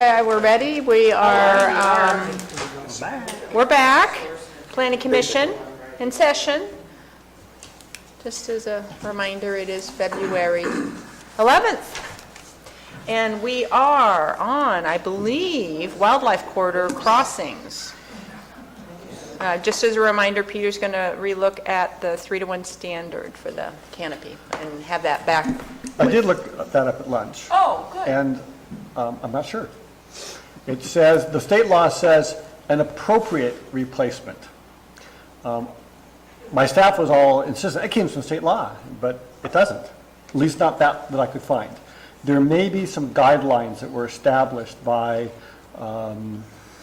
We're ready. We're back. Planning Commission in session. Just as a reminder, it is February 11th. And we are on, I believe, wildlife corridor crossings. Just as a reminder, Peter's going to relook at the 3-to-1 standard for the canopy and have that back. I did look that up at lunch. Oh, good. And I'm not sure. It says, the state law says an appropriate replacement. My staff was all insistent, it came from state law, but it doesn't. At least not that I could find. There may be some guidelines that were established by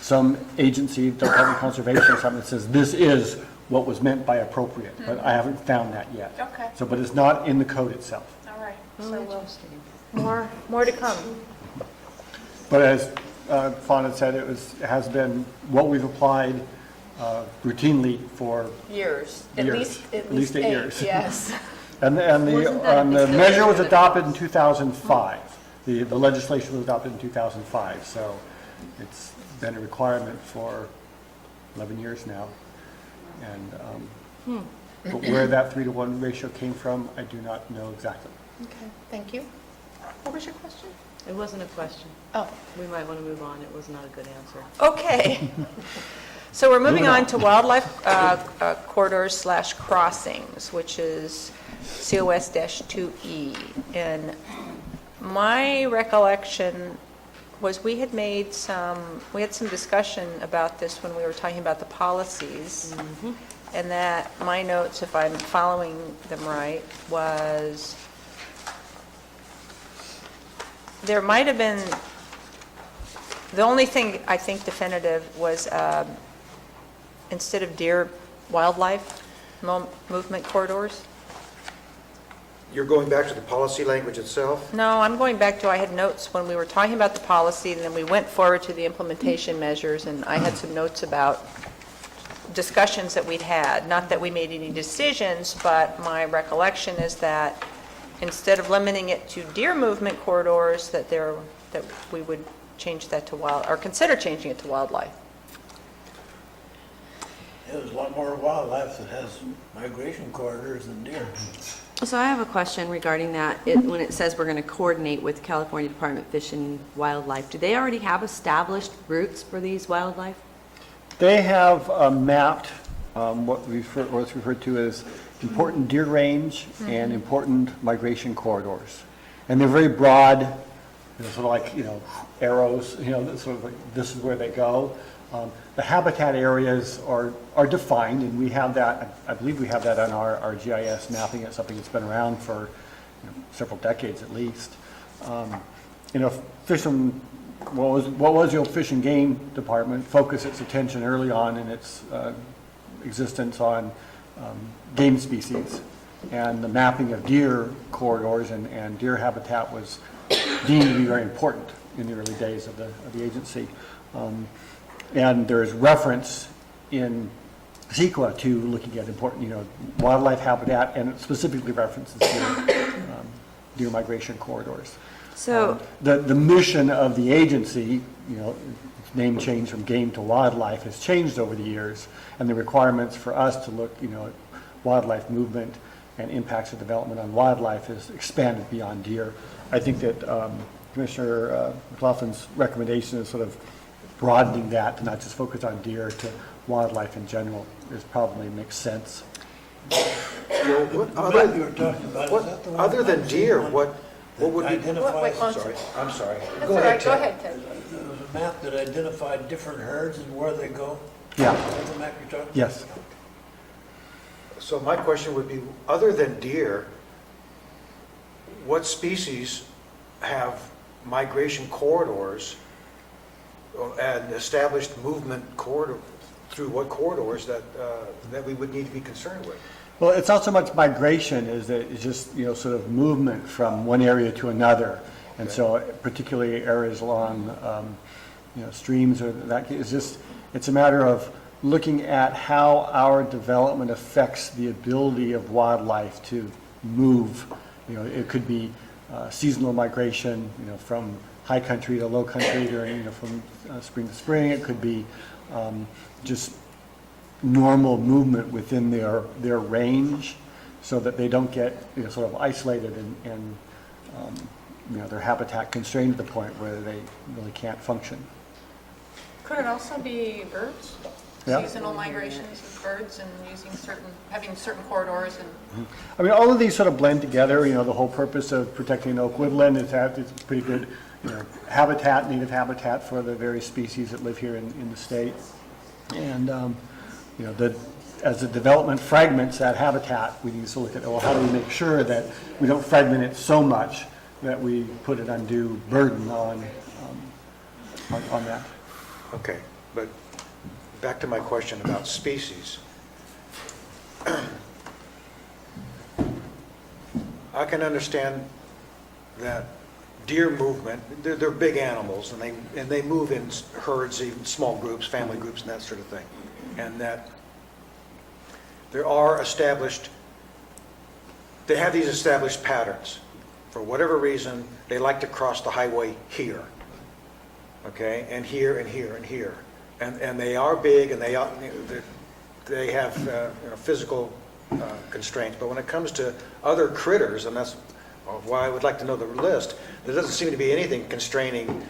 some agency, Department of Conservation or something that says this is what was meant by appropriate, but I haven't found that yet. Okay. So, but it's not in the code itself. All right. So more to come. But as Fawn had said, it has been what we've applied routinely for years. At least 8 years. Yes. And the measure was adopted in 2005. The legislation was adopted in 2005, so it's been a requirement for 11 years now. And but where that 3-to-1 ratio came from, I do not know exactly. Okay, thank you. What was your question? It wasn't a question. Oh. We might want to move on. It was not a good answer. Okay. So we're moving on to wildlife corridors / crossings, which is COS-2E. And my recollection was we had some discussion about this when we were talking about the policies. Mm-hmm. And that my notes, if I'm following them right, was there might have been, the only thing I think definitive was instead of deer, wildlife movement corridors. You're going back to the policy language itself? No, I'm going back to, I had notes when we were talking about the policy, and then we went forward to the implementation measures, and I had some notes about discussions that we'd had. Not that we made any decisions, but my recollection is that instead of limiting it to deer movement corridors, that we would change that to or consider changing it to wildlife. There's a lot more wildlife that has migration corridors than deer. So I have a question regarding that. When it says we're going to coordinate with California Department of Fish and Wildlife, do they already have established routes for these wildlife? They have mapped what's referred to as important deer range and important migration corridors. And they're very broad, sort of like, arrows, sort of like this is where they go. The habitat areas are defined, and we have that, I believe we have that on our GIS mapping. It's something that's been around for several decades at least. Fish and, what was the old Fish and Game Department focused its attention early on in its existence on game species, and the mapping of deer corridors and deer habitat was deemed to be very important in the early days of the agency. And there's reference in CEQA to looking at important, wildlife habitat, and it specifically references deer migration corridors. So the mission of the agency, its name change from game to wildlife has changed over the years, and the requirements for us to look, at wildlife movement and impacts of development on wildlife has expanded beyond deer. I think that Commissioner McLaughlin's recommendation is sort of broadening that to not just focus on deer to wildlife in general probably makes sense. Well, other than deer, what would be identified? I'm sorry. That's all right. Go ahead, Ted. There was a map that identified different herds and where they go. Yeah. That's the map you're talking Yes. about? So my question would be, other than deer, what species have migration corridors and established movement corridor through what corridors that we would need to be concerned with? Well, it's not so much migration as it's just, sort of movement from one area to another. And so particularly areas along, streams or that, it's a matter of looking at how our development affects the ability of wildlife to move. It could be seasonal migration, from high country to low country during, from spring to spring. It could be just normal movement within their range so that they don't get, sort of isolated and their habitat constrained to the point where they really can't function. Could it also be birds? Yeah. Seasonal migrations of birds and having certain corridors and... I mean, all of these sort of blend together. The whole purpose of protecting oak woodland is that it's pretty good, habitat, native habitat for the various species that live here in the state. And, as the development fragments that habitat, we need to look at, well, how do we make sure that we don't fragment it so much that we put an undue burden on that. Okay, but back to my question about species. I can understand that deer movement, they're big animals, and they move in herds, even small groups, family groups, and that sort of thing. And that there are they have these established patterns. For whatever reason, they like to cross the highway here, okay, and here, and here, and here. And they are big, and they have physical constraints. But when it comes to other critters, and that's why I would like to know the list, there doesn't seem to be anything constraining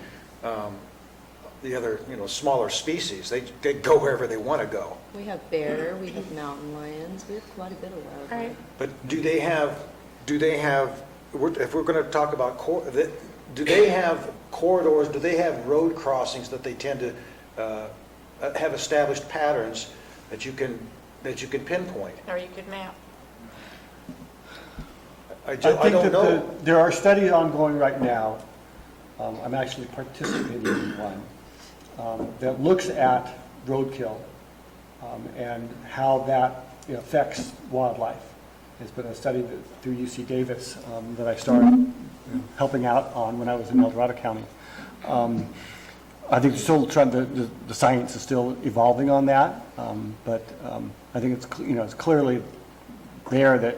the other, smaller species. They go wherever they want to go. We have bear, we have mountain lions, we have quite a bit of wildlife. Right. But do they have, if we're going to talk about, do they have corridors, do they have road crossings that they tend to have established patterns that you can pinpoint? Or you could map. I I think don't that know. there are studies ongoing right now. I'm actually participating in one that looks at roadkill and how that affects wildlife. It's been a study through UC Davis that I started helping out on when I was in El Dorado County. I think still the science is still evolving on that, but I think it's clearly there that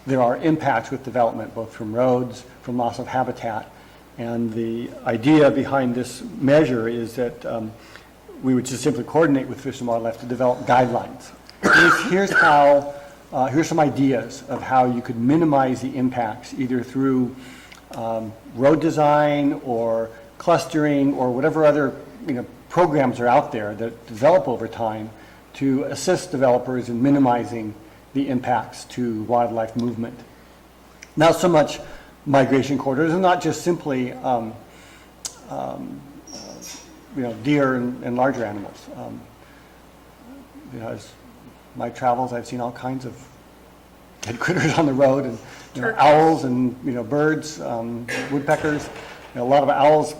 there are impacts with development, both from roads, from loss of habitat, and the idea behind this measure is that we would just simply coordinate with Fish and Wildlife to develop guidelines. Here's some ideas of how you could minimize the impacts, either through road design or clustering or whatever other programs are out there that develop over time to assist developers in minimizing the impacts to wildlife movement. Not so much migration corridors, and not just simply deer and larger animals. As my travels, I've seen all kinds of dead critters on the road, and owls and birds, woodpeckers. A lot of owls.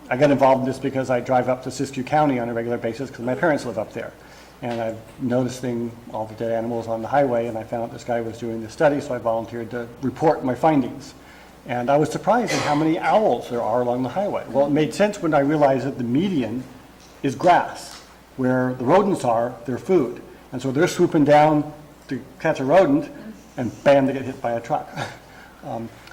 I got involved in this because I drive up to Siskiyou County on a regular basis because my parents live up there. And I've noticing all the dead animals on the highway, and I found out this guy was doing this study, so I volunteered to report my findings. And I was surprised at how many owls there are along the highway. Well, it made sense when I realized that the median is grass. Where the rodents are, their food. And so they're swooping down to catch a rodent, and bam, they get hit by a truck.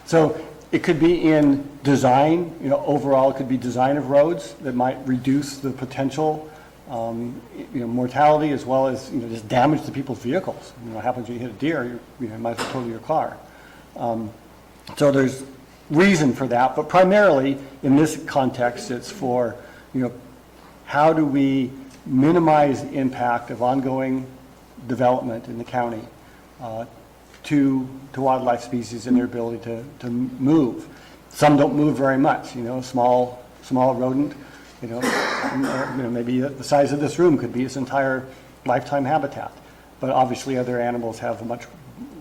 So it could be in design, overall it could be design of roads that might reduce the potential mortality as well as just damage to people's vehicles. What happens when you hit a deer? You might as well total your car. So there's reason for that, but primarily in this context, it's for how do we minimize the impact of ongoing development in the county to wildlife species and their ability to move. Some don't move very much. Small rodent. Maybe the size of this room could be its entire lifetime habitat. But obviously other animals have a much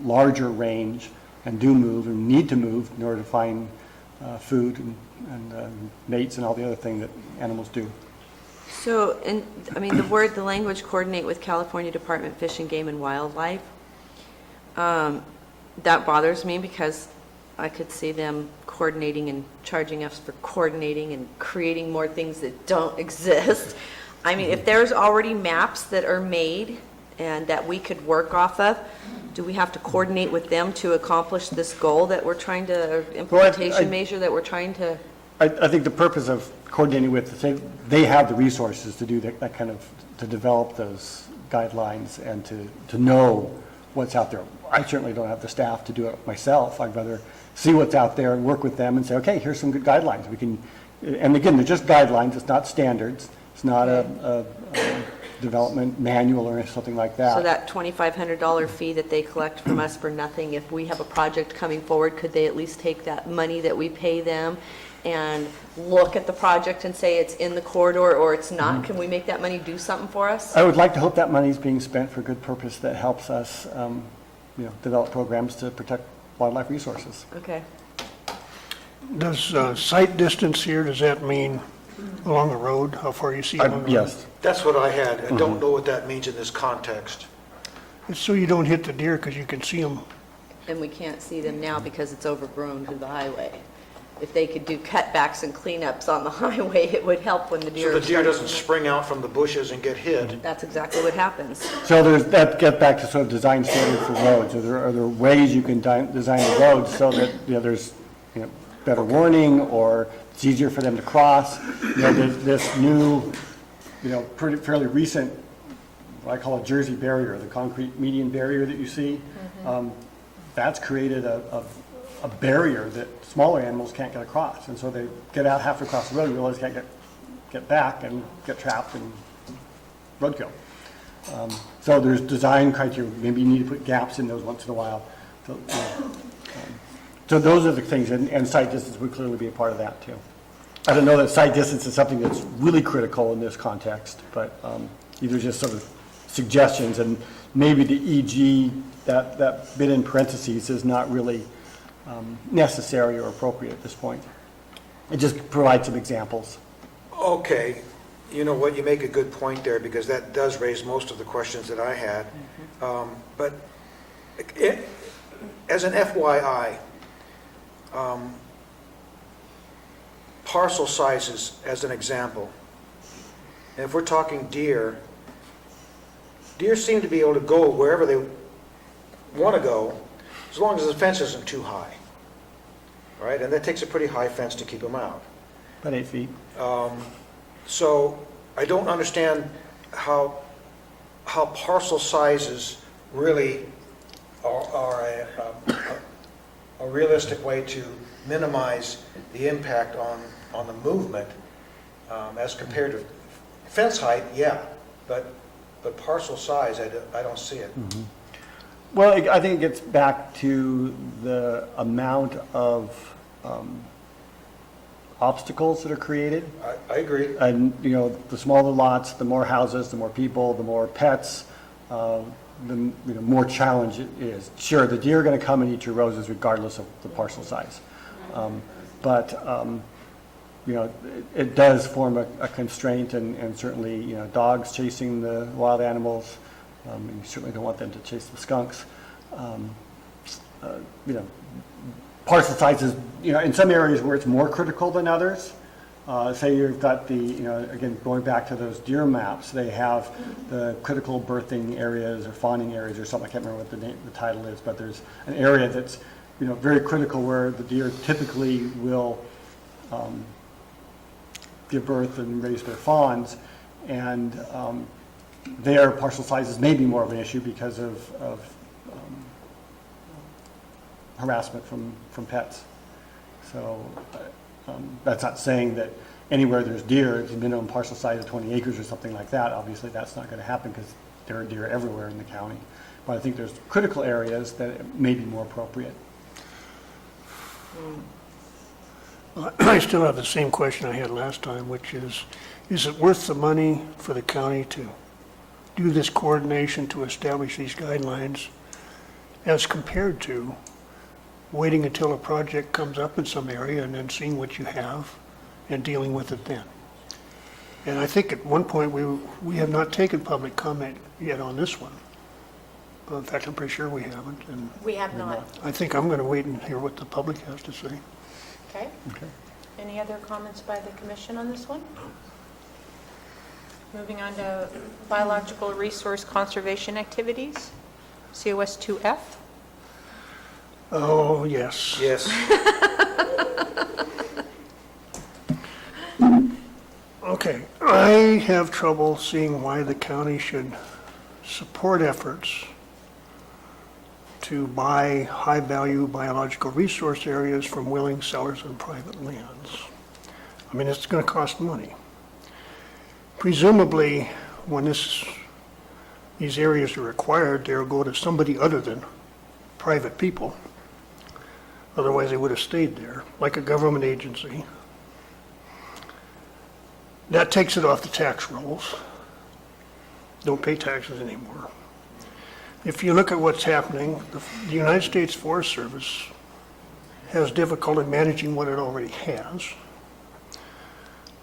larger range and do move and need to move in order to find food and mates and all the other things that animals do. So, the language coordinate with California Department of Fish and Game and Wildlife, that bothers me because I could see them coordinating and charging us for coordinating and creating more things that don't exist. If there's already maps that are made and that we could work off of, do we have to coordinate with them to accomplish this goal that we're trying to, or implementation measure that we're trying to? I think the purpose of coordinating with, they have the resources to do that kind of, to develop those guidelines and to know what's out there. I certainly don't have the staff to do it myself. I'd rather see what's out there and work with them and say, okay, here's some good guidelines. We can, and again, they're just guidelines, it's not standards. It's not a development manual or something like that. So that $2,500 fee that they collect from us for nothing, if we have a project coming forward, could they at least take that money that we pay them and look at the project and say it's in the corridor or it's not? Can we make that money do something for us? I would like to hope that money is being spent for good purpose that helps us, develop programs to protect wildlife resources. Okay. Does sight distance here, does that mean along the road, how far you see along the road? Yes. That's what I had. I don't know what that means in this context. It's so you don't hit the deer because you can see them. And we can't see them now because it's overgrown to the highway. If they could do cutbacks and cleanups on the highway, it would help when the deer. So the deer start- doesn't spring out from the bushes and get hid. That's exactly what happens. So that gets back to sort of design standards for roads. Are there ways you can design the roads so that, there's, better warning or it's easier for them to cross? There's this new, fairly recent, what I call a Jersey barrier, the concrete median barrier that you see. That's created a barrier that smaller animals can't get across. And so they get out halfway across the road and realize they can't get back and get trapped and roadkill. So there's design criteria. Maybe you need to put gaps in those once in a while. So those are the things, and sight distance would clearly be a part of that too. I don't know that sight distance is something that's really critical in this context, but these are just sort of suggestions, and maybe the EG, that bit in parentheses is not really necessary or appropriate at this point. It just provides some examples. Okay, you know what, you make a good point there, because that does raise most of the questions that I had. But as an FYI, parcel sizes as an example. And if we're talking deer seem to be able to go wherever they want to go, as long as the fence isn't too high, right? And that takes a pretty high fence to keep them out. About 8 feet. So I don't understand how parcel sizes really are a realistic way to minimize the impact on the movement as compared to fence height, yeah, but parcel size, I don't see it. Well, I think it gets back to the amount of obstacles that are created. I agree. And, the smaller lots, the more houses, the more people, the more pets, the more challenge it is. Sure, the deer are going to come and eat your roses regardless of the parcel size. But it does form a constraint, and certainly, dogs chasing the wild animals, and you certainly don't want them to chase the skunks. Parcel sizes, in some areas where it's more critical than others, say you've got again, going back to those deer maps, they have the critical birthing areas or fawning areas or something. I can't remember what the title is, but there's an area that's, very critical where the deer typically will give birth and raise their fawns, and their parcel sizes may be more of an issue because of harassment from pets. So that's not saying that anywhere there's deer, it's a minimum parcel size of 20 acres or something like that. Obviously, that's not going to happen because there are deer everywhere in the county. But I think there's critical areas that it may be more appropriate. I still have the same question I had last time, which is it worth the money for the county to do this coordination to establish these guidelines as compared to waiting until a project comes up in some area and then seeing what you have and dealing with it then? And I think at one point we have not taken public comment yet on this one. In fact, I'm pretty sure we haven't. And We have not. I think I'm going to wait and hear what the public has to say. Okay. Any other comments by the commission on this one? Moving on to biological resource conservation activities. COS 2F? Oh, yes. Yes. Okay, I have trouble seeing why the county should support efforts to buy high-value biological resource areas from willing sellers on private lands. I mean, it's going to cost money. Presumably, when these areas are acquired, they'll go to somebody other than private people. Otherwise, they would have stayed there, like a government agency. That takes it off the tax rolls. Don't pay taxes anymore. If you look at what's happening, the United States Forest Service has difficulty managing what it already has.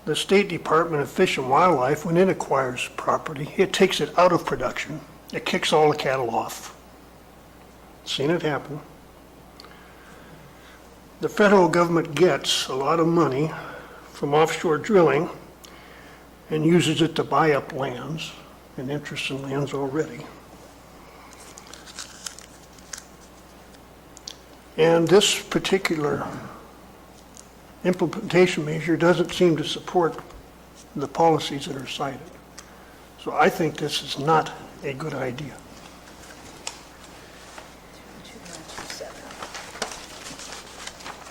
The State Department of Fish and Wildlife, when it acquires property, it takes it out of production. It kicks all the cattle off. Seen it happen. The federal government gets a lot of money from offshore drilling and uses it to buy up lands and interest in lands already. And this particular implementation measure doesn't seem to support the policies that are cited. So I think this is not a good idea.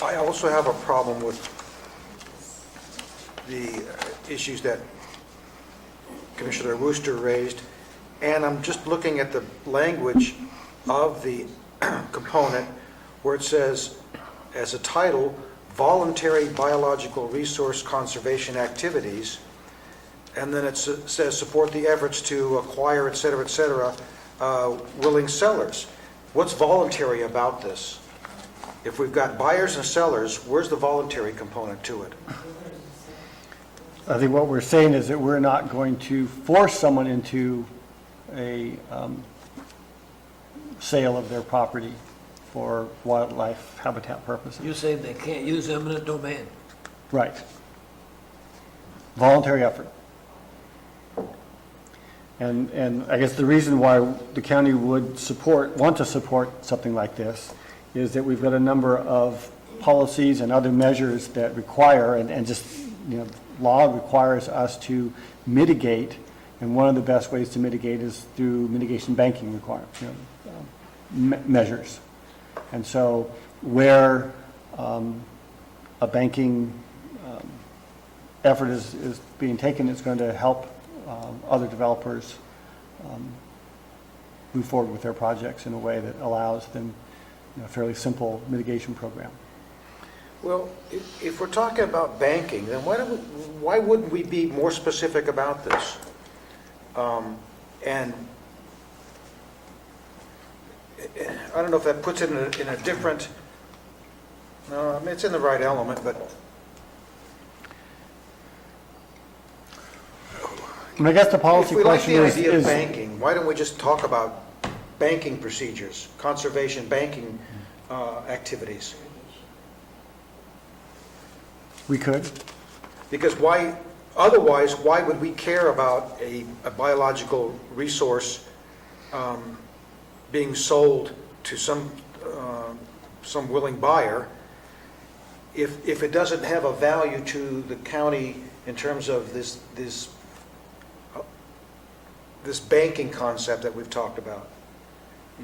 I also have a problem with the issues that Commissioner Wooster raised, and I'm just looking at the language of the component where it says, as a title, voluntary biological resource conservation activities, and then it says support the efforts to acquire, et cetera, willing sellers. What's voluntary about this? If we've got buyers and sellers, where's the voluntary component to it? I think what we're saying is that we're not going to force someone into a sale of their property for wildlife habitat purposes. You say they can't use eminent domain. Right. Voluntary effort. And I guess the reason why the county would want to support something like this is that we've got a number of policies and other measures that require, and just, law requires us to mitigate, and one of the best ways to mitigate is through mitigation banking requirements, measures. And so where a banking effort is being taken, it's going to help other developers move forward with their projects in a way that allows them a fairly simple mitigation program. Well, if we're talking about banking, then why wouldn't we be more specific about this? And I don't know if that puts it in a different, no, I mean, it's in the right element, but I guess the policy if we like question the is, idea of banking, why don't we just talk about banking procedures, conservation banking activities? we could. Because otherwise, why would we care about a biological resource being sold to some willing buyer if it doesn't have a value to the county in terms of this banking concept that we've talked about?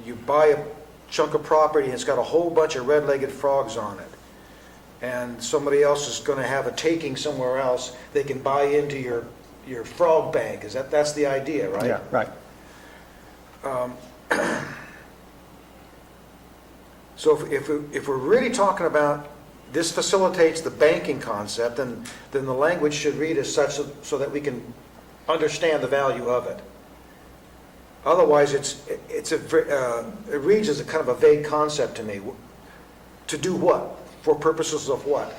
You buy a chunk of property and it's got a whole bunch of red-legged frogs on it, and somebody else is going to have a taking somewhere else, they can buy into your frog bank. That's the idea, right? Yeah, right. So if we're really talking about this facilitates the banking concept, then the language should read as such so that we can understand the value of it. Otherwise, it reads as a kind of a vague concept to me. To do what? For purposes of what?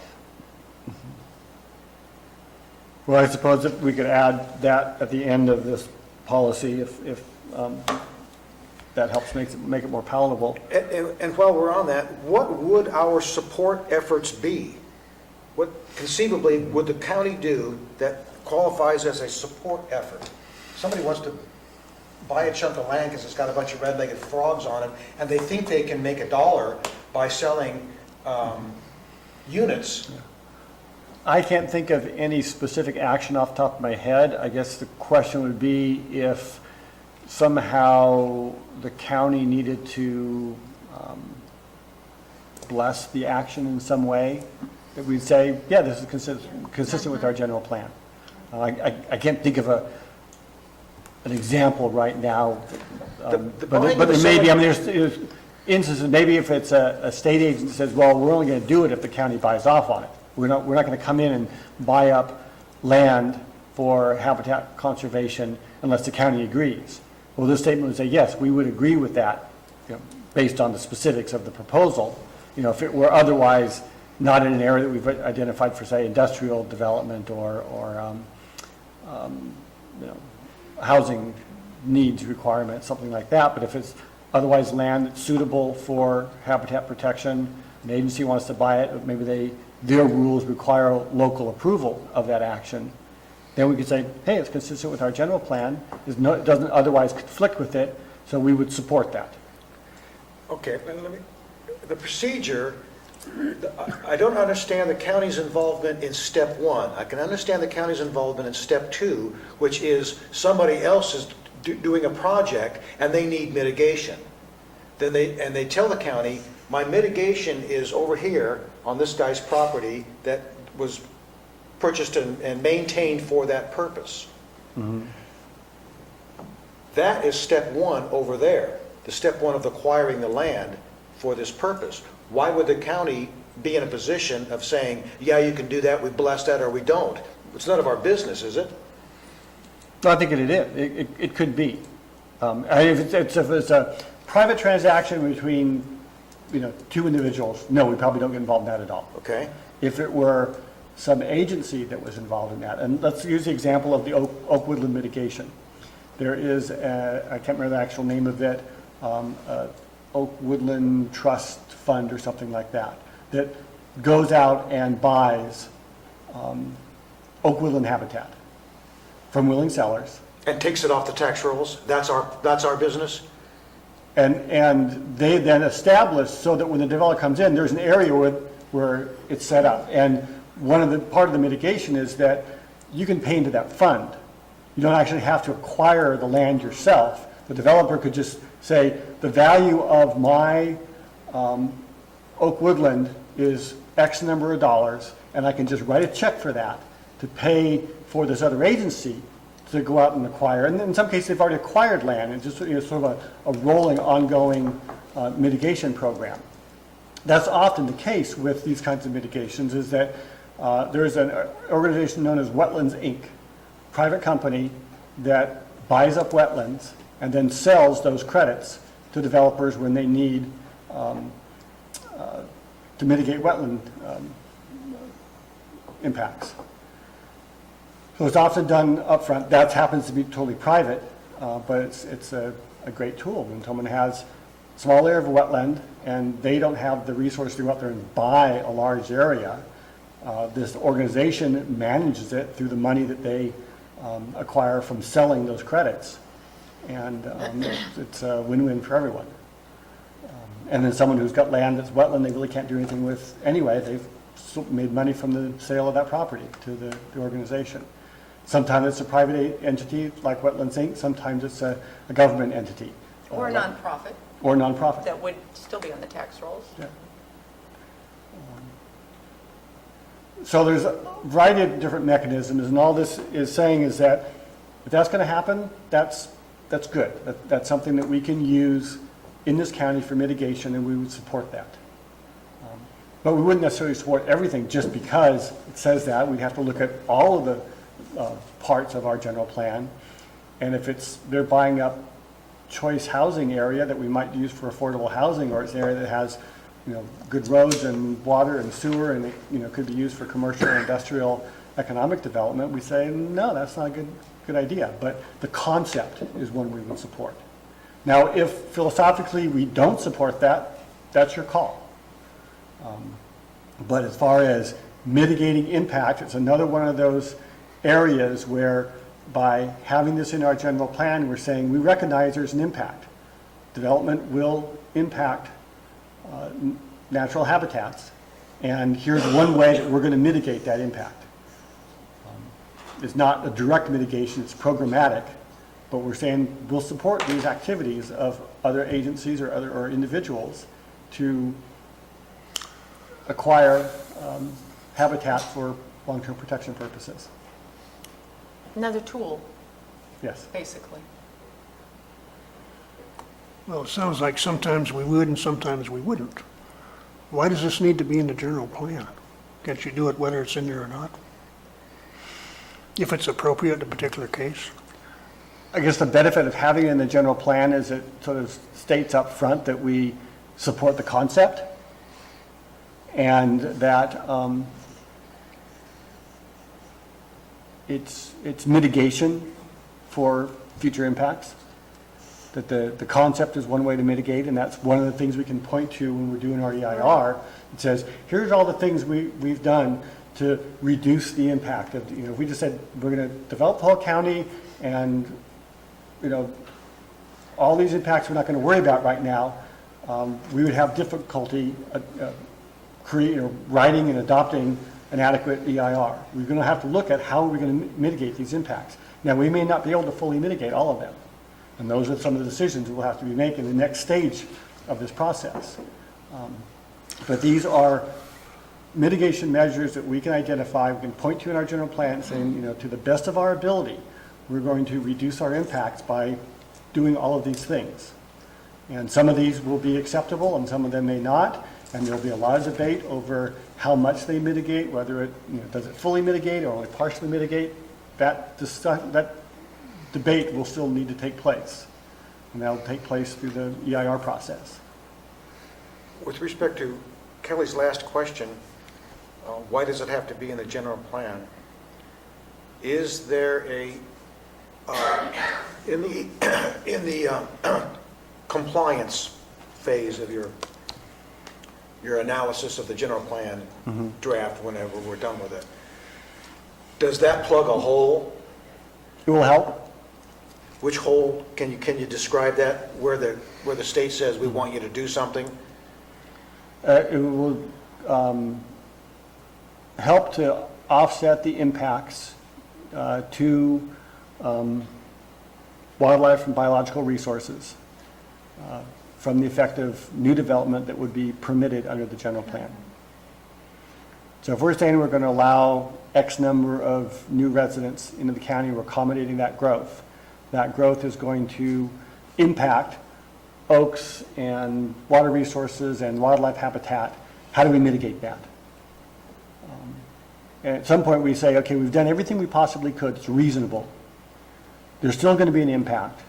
Well, I suppose that we could add that at the end of this policy if that helps make it more palatable. And while we're on that, what would our support efforts be? What conceivably would the county do that qualifies as a support effort? Somebody wants to buy a chunk of land because it's got a bunch of red-legged frogs on it, and they think they can make $1 by selling units. I can't think of any specific action off the top of my head. I guess the question would be if somehow the county needed to bless the action in some way, that we'd say, yeah, this is consistent with our general plan. I can't think of an example right now, The but buying but of there may be, I the mean, there's instances, maybe if it's a state agent that says, well, we're only going to do it if the county buys off on it. We're not going to come in and buy up land for habitat conservation unless the county agrees. Well, this statement would say, yes, we would agree with that, based on the specifics of the proposal. If it were otherwise not in an area that we've identified for, say, industrial development or housing needs requirements, something like that. But if it's otherwise land that's suitable for habitat protection, an agency wants to buy it, maybe their rules require local approval of that action, then we could say, hey, it's consistent with our general plan, it doesn't otherwise conflict with it, so we would support that. Okay, the procedure, I don't understand the county's involvement in step 1. I can understand the county's involvement in step 2, which is somebody else is doing a project and they need mitigation. Then they tell the county, my mitigation is over here on this guy's property that was purchased and maintained for that purpose. Mm-hmm. That is step 1 over there, the step 1 of acquiring the land for this purpose. Why would the county be in a position of saying, yeah, you can do that, we bless that, or we don't? It's none of our business, is it? No, I think it is. It could be. If it's a private transaction between, two individuals, no, we probably don't get involved in that at all. Okay. If it were some agency that was involved in that, and let's use the example of the oak woodland mitigation. There is, I can't remember the actual name of it, Oak Woodland Trust Fund or something like that, that goes out and buys oak woodland habitat from willing sellers. And takes it off the tax rolls? That's our business? And they then establish so that when the developer comes in, there's an area where it's set up. And part of the mitigation is that you can pay into that fund. You don't actually have to acquire the land yourself. The developer could just say, the value of my oak woodland is X number of dollars, and I can just write a check for that to pay for this other agency to go out and acquire. And in some cases, they've already acquired land. It's just sort of a rolling, ongoing mitigation program. That's often the case with these kinds of mitigations, is that there's an organization known as Wetlands, Inc., private company that buys up wetlands and then sells those credits to developers when they need to mitigate wetland impacts. So it's often done upfront. That happens to be totally private, but it's a great tool. When someone has a small area of wetland and they don't have the resource to go out there and buy a large area, this organization manages it through the money that they acquire from selling those credits. And it's a win-win for everyone. And then someone who's got land that's wetland they really can't do anything with anyway, they've made money from the sale of that property to the organization. Sometimes it's a private entity like Wetlands Inc., sometimes it's a government entity. Or a nonprofit Or a nonprofit. that would still be on the tax rolls. Yeah. So there's a variety of different mechanisms, and all this is saying is that if that's going to happen, that's good. That's something that we can use in this county for mitigation, and we would support that. But we wouldn't necessarily support everything just because it says that. We'd have to look at all of the parts of our general plan, and if they're buying up choice housing area that we might use for affordable housing, or it's an area that has good roads and water and sewer, and it could be used for commercial or industrial economic development, we say, no, that's not a good idea. But the concept is one we would support. Now, if philosophically we don't support that, that's your call. But as far as mitigating impact, it's another one of those areas where by having this in our general plan, we're saying we recognize there's an impact. Development will impact natural habitats, and here's one way that we're going to mitigate that impact. It's not a direct mitigation, it's programmatic, but we're saying we'll support these activities of other agencies or individuals to acquire habitat for long-term protection purposes. Another tool, Yes. basically. Well, it sounds like sometimes we would and sometimes we wouldn't. Why does this need to be in the general plan? Can't you do it whether it's in there or not? If it's appropriate in a particular case? I guess the benefit of having it in the general plan is it sort of states up front that we support the concept and that it's mitigation for future impacts. That the concept is one way to mitigate, and that's one of the things we can point to when we're doing our EIR. It says, here's all the things we've done to reduce the impact of, if we just said, we're going to develop the whole county and, all these impacts we're not going to worry about right now, we would have difficulty writing and adopting an adequate EIR. We're going to have to look at how we're going to mitigate these impacts. Now, we may not be able to fully mitigate all of them. And those are some of the decisions we'll have to be making in the next stage of this process. But these are mitigation measures that we can identify, we can point to in our general plan saying, to the best of our ability, we're going to reduce our impacts by doing all of these things. And some of these will be acceptable and some of them may not. And there'll be a lot of debate over how much they mitigate, whether it, does it fully mitigate or only partially mitigate. That debate will still need to take place, and that'll take place through the EIR process. With respect to Kelly's last question, why does it have to be in the general plan? Is there a, in the compliance phase of your analysis of the general plan draft, whenever we're done with it, does that plug a hole? It will help. Which hole, can you describe that, where the state says we want you to do something? It will help to offset the impacts to wildlife and biological resources from the effect of new development that would be permitted under the general plan. So if we're saying we're going to allow X number of new residents into the county, we're accommodating that growth. That growth is going to impact oaks and water resources and wildlife habitat. How do we mitigate that? And at some point we say, okay, we've done everything we possibly could. It's reasonable. There's still going to be an impact.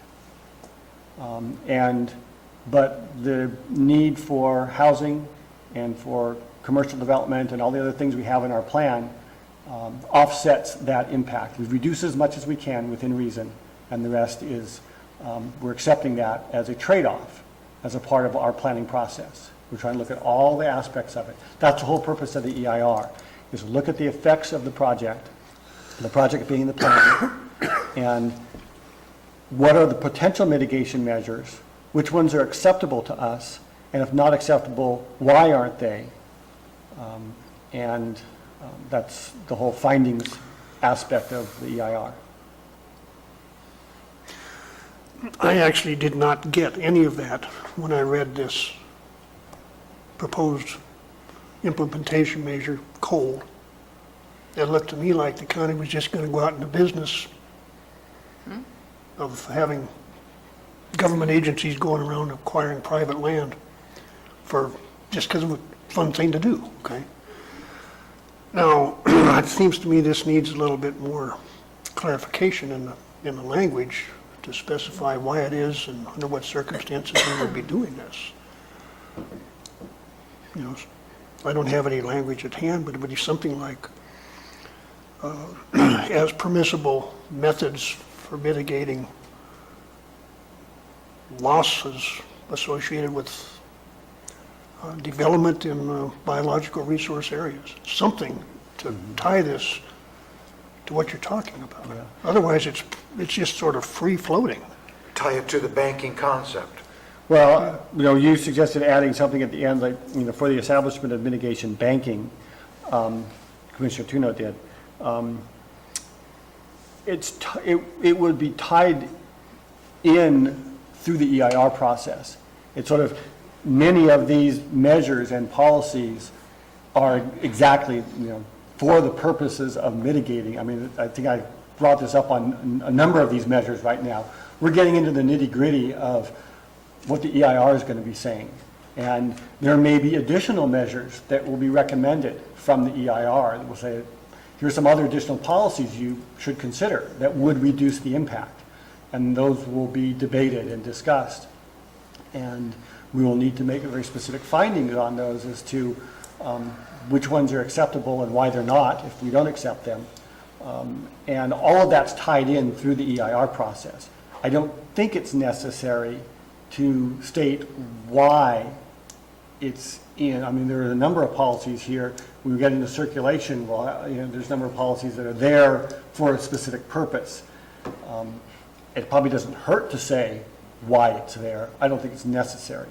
But the need for housing and for commercial development and all the other things we have in our plan offsets that impact. We've reduced as much as we can within reason, and the rest is we're accepting that as a trade-off, as a part of our planning process. We're trying to look at all the aspects of it. That's the whole purpose of the EIR, is to look at the effects of the project being the plan, and what are the potential mitigation measures, which ones are acceptable to us, and if not acceptable, why aren't they? That's the whole findings aspect of the EIR. I actually did not get any of that when I read this proposed implementation measure cold. It looked to me like the county was just going to go out into business of having government agencies going around acquiring private land for just because of a fun thing to do, okay? Now, it seems to me this needs a little bit more clarification in the language to specify why it is and under what circumstances we would be doing this. I don't have any language at hand, but it would be something like as permissible methods for mitigating losses associated with development in biological resource areas. Something to tie this to what you're talking about. Otherwise, it's just sort of free-floating. Tie it to the banking concept. Well, you suggested adding something at the end, like, for the establishment of mitigation banking, Commissioner Tuno did. It would be tied in through the EIR process. It's sort of, many of these measures and policies are exactly, for the purposes of mitigating. I mean, I think I brought this up on a number of these measures right now. We're getting into the nitty-gritty of what the EIR is going to be saying. And there may be additional measures that will be recommended from the EIR that will say, here's some other additional policies you should consider that would reduce the impact. And those will be debated and discussed. And we will need to make very specific findings on those as to which ones are acceptable and why they're not, if we don't accept them. And all of that's tied in through the EIR process. I don't think it's necessary to state why it's in. I mean, there are a number of policies here. When we get into circulation, well, there's a number of policies that are there for a specific purpose. It probably doesn't hurt to say why it's there. I don't think it's necessary.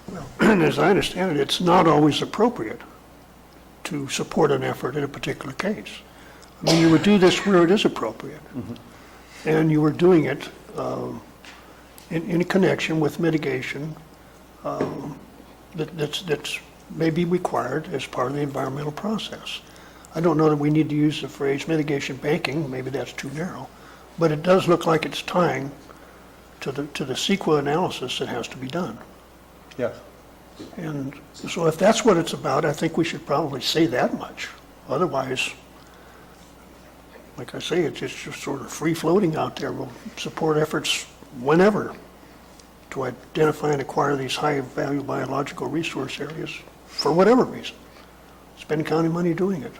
Well, and as I understand it, it's not always appropriate to support an effort in a particular case. I mean, you would do this where it is appropriate. And you were doing it in connection with mitigation that's maybe required as part of the environmental process. I don't know that we need to use the phrase mitigation banking, maybe that's too narrow, but it does look like it's tying to the CEQA analysis that has to be done. Yes. And so if that's what it's about, I think we should probably say that much. Otherwise, like I say, it's just sort of free-floating out there. We'll support efforts whenever to identify and acquire these high-value biological resource areas for whatever reason. Spend county money doing it.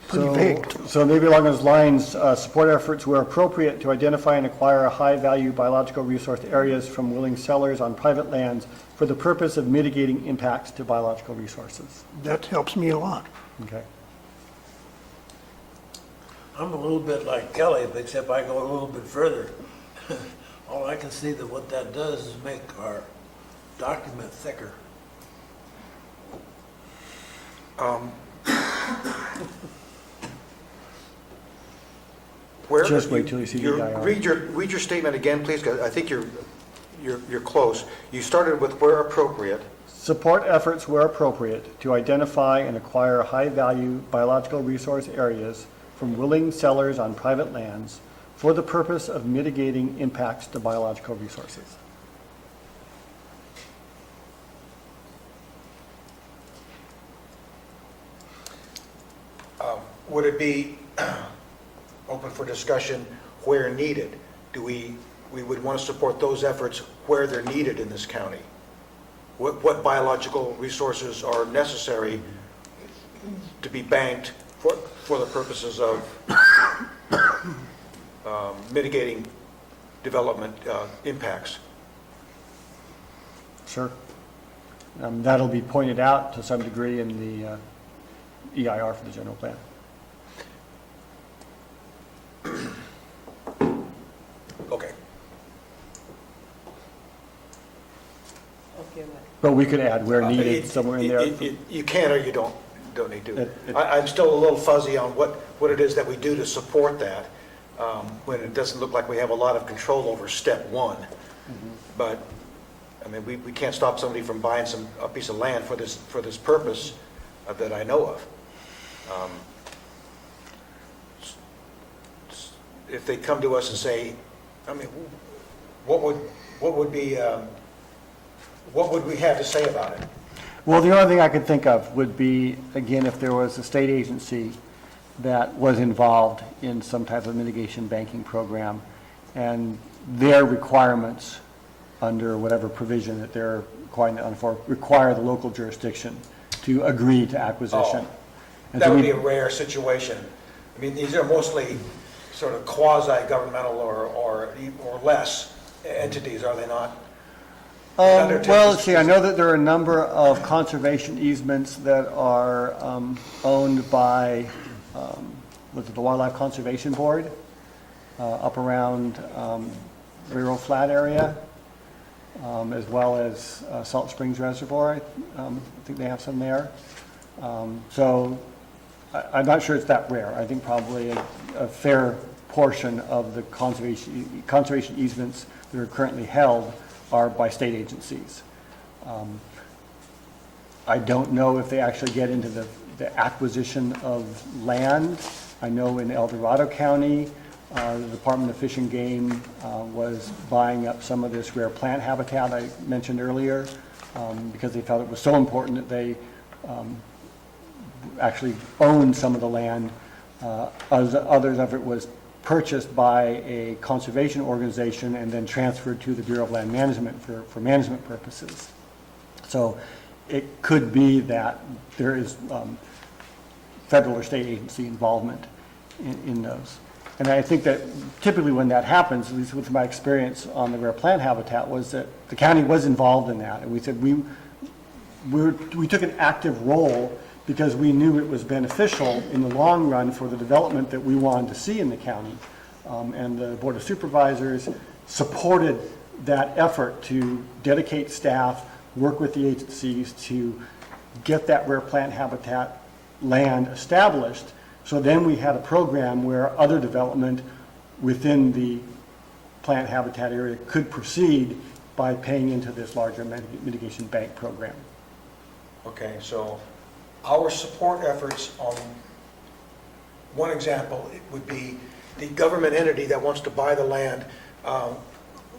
Pretty vague. So maybe along those lines, support efforts where appropriate to identify and acquire high-value biological resource areas from willing sellers on private lands for the purpose of mitigating impacts to biological resources. That helps me a lot. Okay. I'm a little bit like Kelly, except I go a little bit further. All I can see that what that does is make our document thicker. Where, Just wait till you see the EIR. Read your statement again, please, 'cause I think you're close. You started with where appropriate. Support efforts where appropriate to identify and acquire high-value biological resource areas from willing sellers on private lands for the purpose of mitigating impacts to biological resources. Would it be open for discussion where needed? We would want to support those efforts where they're needed in this county? What biological resources are necessary to be banked for the purposes of mitigating development impacts? Sure. That'll be pointed out to some degree in the EIR for the general plan. Okay. But we could add where needed somewhere in there. You can or you don't need to. I'm still a little fuzzy on what it is that we do to support that, when it doesn't look like we have a lot of control over step one. But, I mean, we can't stop somebody from buying a piece of land for this purpose that I know of. If they come to us and say, I mean, what would we have to say about it? Well, the only thing I could think of would be, again, if there was a state agency that was involved in some type of mitigation banking program, and their requirements under whatever provision that they're requiring it for require the local jurisdiction to agree to acquisition. And That so would we- be a rare situation. I mean, these are mostly sort of quasi-governmental or less entities, are they not? Other Well, towns- let's see, I know that there are a number of conservation easements that are owned by, was it the Wildlife Conservation Board, up around Railroad Flat area, as well as Salt Springs Reservoir. I think they have some there. So I'm not sure it's that rare. I think probably a fair portion of the conservation easements that are currently held are by state agencies. I don't know if they actually get into the acquisition of land. I know in El Dorado County, the Department of Fish and Game was buying up some of this rare plant habitat I mentioned earlier, because they felt it was so important that they actually owned some of the land. Others of it was purchased by a conservation organization and then transferred to the Bureau of Land Management for management purposes. So it could be that there is federal or state agency involvement in those. And I think that typically when that happens, at least with my experience on the rare plant habitat, was that the county was involved in that. And we said we took an active role because we knew it was beneficial in the long run for the development that we wanted to see in the county. And the Board of Supervisors supported that effort to dedicate staff, work with the agencies to get that rare plant habitat land established. So then we had a program where other development within the plant habitat area could proceed by paying into this larger mitigation bank program. Okay, so our support efforts on, one example, it would be the government entity that wants to buy the land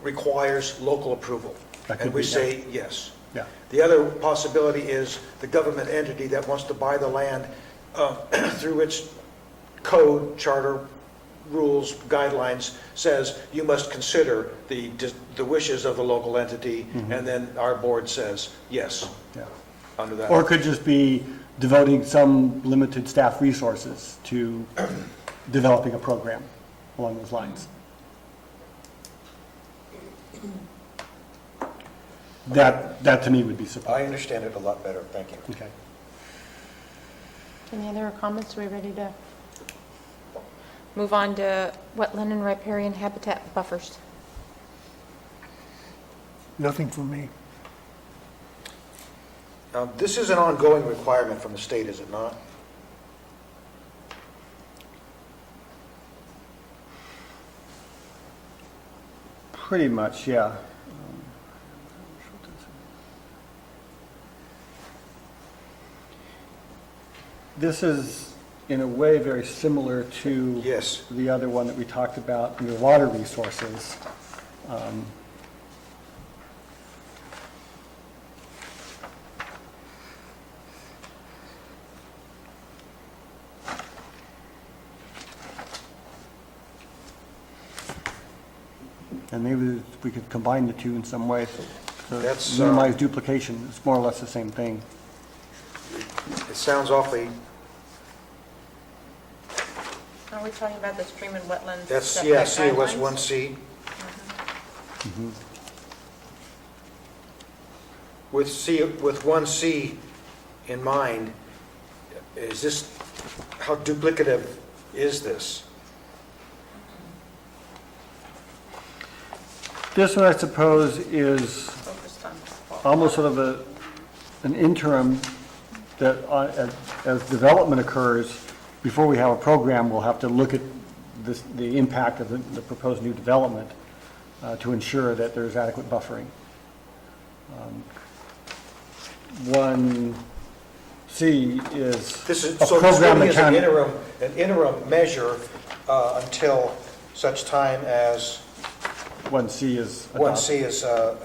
requires local approval. That could And we be, say yes. Yeah. The other possibility is the government entity that wants to buy the land through its code, charter, rules, guidelines, says you must consider the wishes of the local entity, and then our board says yes, Yeah. under that. Or it could just be devoting some limited staff resources to developing a program along those lines. That to me would be I support. understand it a lot better, thank you. Okay. Any other comments? Are we ready to move on to wetland and riparian habitat buffers? Nothing from me. This is an ongoing requirement from the state, is it not? Pretty much, yeah. This is, in a way, very similar to Yes. the other one that we talked about, your water resources. And maybe we could combine the two in some way, so That's, minimize duplication. It's more or less the same thing. It sounds awfully, Are we talking about the stream and wetlands? that's, setback yeah, COS guidelines? 1C. With 1C in mind, is this, how duplicative is this? This one, I suppose, is Focused on almost sort of an interim that as development occurs, before we have a program, we'll have to look at the impact of the proposed new development to ensure that there's adequate buffering. 1C is This is, a so this program really that is can... an interim measure until such time as 1C is adopted. 1C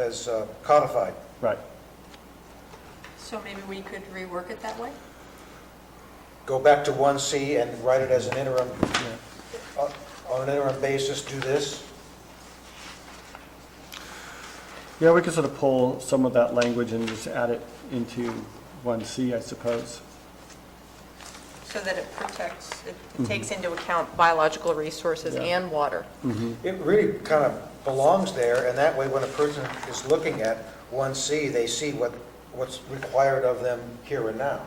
is codified. Right. So maybe we could rework it that way? Go back to 1C and write it as an interim, on an interim basis, do this? Yeah, we could sort of pull some of that language and just add it into 1C, I suppose. So that it protects, it takes into account biological resources Yeah. and water. It really kind of belongs there, and that way when a person is looking at 1C, they see what's required of them here and now.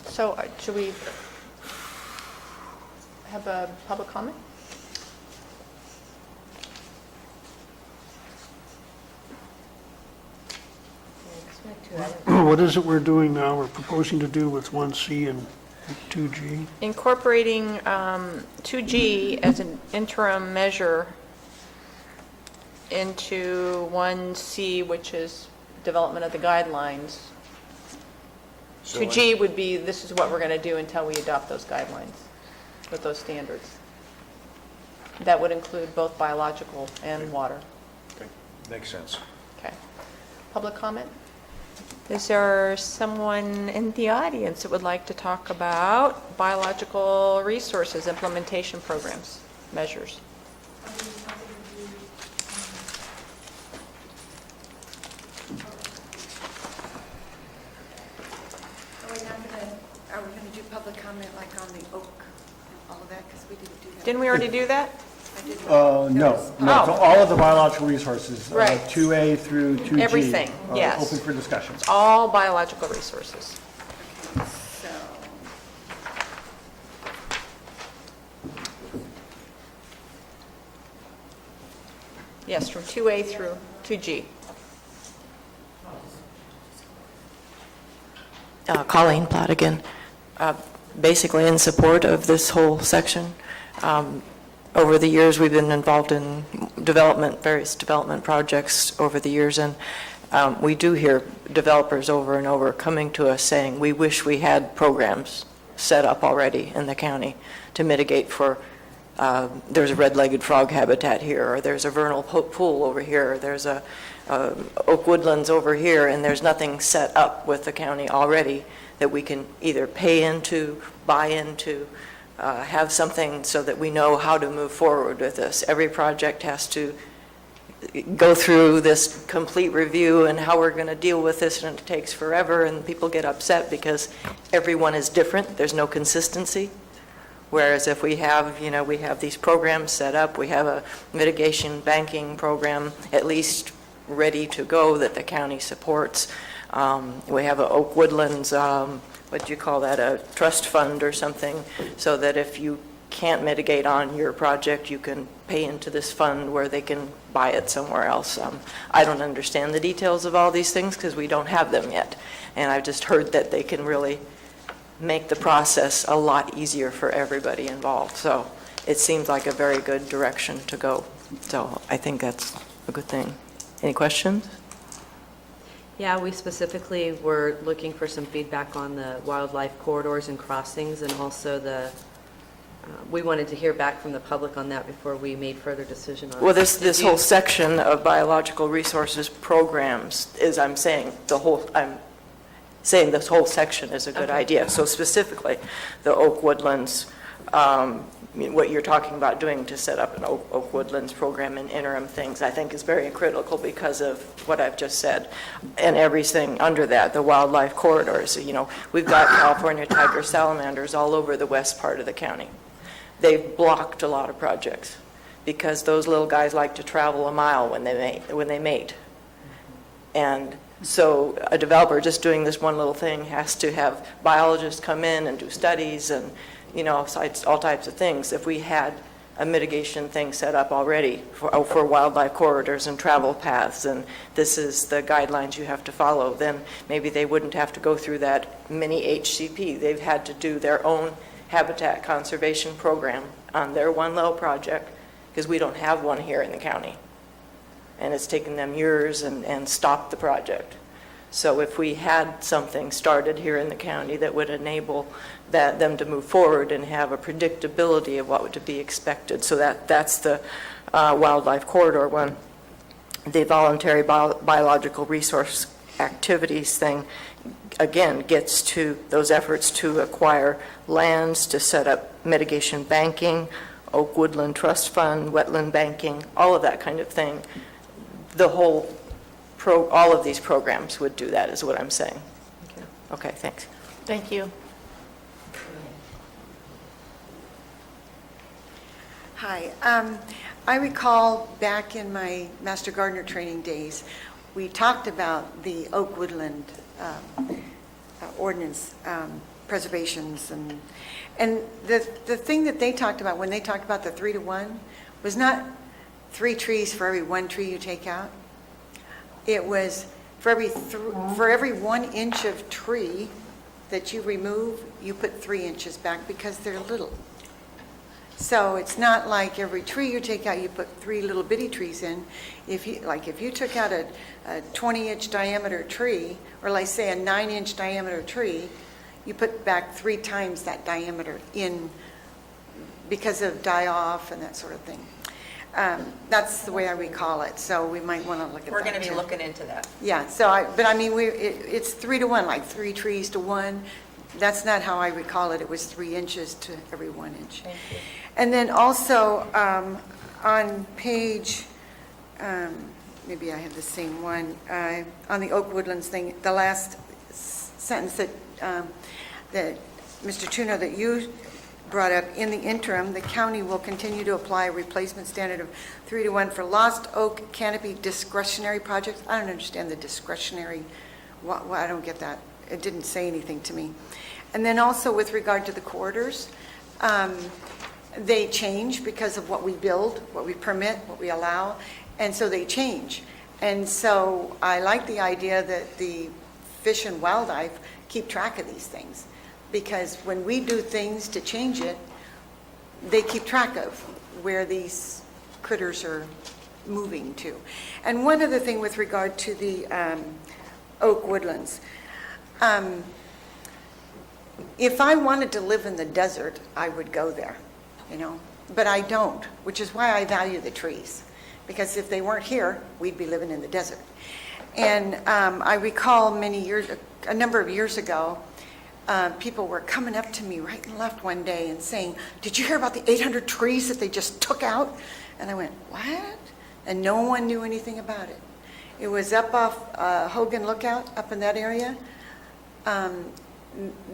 So should we have a public comment? What is it we're doing now, we're proposing to do with 1C and 2G? Incorporating 2G as an interim measure into 1C, which is development of the guidelines. So 2G would be, this is what we're going to do until we adopt those guidelines with those standards. That would include both biological and water. Okay, makes sense. Okay. Public comment? Is there someone in the audience that would like to talk about biological resources implementation programs, measures? Are we going to do public comment like on the oak and all of that? Because we didn't do that. Didn't we already do that? I didn't. No, no, so all of the biological resources, Right. 2A through 2G. Everything, yes. Are open for discussion. All biological resources. So, Yes, from 2A through 2G. Colleen Platigan, basically in support of this whole section. Over the years, we've been involved in various development projects over the years, and we do hear developers over and over coming to us saying, we wish we had programs set up already in the county to mitigate for, there's a red-legged frog habitat here, or there's a vernal pool over here, or there's a oak woodlands over here, and there's nothing set up with the county already that we can either pay into, buy into, have something so that we know how to move forward with this. Every project has to go through this complete review and how we're going to deal with this, and it takes forever, and people get upset because everyone is different. There's no consistency. Whereas if we have, we have these programs set up, we have a mitigation banking program at least ready to go that the county supports. We have a Oak Woodlands, what do you call that, a trust fund or something, so that if you can't mitigate on your project, you can pay into this fund where they can buy it somewhere else. I don't understand the details of all these things because we don't have them yet. And I've just heard that they can really make the process a lot easier for everybody involved. So it seems like a very good direction to go. So I think that's a good thing. Any questions? Yeah, we specifically were looking for some feedback on the wildlife corridors and crossings, and also we wanted to hear back from the public on that before we made further decision on it. Well, this whole section of biological resources programs is, I'm saying this whole section is a good idea. So specifically, the Oak Woodlands, what you're talking about doing to set up an Oak Woodlands program and interim things, I think is very critical because of what I've just said. And everything under that, the wildlife corridors, we've got California tiger salamanders all over the west part of the county. They've blocked a lot of projects because those little guys like to travel a mile when they mate. And so a developer just doing this one little thing has to have biologists come in and do studies and, all types of things. If we had a mitigation thing set up already for wildlife corridors and travel paths, and this is the guidelines you have to follow, then maybe they wouldn't have to go through that mini HCP. They've had to do their own habitat conservation program on their one little project because we don't have one here in the county. And it's taken them years and stopped the project. So if we had something started here in the county that would enable them to move forward and have a predictability of what would be expected. So that's the wildlife corridor one. The voluntary biological resource activities thing, again, gets to those efforts to acquire lands, to set up mitigation banking, Oak Woodland Trust Fund, wetland banking, all of that kind of thing. The whole, all of these programs would do that, is what I'm saying. Okay, thanks. Thank you. Hi. I recall back in my Master Gardener training days, we talked about the oak woodland ordinance preservations, and the thing that they talked about when they talked about the 3-to-1 was not 3 trees for every 1 tree you take out. It was for every 1 inch of tree that you remove, you put 3 inches back because they're little. So it's not like every tree you take out, you put 3 little bitty trees in. If you took out a 20-inch diameter tree, or like say a 9-inch diameter tree, you put back 3 times that diameter in because of die-off and that sort of thing. That's the way I recall it, so we might want to look at that. We're going to be too. looking into that. Yeah, so it's 3-to-1, like 3 trees to 1. That's not how I recall it. It was 3 inches to every 1 inch. Thank you. And then also, on page, maybe I have the same one, on the oak woodlands thing, the last sentence that Mr. Tuno, that you brought up, in the interim, the county will continue to apply a replacement standard of 3-to-1 for lost oak canopy discretionary projects. I don't understand the discretionary, I don't get that. It didn't say anything to me. And then also with regard to the corridors, they change because of what we build, what we permit, what we allow, and so they change. And so I like the idea that the Fish and Wildlife keep track of these things, because when we do things to change it, they keep track of where these critters are moving to. And one other thing with regard to the oak woodlands. If I wanted to live in the desert, I would go there, but I don't, which is why I value the trees, because if they weren't here, we'd be living in the desert. And I recall a number of years ago, people were coming up to me right and left one day and saying, "Did you hear about the 800 trees that they just took out?" And I went, "What?" And no one knew anything about it. It was up off Hogan Lookout, up in that area.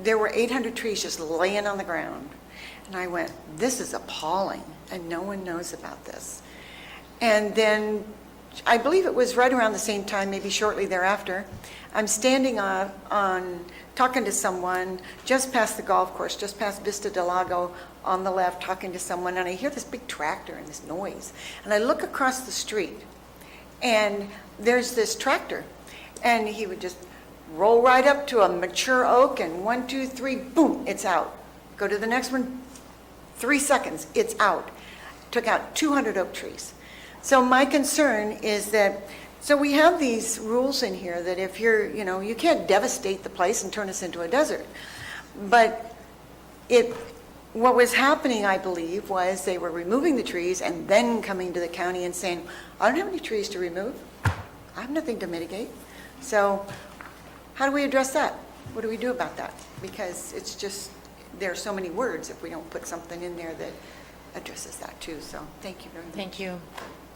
There were 800 trees just laying on the ground. And I went, "This is appalling, and no one knows about this." And then, I believe it was right around the same time, maybe shortly thereafter, I'm standing on talking to someone just past the golf course, just past Vista del Lago on the left, talking to someone, and I hear this big tractor and this noise. And I look across the street, and there's this tractor, and he would just roll right up to a mature oak, and 1, 2, 3, boom, it's out. Go to the next one, 3 seconds, it's out. Took out 200 oak trees. So my concern is that, so we have these rules in here that if you can't devastate the place and turn us into a desert. But what was happening, I believe, was they were removing the trees and then coming to the county and saying, "I don't have any trees to remove. I have nothing to mitigate." So how do we address that? What do we do about that? Because it's just, there are so many words if we don't put something in there that addresses that too. So thank you very much. Thank you.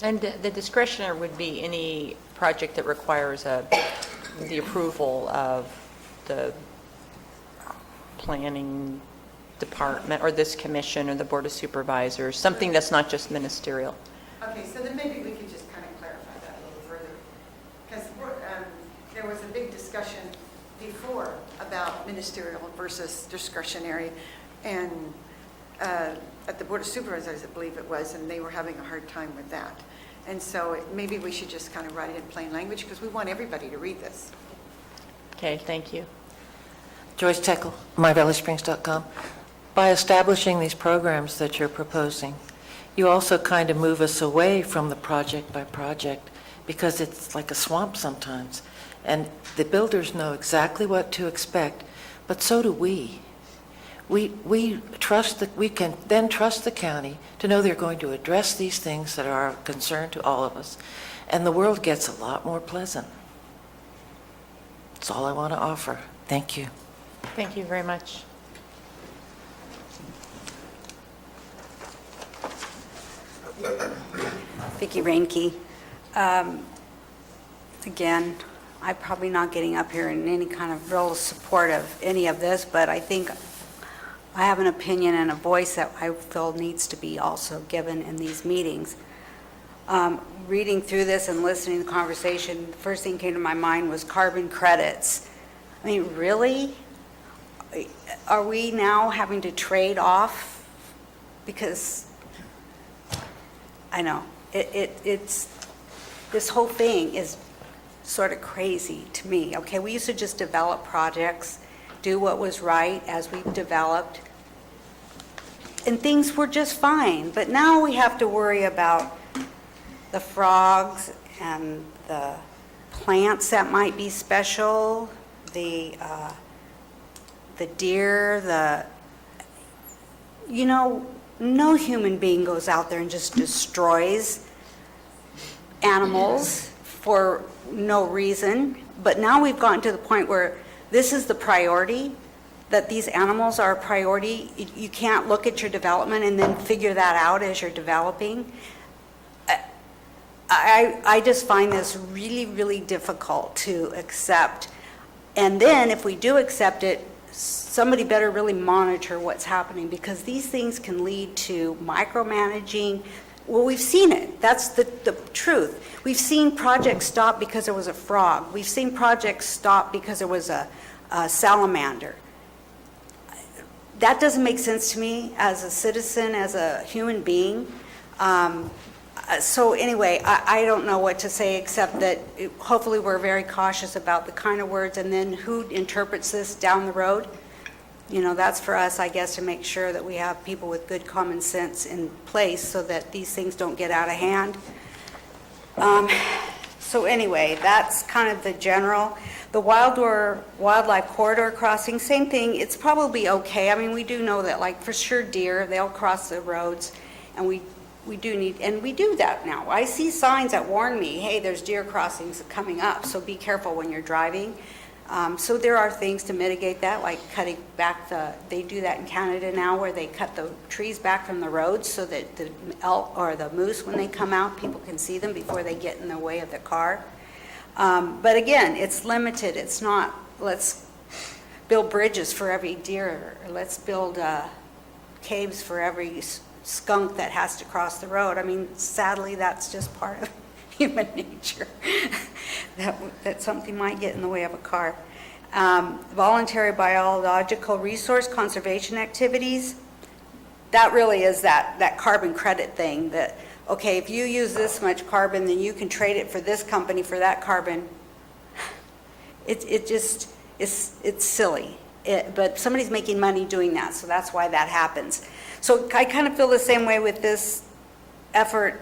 And the discretionary would be any project that requires the approval of the planning department or this commission or the board of supervisors, something that's not just ministerial. Okay, so then maybe we could just kind of clarify that a little further. Because there was a big discussion before about ministerial versus discretionary, and at the board of supervisors, I believe it was, and they were having a hard time with that. And so maybe we should just kind of write it in plain language, because we want everybody to read this. Okay, thank you. Joyce Teckle, myvalleysprings.com. By establishing these programs that you're proposing, you also kind of move us away from the project by project, because it's like a swamp sometimes. And the builders know exactly what to expect, but so do we. We trust that we can then trust the county to know they're going to address these things that are of concern to all of us, and the world gets a lot more pleasant. That's all I want to offer. Thank you. Thank you very much. Vicki Reinke. Again, I'm probably not getting up here in any kind of real support of any of this, but I think I have an opinion and a voice that I feel needs to be also given in these meetings. Reading through this and listening to the conversation, the first thing that came to my mind was carbon credits. I mean, really? Are we now having to trade off? Because, I know, it's, this whole thing is sort of crazy to me. Okay, we used to just develop projects, do what was right as we developed, and things were just fine. But now we have to worry about the frogs and the plants that might be special, the deer, no human being goes out there and just destroys animals for no reason. But now we've gotten to the point where this is the priority, that these animals are a priority. You can't look at your development and then figure that out as you're developing. I just find this really, really difficult to accept. And then if we do accept it, somebody better really monitor what's happening, because these things can lead to micromanaging. Well, we've seen it. That's the truth. We've seen projects stop because there was a frog. We've seen projects stop because there was a salamander. That doesn't make sense to me as a citizen, as a human being. So anyway, I don't know what to say except that hopefully we're very cautious about the kind of words, and then who interprets this down the road. That's for us, I guess, to make sure that we have people with good common sense in place so that these things don't get out of hand. So anyway, that's kind of the general. The wildlife corridor crossing, same thing. It's probably okay. I mean, we do know that, like, for sure deer, they'll cross the roads, and we do need, and we do that now. I see signs that warn me, hey, there's deer crossings coming up, so be careful when you're driving. So there are things to mitigate that, like cutting back they do that in Canada now, where they cut the trees back from the roads so that the elk or the moose, when they come out, people can see them before they get in the way of the car. But again, it's limited. It's not, let's build bridges for every deer, or let's build caves for every skunk that has to cross the road. I mean, sadly, that's just part of human nature, that something might get in the way of a car. Voluntary biological resource conservation activities, that really is that carbon credit thing, that, okay, if you use this much carbon, then you can trade it for this company for that carbon. It's silly. But somebody's making money doing that, so that's why that happens. So I kind of feel the same way with this effort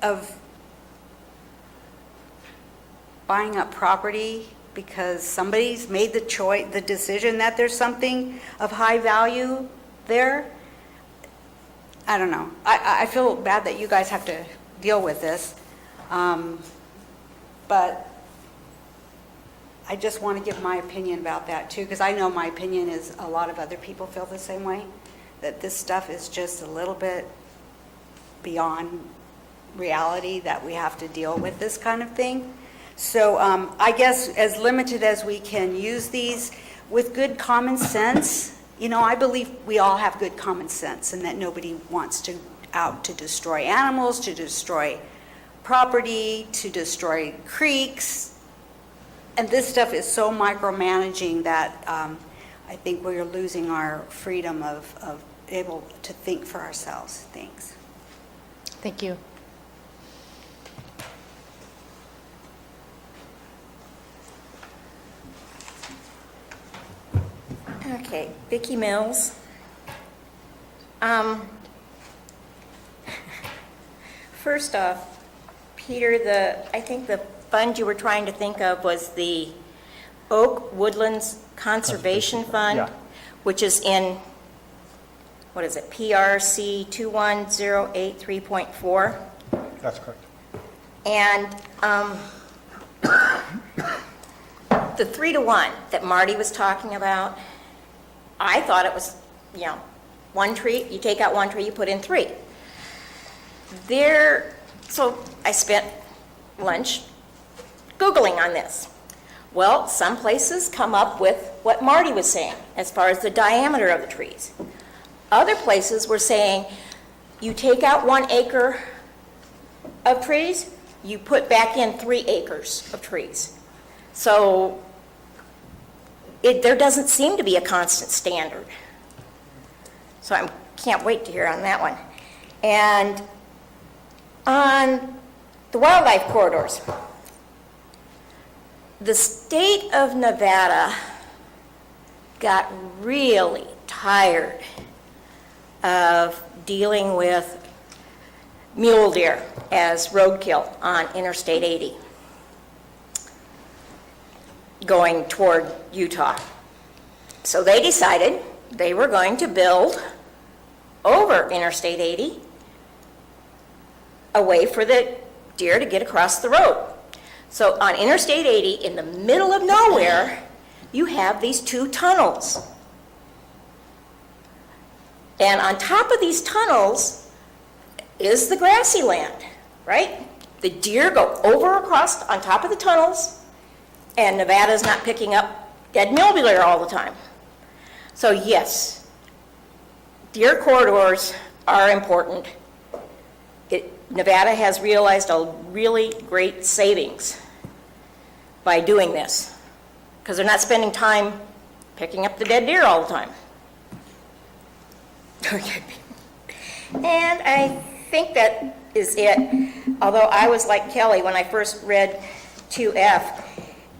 of buying up property because somebody's made the decision that there's something of high value there. I don't know. I feel bad that you guys have to deal with this, but I just want to give my opinion about that too, because I know my opinion is a lot of other people feel the same way, that this stuff is just a little bit beyond reality, that we have to deal with this kind of thing. So I guess as limited as we can use these with good common sense, I believe we all have good common sense, and that nobody wants to destroy animals, to destroy property, to destroy creeks. And this stuff is so micromanaging that I think we're losing our freedom of able to think for ourselves. Thanks. Thank you. Okay, Vicki Mills. First off, Peter, I think the fund you were trying to think of was the Oak Woodlands Conservation Fund, yeah. which is in, what is it, PRC 21083.4. That's correct. And the 3-to-1 that Marty was talking about, I thought it was, one tree, you take out one tree, you put in 3. So I spent lunch Googling on this. Well, some places come up with what Marty was saying as far as the diameter of the trees. Other places were saying, you take out 1 acre of trees, you put back in 3 acres of trees. So there doesn't seem to be a constant standard. So I can't wait to hear on that one. And on the wildlife corridors, the state of Nevada got really tired of dealing with mule deer as roadkill on Interstate 80 going toward Utah. So they decided they were going to build over Interstate 80 a way for the deer to get across the road. So on Interstate 80, in the middle of nowhere, you have these 2 tunnels. And on top of these tunnels is the grassy land, right? The deer go over across on top of the tunnels, and Nevada's not picking up dead mule deer all the time. So yes, deer corridors are important. Nevada has realized a really great savings by doing this, because they're not spending time picking up the dead deer all the time. And I think that is it. Although I was like Kelly, when I first read 2F,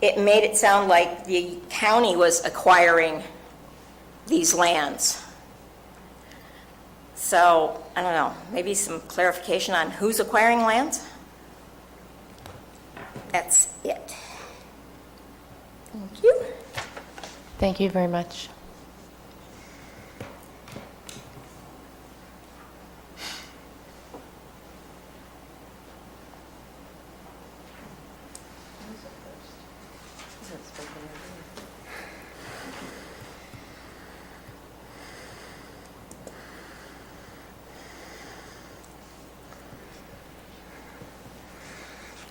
it made it sound like the county was acquiring these lands. So, I don't know, maybe some clarification on who's acquiring lands? That's it. Thank you. Thank you very much.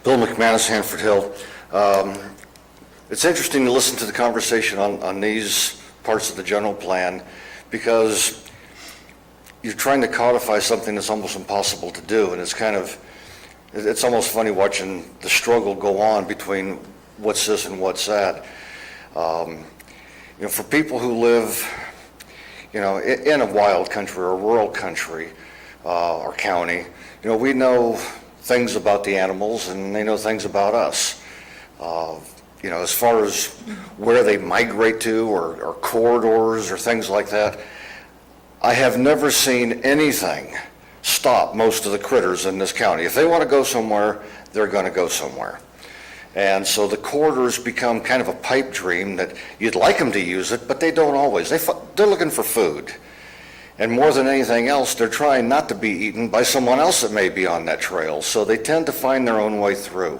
Bill McManus, Hanford Hill. It's interesting to listen to the conversation on these parts of the general plan, because you're trying to codify something that's almost impossible to do, and it's almost funny watching the struggle go on between what's this and what's that. For people who live, in a wild country or a rural country or county, we know things about the animals, and they know things about us. As far as where they migrate to or corridors or things like that, I have never seen anything stop most of the critters in this county. If they want to go somewhere, they're going to go somewhere. And so the corridors become kind of a pipe dream that you'd like them to use it, but they don't always. They're looking for food. And more than anything else, they're trying not to be eaten by someone else that may be on that trail. So they tend to find their own way through.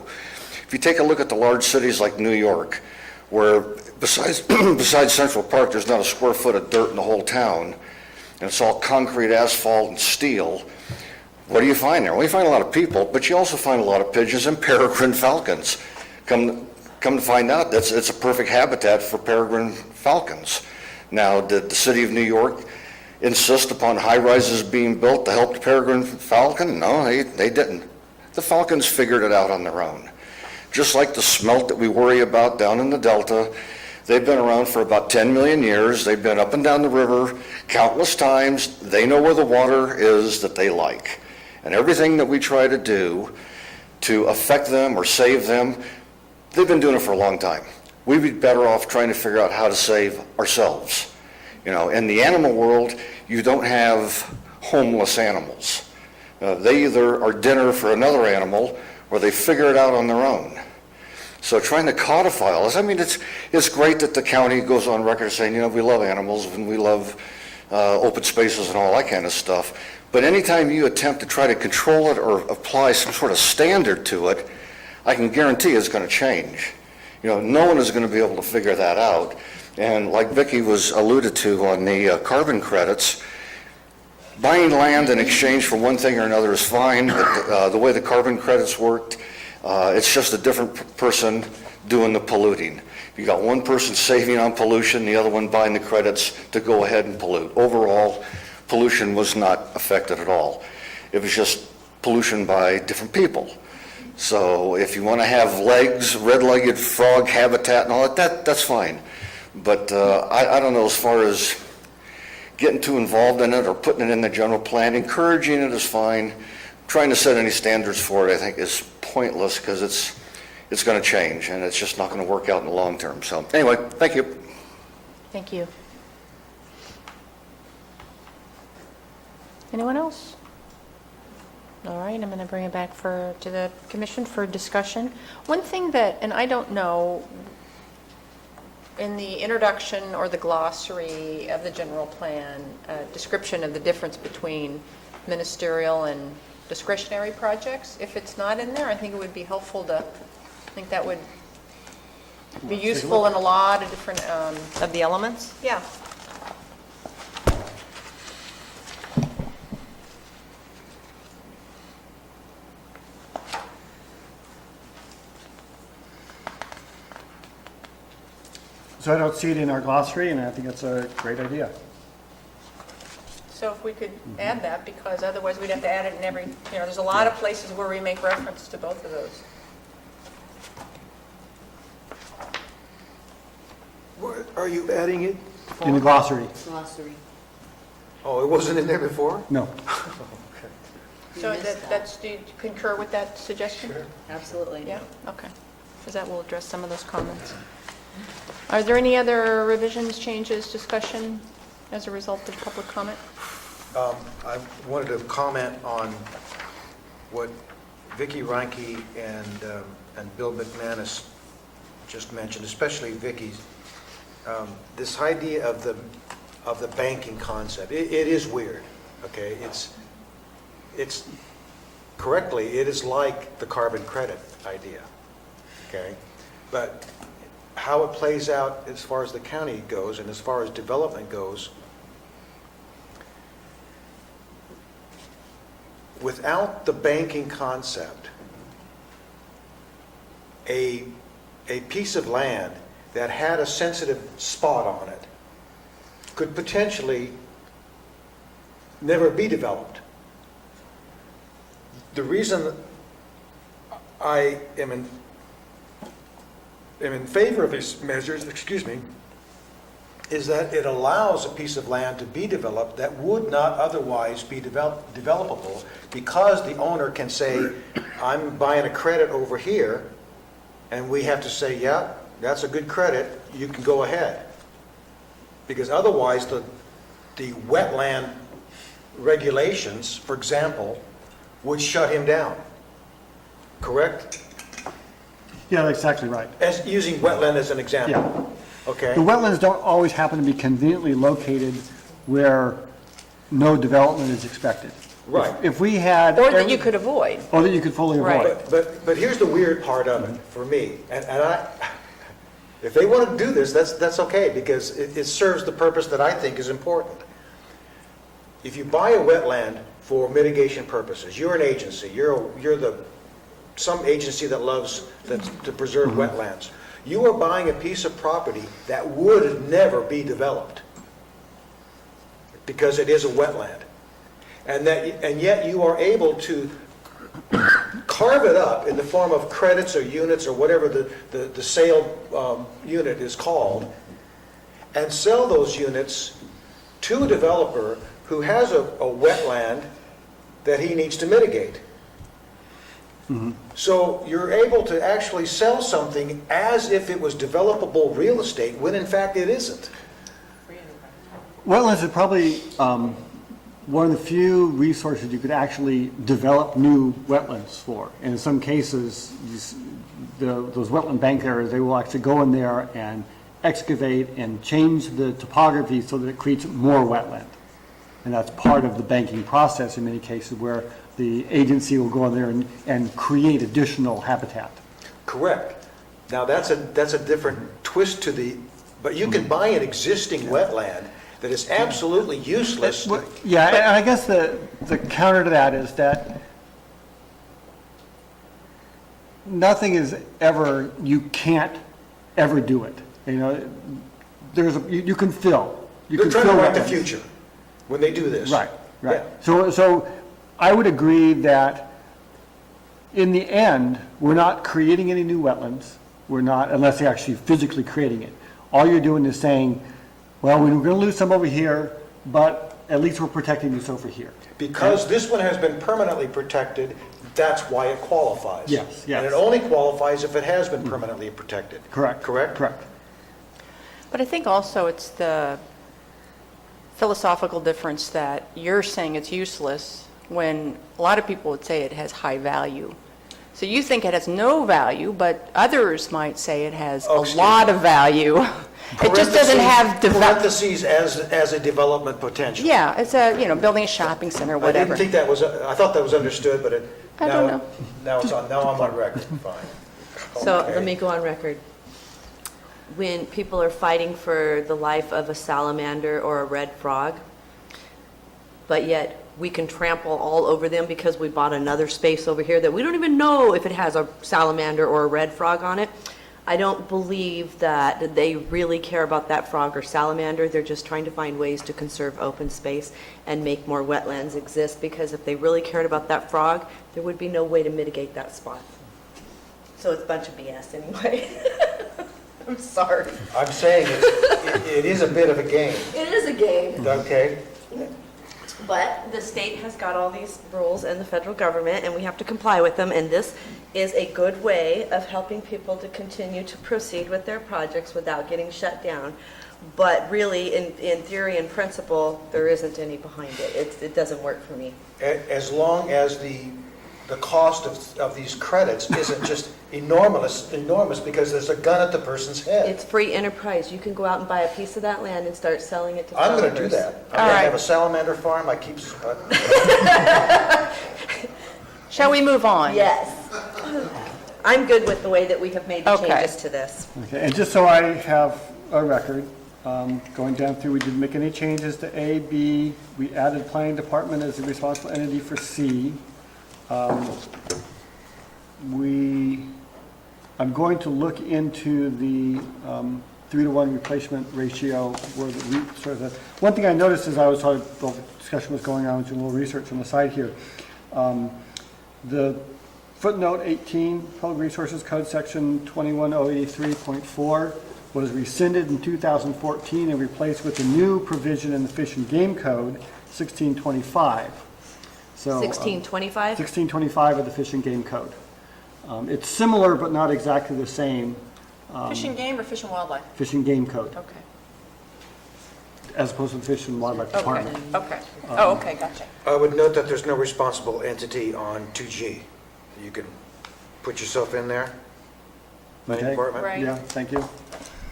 If you take a look at the large cities like New York, where besides Central Park, there's not a square foot of dirt in the whole town, and it's all concrete, asphalt, and steel, what do you find there? Well, you find a lot of people, but you also find a lot of pigeons and peregrine falcons. Come to find out, it's a perfect habitat for peregrine falcons. Now, did the city of New York insist upon high-rises being built to help the peregrine falcon? No, they didn't. The falcons figured it out on their own. Just like the smelt that we worry about down in the Delta, they've been around for about 10 million years. They've been up and down the river countless times. They know where the water is that they like. And everything that we try to do to affect them or save them, they've been doing it for a long time. We'd be better off trying to figure out how to save ourselves. In the animal world, you don't have homeless animals. They either are dinner for another animal or they figure it out on their own. So trying to codify all this, it's great that the county goes on record saying, we love animals and we love open spaces and all that kind of stuff. But anytime you attempt to try to control it or apply some sort of standard to it, I can guarantee it's going to change. No one is going to be able to figure that out. And like Vicki was alluded to on the carbon credits, buying land in exchange for one thing or another is fine, but the way the carbon credits worked, it's just a different person doing the polluting. You got one person saving on pollution, the other one buying the credits to go ahead and pollute. Overall, pollution was not affected at all. It was just pollution by different people. So if you want to have legs, red-legged frog habitat and all that, that's fine. But I don't know, as far as getting too involved in it or putting it in the general plan, encouraging it is fine. Trying to set any standards for it, I think, is pointless because it's going to change and it's just not going to work out in the long term. So anyway, thank you. Thank you. Anyone else? All right, I'm going to bring it back to the commission for discussion. One thing that, and I don't know, in the introduction or the glossary of the general plan, description of the difference between ministerial and discretionary projects, if it's not in there, I think it would be helpful to, I think that would be useful in a lot of different, of the elements. Yeah. So I don't see it in our glossary, and I think that's a great idea. So if we could add that, because otherwise we'd have to add it in every, there's a lot of places where we make reference to both of those. Where are you adding it? In the glossary, Glossary. Oh, it wasn't in there before? no. So do you concur with that suggestion? Sure. Absolutely. Yeah, okay. Because that will address some of those comments. Are there any other revisions, changes, discussion as a result of public comment? I wanted to comment on what Vicki Reinke and Bill McManus just mentioned, especially Vicki's. This idea of the banking concept. It is weird, okay? It's correctly, it is like the carbon credit idea, okay? But how it plays out as far as the county goes and as far as development goes, without the banking concept, a piece of land that had a sensitive spot on it could potentially never be developed. The reason I am in favor of these measures, is that it allows a piece of land to be developed that would not otherwise be developable, because the owner can say, I'm buying a credit over here, and we have to say, yeah, that's a good credit, you can go ahead. Because otherwise, the wetland regulations, for example, would shut him down. Correct? Yeah, that's exactly right. As using wetland as an example. Okay. The wetlands don't always happen to be conveniently located where no development is expected. Right. If we had... Or that you could avoid. Or that you could fully avoid. Right. But here's the weird part of it for me, and if they want to do this, that's okay, because it serves the purpose that I think is important. If you buy a wetland for mitigation purposes, you're an agency, you're some agency that loves to preserve wetlands. You are buying a piece of property that would never be developed because it is a wetland, and yet you are able to carve it up in the form of credits or units or whatever the sale unit is called, and sell those units to a developer who has a wetland that he needs to mitigate. So you're able to actually sell something as if it was developable real estate, when in fact it isn't. Wetlands are probably one of the few resources you could actually develop new wetlands for. And in some cases, those wetland bank areas, they will actually go in there and excavate and change the topography so that it creates more wetland. And that's part of the banking process in many cases, where the agency will go in there and create additional habitat. Correct. Now that's a different twist to the, but you can buy an existing wetland that is absolutely useless. Yeah, and I guess the counter to that is that nothing is ever, you can't ever do it. You know, you can fill. You're trying to write the future. when they do this. Right, right. Yeah. So I would agree that in the end, we're not creating any new wetlands. We're not, unless they're actually physically creating it. All you're doing is saying, well, we're going to lose some over here, but at least we're protecting this over here. Because this one has been permanently protected, that's why it qualifies. Yes, yes. And it only qualifies if it has been permanently protected. Correct. Correct? Correct. But I think also it's the philosophical difference that you're saying it's useless when a lot of people would say it has high value. So you think it has no value, but others might say it has a lot of value. It just doesn't have Parentheses as a development potential. Yeah, it's building a shopping center, I whatever. didn't think that was, I thought that was understood, but I don't know. now I'm on record, fine. So Okay. let me go on record. When people are fighting for the life of a salamander or a red frog, but yet we can trample all over them because we bought another space over here that we don't even know if it has a salamander or a red frog on it, I don't believe that they really care about that frog or salamander. They're just trying to find ways to conserve open space and make more wetlands exist, because if they really cared about that frog, there would be no way to mitigate that spot. So it's a bunch of BS anyway. I'm sorry. I'm saying it is a bit of a game, It is a game. okay? But the state has got all these rules and the federal government, and we have to comply with them, and this is a good way of helping people to continue to proceed with their projects without getting shut down. But really, in theory and principle, there isn't any behind it. It doesn't work for me. As long as the cost of these credits isn't just enormous because there's a gun at the person's head. It's free enterprise. You can go out and buy a piece of that land and start selling it to I'm going to developers. do that. I'm going to have a salamander farm. I keep, Shall we move on? Yes. I'm good with the way that we have made the Okay. changes to this. Okay, and just so I have a record, going down through, we didn't make any changes to A, B. We added planning department as the responsible entity for C. I'm going to look into the 3-to-1 replacement ratio where one thing I noticed as I was, while the discussion was going on, I was doing a little research on the side here. The footnote 18, Public Resources Code section 21083.4 was rescinded in 2014 and replaced with a new provision in the Fish and Game Code, 1625. So, 1625? 1625 of the Fish and Game Code. It's similar, but not exactly the same. Fish and game or fish and wildlife? Fish and Game Code, Okay. as opposed to the Fish and Wildlife Department. Okay. Oh, okay, gotcha. I would note that there's no responsible entity on 2G. You can put yourself in there. Planning Okay. department. Right. Yeah, thank you.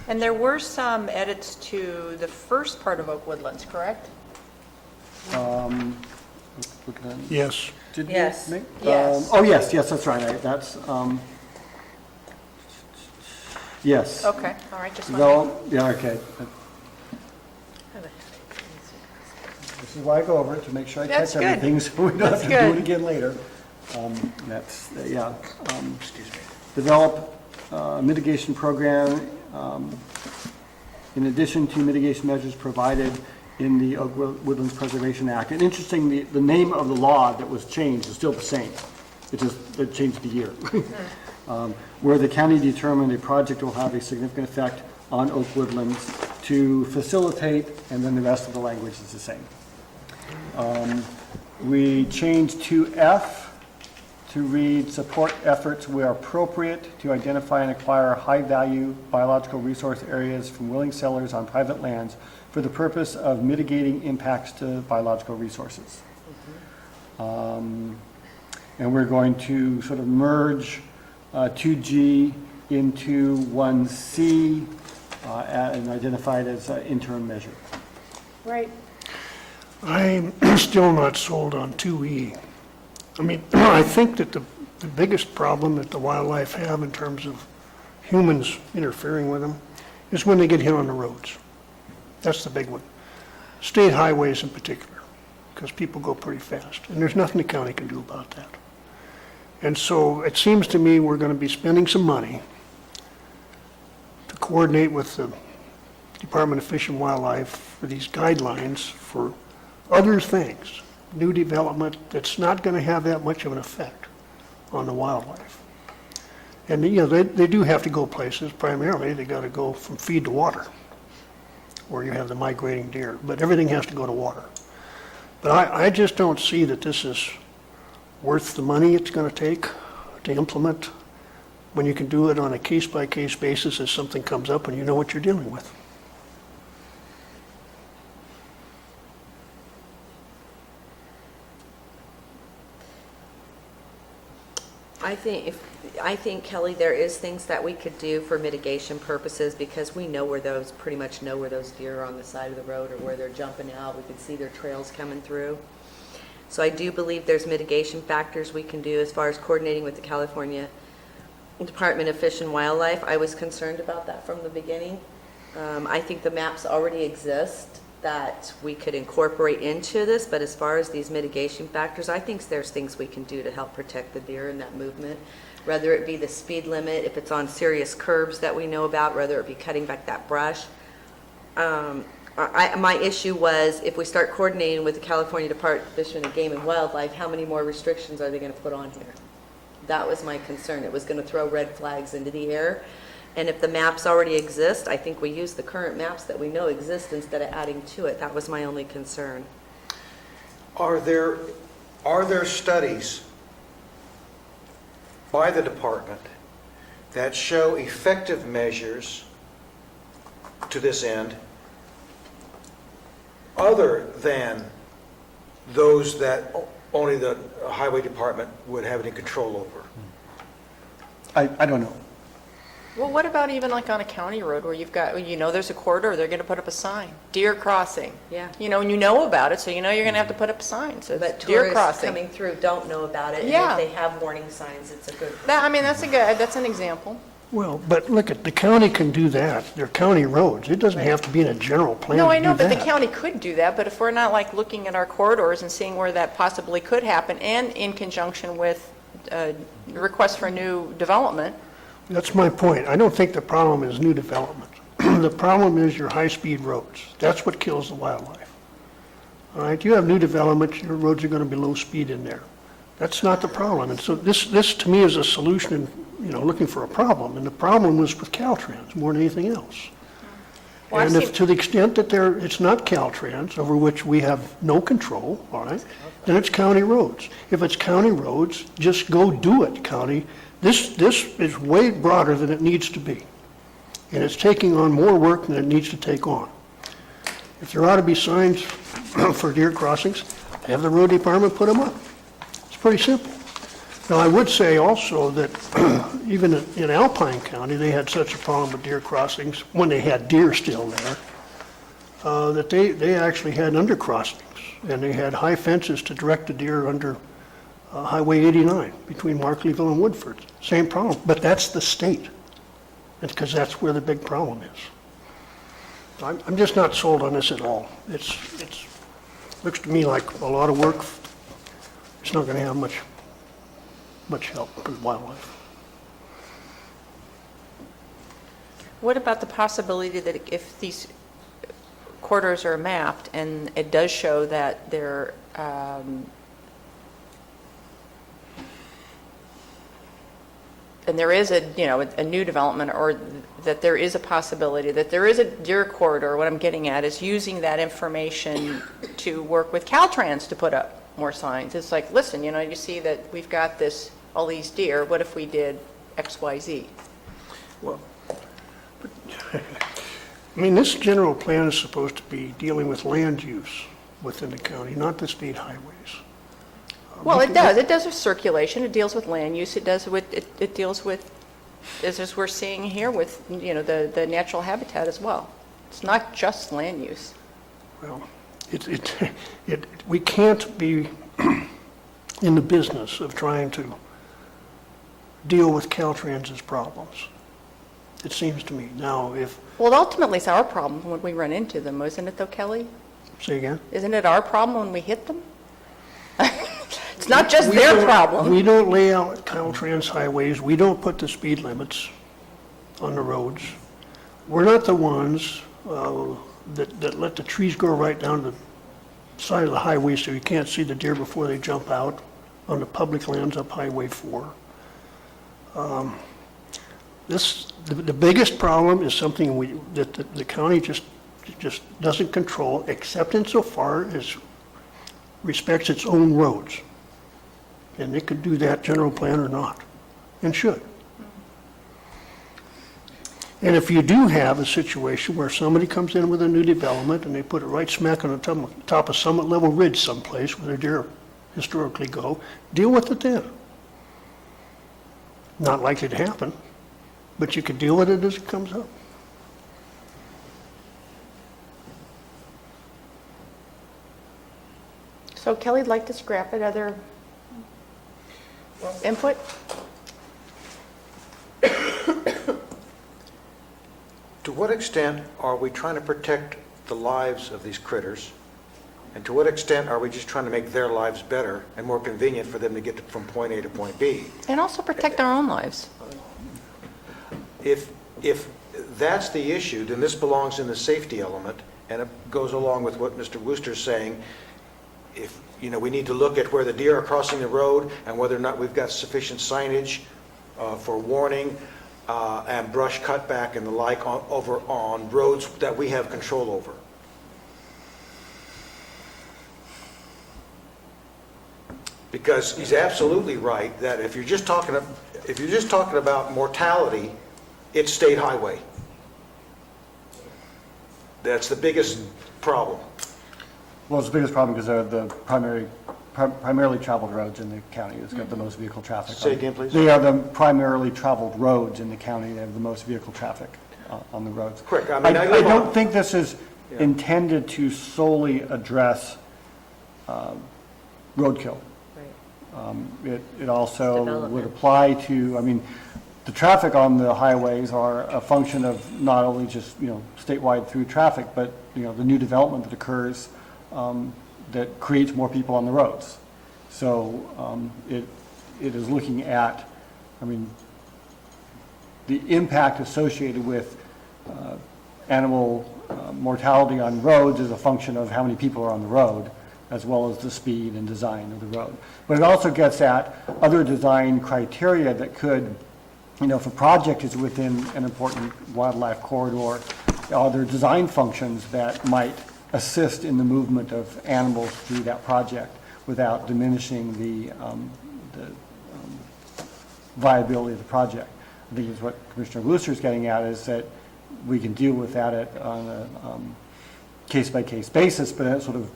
And there were some edits to the first part of Oak Woodlands, correct? Looking at- Yes. Did we Yes. make- Yes. Oh, yes, that's right. That's, yes. Okay, all right, just wanted Yeah, okay. This is why I go over it, to make sure I That's catch good. everything, so we don't have That's to do it good. again later. Develop a mitigation program, in addition to mitigation measures provided in the Oak Woodlands Preservation Act. And interesting, the name of the law that was changed is still the same. It just, it changed the year. Where the county determined a project will have a significant effect on Oak Woodlands to facilitate, and then the rest of the language is the same. We changed to F to read, support efforts where appropriate to identify and acquire high-value biological resource areas from willing sellers on private lands for the purpose of mitigating impacts to biological resources. And we're going to sort of merge 2G into 1C and identify it as an interim measure. Right. I'm still not sold on 2E. I mean, I think that the biggest problem that the wildlife have in terms of humans interfering with them is when they get hit on the roads. That's the big one. State highways in particular, because people go pretty fast, and there's nothing the county can do about that. And so it seems to me we're going to be spending some money to coordinate with the Department of Fish and Wildlife for these guidelines for other things, new development, that's not going to have that much of an effect on the wildlife. And, you know, they do have to go places. Primarily, they got to go from feed to water, where you have the migrating deer, but everything has to go to water. But I just don't see that this is worth the money it's going to take to implement when you can do it on a case-by-case basis as something comes up and you know what you're dealing with. I think, Kelly, there is things that we could do for mitigation purposes, because we know where those, pretty much know where those deer are on the side of the road or where they're jumping out. We can see their trails coming through. So I do believe there's mitigation factors we can do as far as coordinating with the California Department of Fish and Wildlife. I was concerned about that from the beginning. I think the maps already exist that we could incorporate into this, but as far as these mitigation factors, I think there's things we can do to help protect the deer in that movement, whether it be the speed limit, if it's on serious curbs that we know about, whether it be cutting back that brush. My issue was, if we start coordinating with the California Department of Fish and Game and Wildlife, how many more restrictions are they going to put on here? That was my concern. It was going to throw red flags into the air. And if the maps already exist, I think we use the current maps that we know exist instead of adding to it. That was my only concern. Are there studies by the department that show effective measures to this end other than those that only the highway department would have any control over? I don't know. Well, what about even like on a county road where you've got, you know, there's a corridor, they're going to put up a sign, deer crossing. Yeah. You know, and you know about it, so you know you're going to have to put up a sign, so But it's deer tourists crossing. coming through don't know about it. Yeah. And if they have warning signs, it's a good. I mean, that's an example. Well, but look, the county can do that. They're county roads. It doesn't have to be in a general plan No, to I know, do but the that. county could do that, but if we're not like looking at our corridors and seeing where that possibly could happen, and in conjunction with requests for new development. That's my point. I don't think the problem is new development. The problem is your high-speed roads. That's what kills the wildlife. All right, you have new development, your roads are going to be low speed in there. That's not the problem. And so this to me is a solution, you know, looking for a problem. And the problem was with Caltrans more than anything else. Well, I've And if seen- to the extent that it's not Caltrans, over which we have no control, all right, then it's county roads. If it's county roads, just go do it, county. This is way broader than it needs to be. And it's taking on more work than it needs to take on. If there ought to be signs for deer crossings, have the road department put them up. It's pretty simple. Now, I would say also that even in Alpine County, they had such a problem with deer crossings, when they had deer still there, that they actually had undercrossings, and they had high fences to direct the deer under Highway 89 between Markleeville and Woodford. Same problem, but that's the state. It's because that's where the big problem is. I'm just not sold on this at all. It's looks to me like a lot of work. It's not going to have much help for wildlife. What about the possibility that if these corridors are mapped and it does show that they're and there is a new development, or that there is a possibility that there is a deer corridor, what I'm getting at is using that information to work with Caltrans to put up more signs. It's like, listen, you see that we've got all these deer, what if we did X, Y, Z? Well, I mean, this general plan is supposed to be dealing with land use within the county, not the state highways. Well, it does. It does with circulation. It deals with land use. It deals with, as we're seeing here, with, the natural habitat as well. It's not just land use. Well, we can't be in the business of trying to deal with Caltrans's problems, it seems to me. Now, Well, ultimately, it's our problem when we run into them, isn't it, though, Kelly? say again? Isn't it our problem when we hit them? It's not just their problem. We don't lay out Caltrans highways. We don't put the speed limits on the roads. We're not the ones that let the trees grow right down to the side of the highway so you can't see the deer before they jump out on the public lands up Highway 4. The biggest problem is something that the county just doesn't control, except insofar as respects its own roads. And it could do that general plan or not, and should. And if you do have a situation where somebody comes in with a new development and they put it right smack on the top of Summit Level Ridge someplace where the deer historically go, deal with it then. Not likely to happen, but you can deal with it as it comes up. So Kelly'd like to scrap it. Other input? To what extent are we trying to protect the lives of these critters? And to what extent are we just trying to make their lives better and more convenient for them to get from point A to point B? And also protect our own lives. If that's the issue, then this belongs in the safety element, and it goes along with what Mr. Wooster's saying. If, we need to look at where the deer are crossing the road and whether or not we've got sufficient signage for warning and brush cutback and the like over on roads that we have control over. Because he's absolutely right that if you're just talking about mortality, it's state highway. That's the biggest problem. Well, it's the biggest problem because they're the primarily traveled roads in the county. It's got the most vehicle traffic. Say again, please. They are the primarily traveled roads in the county. They have the most vehicle traffic on the roads. Correct. I don't think this is intended to solely address roadkill. It also would apply to, the traffic on the highways are a function of not only just, statewide through traffic, but, the new development that occurs that creates more people on the roads. So it is looking at, the impact associated with animal mortality on roads is a function of how many people are on the road, as well as the speed and design of the road. But it also gets at other design criteria that could, if a project is within an important wildlife corridor, are there design functions that might assist in the movement of animals through that project without diminishing the viability of the project? I think is what Commissioner Wooster is getting at, is that we can deal with that on a case-by-case basis, but that sort of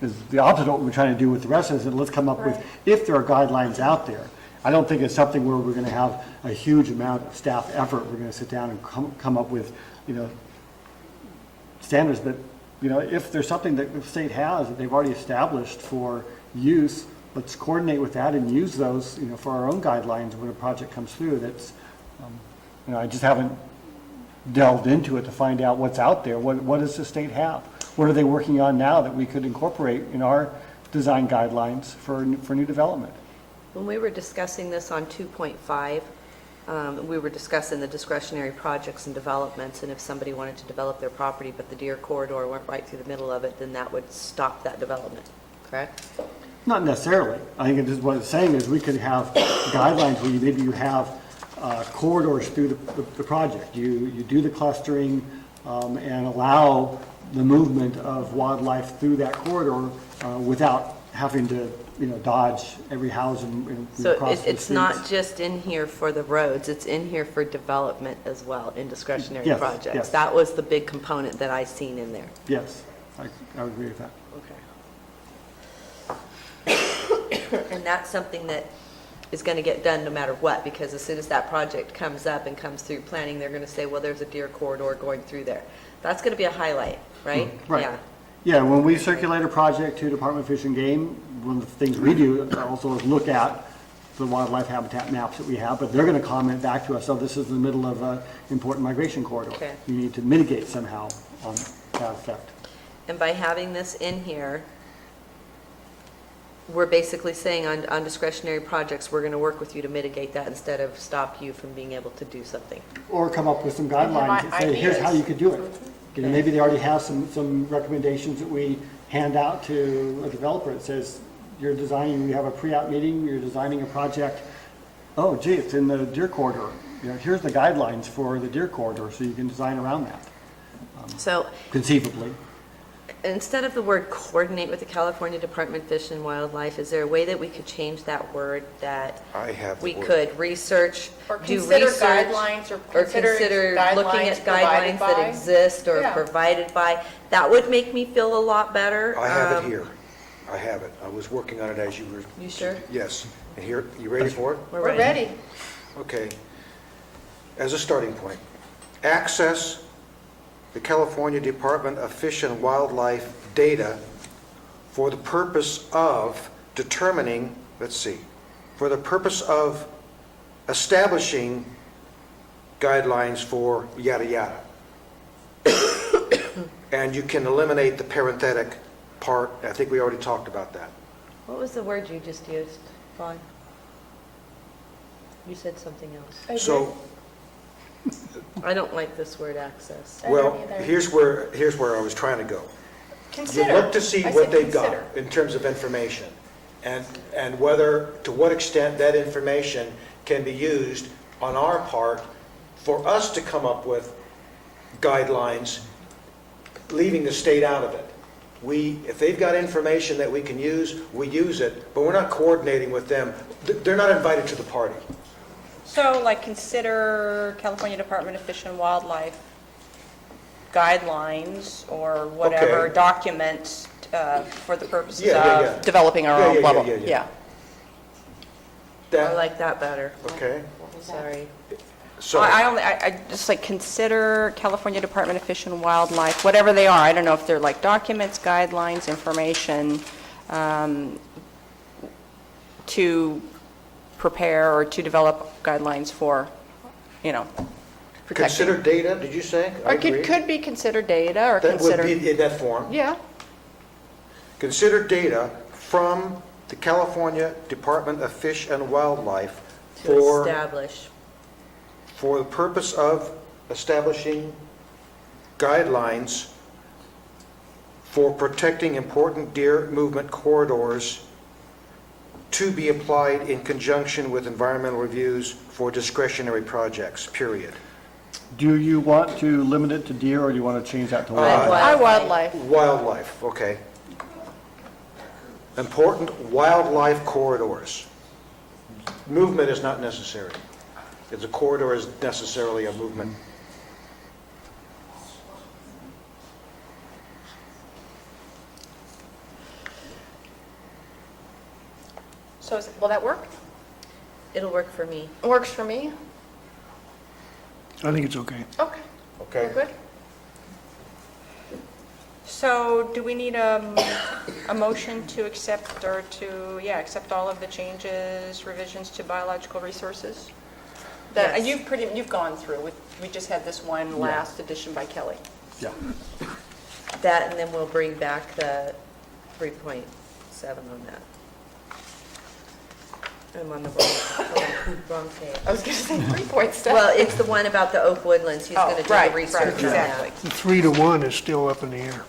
is the opposite of what we're trying to do with the rest of this. Let's come up with, if there are guidelines out there. I don't think it's something where we're going to have a huge amount of staff effort. We're going to sit down and come up with, standards. But, if there's something that the state has that they've already established for use, let's coordinate with that and use those, for our own guidelines when a project comes through. That's, I just haven't delved into it to find out what's out there. What does the state have? What are they working on now that we could incorporate in our design guidelines for new development? When we were discussing this on 2.5, we were discussing the discretionary projects and developments, and if somebody wanted to develop their property, but the deer corridor went right through the middle of it, then that would stop that development, correct? Not necessarily. I think what it's saying is we could have guidelines where maybe you have corridors through the project. You do the clustering and allow the movement of wildlife through that corridor without having to, dodge every house and So cross the it's streets. not just in here for the roads, it's in here for development as well, in discretionary Yes, projects. yes. That was the big component that I seen in there. Yes, I would agree with that. Okay. And that's something that is going to get done no matter what, because as soon as that project comes up and comes through planning, they're going to say, well, there's a deer corridor going through there. That's going to be a highlight, right? Right. Yeah. Yeah, when we circulate a project to Department of Fish and Game, one of the things we do also is look at the wildlife habitat maps that we have, but they're going to comment back to us, oh, this is in the middle of an important migration corridor. Okay. You need to mitigate somehow on that effect. And by having this in here, we're basically saying on discretionary projects, we're going to work with you to mitigate that instead of stop you from being able to do something. Or come up with some guidelines that say, here's how you could do it. Maybe they already have some recommendations that we hand out to a developer. It says, you're designing, you have a pre-app meeting, you're designing a project. Oh, gee, it's in the deer corridor. You know, here's the guidelines for the deer corridor, so you can design around that, So conceivably. instead of the word coordinate with the California Department of Fish and Wildlife, is there a way that we could change that word that I have the we word. could research, Or do consider research? guidelines or consider looking at guidelines guidelines provided that by? exist or Yeah. provided by? That would make me feel a lot better. I have it here. I have it. I was working on it as you were. You sure? Yes. And here, you ready for it? We're We're ready. Okay. As a starting point, access the California Department of Fish and Wildlife data for the purpose of determining, let's see, for the purpose of establishing guidelines for yada yada. And you can eliminate the parenthetic part. I think we already talked about that. What was the word you just used, Vaughn? You said something else. So, I don't like this word access. well, here's where I was trying to go. Consider. You look to see I what said they've got consider. in terms of information, and whether, to what extent that information can be used on our part for us to come up with guidelines, leaving the state out of it. If they've got information that we can use, we use it, but we're not coordinating with them. They're not invited to the party. So like consider California Department of Fish and Wildlife guidelines or whatever Okay. documents for the purposes Yeah, yeah. of developing our Yeah, own yeah, blah, yeah, blah. yeah, yeah. I That, like that better. okay, Sorry. so, I just like consider California Department of Fish and Wildlife, whatever they are. I don't know if they're like documents, guidelines, information to prepare or to develop guidelines for, protecting. consider data, did you say? I Or agree. could be considered data or That would consider. be in that form. Yeah, Consider data from the California Department of Fish and Wildlife To for establish. the purpose of establishing guidelines for protecting important deer movement corridors to be applied in conjunction with environmental reviews for discretionary projects, period. Do you want to limit it to deer, or do you want to change that to Wildlife. wildlife? wildlife. Wildlife, okay. Important wildlife corridors. Movement is not necessary. If the corridor is necessarily a movement. So will that work? It'll work for me. It works for me? I think it's okay. Okay. Okay. Good. So do we need a motion to accept or to, accept all of the changes, revisions to biological resources? That, Yes. you've gone through, we just had this one last edition by Kelly. Yeah. That, and then we'll bring back the 3.7 on that. I'm on the wrong page. I was going to say 3.7. Well, it's the one about the oak woodlands. He's going to do right, the research right, on exactly. that. The 3-to-1 is still up in the air.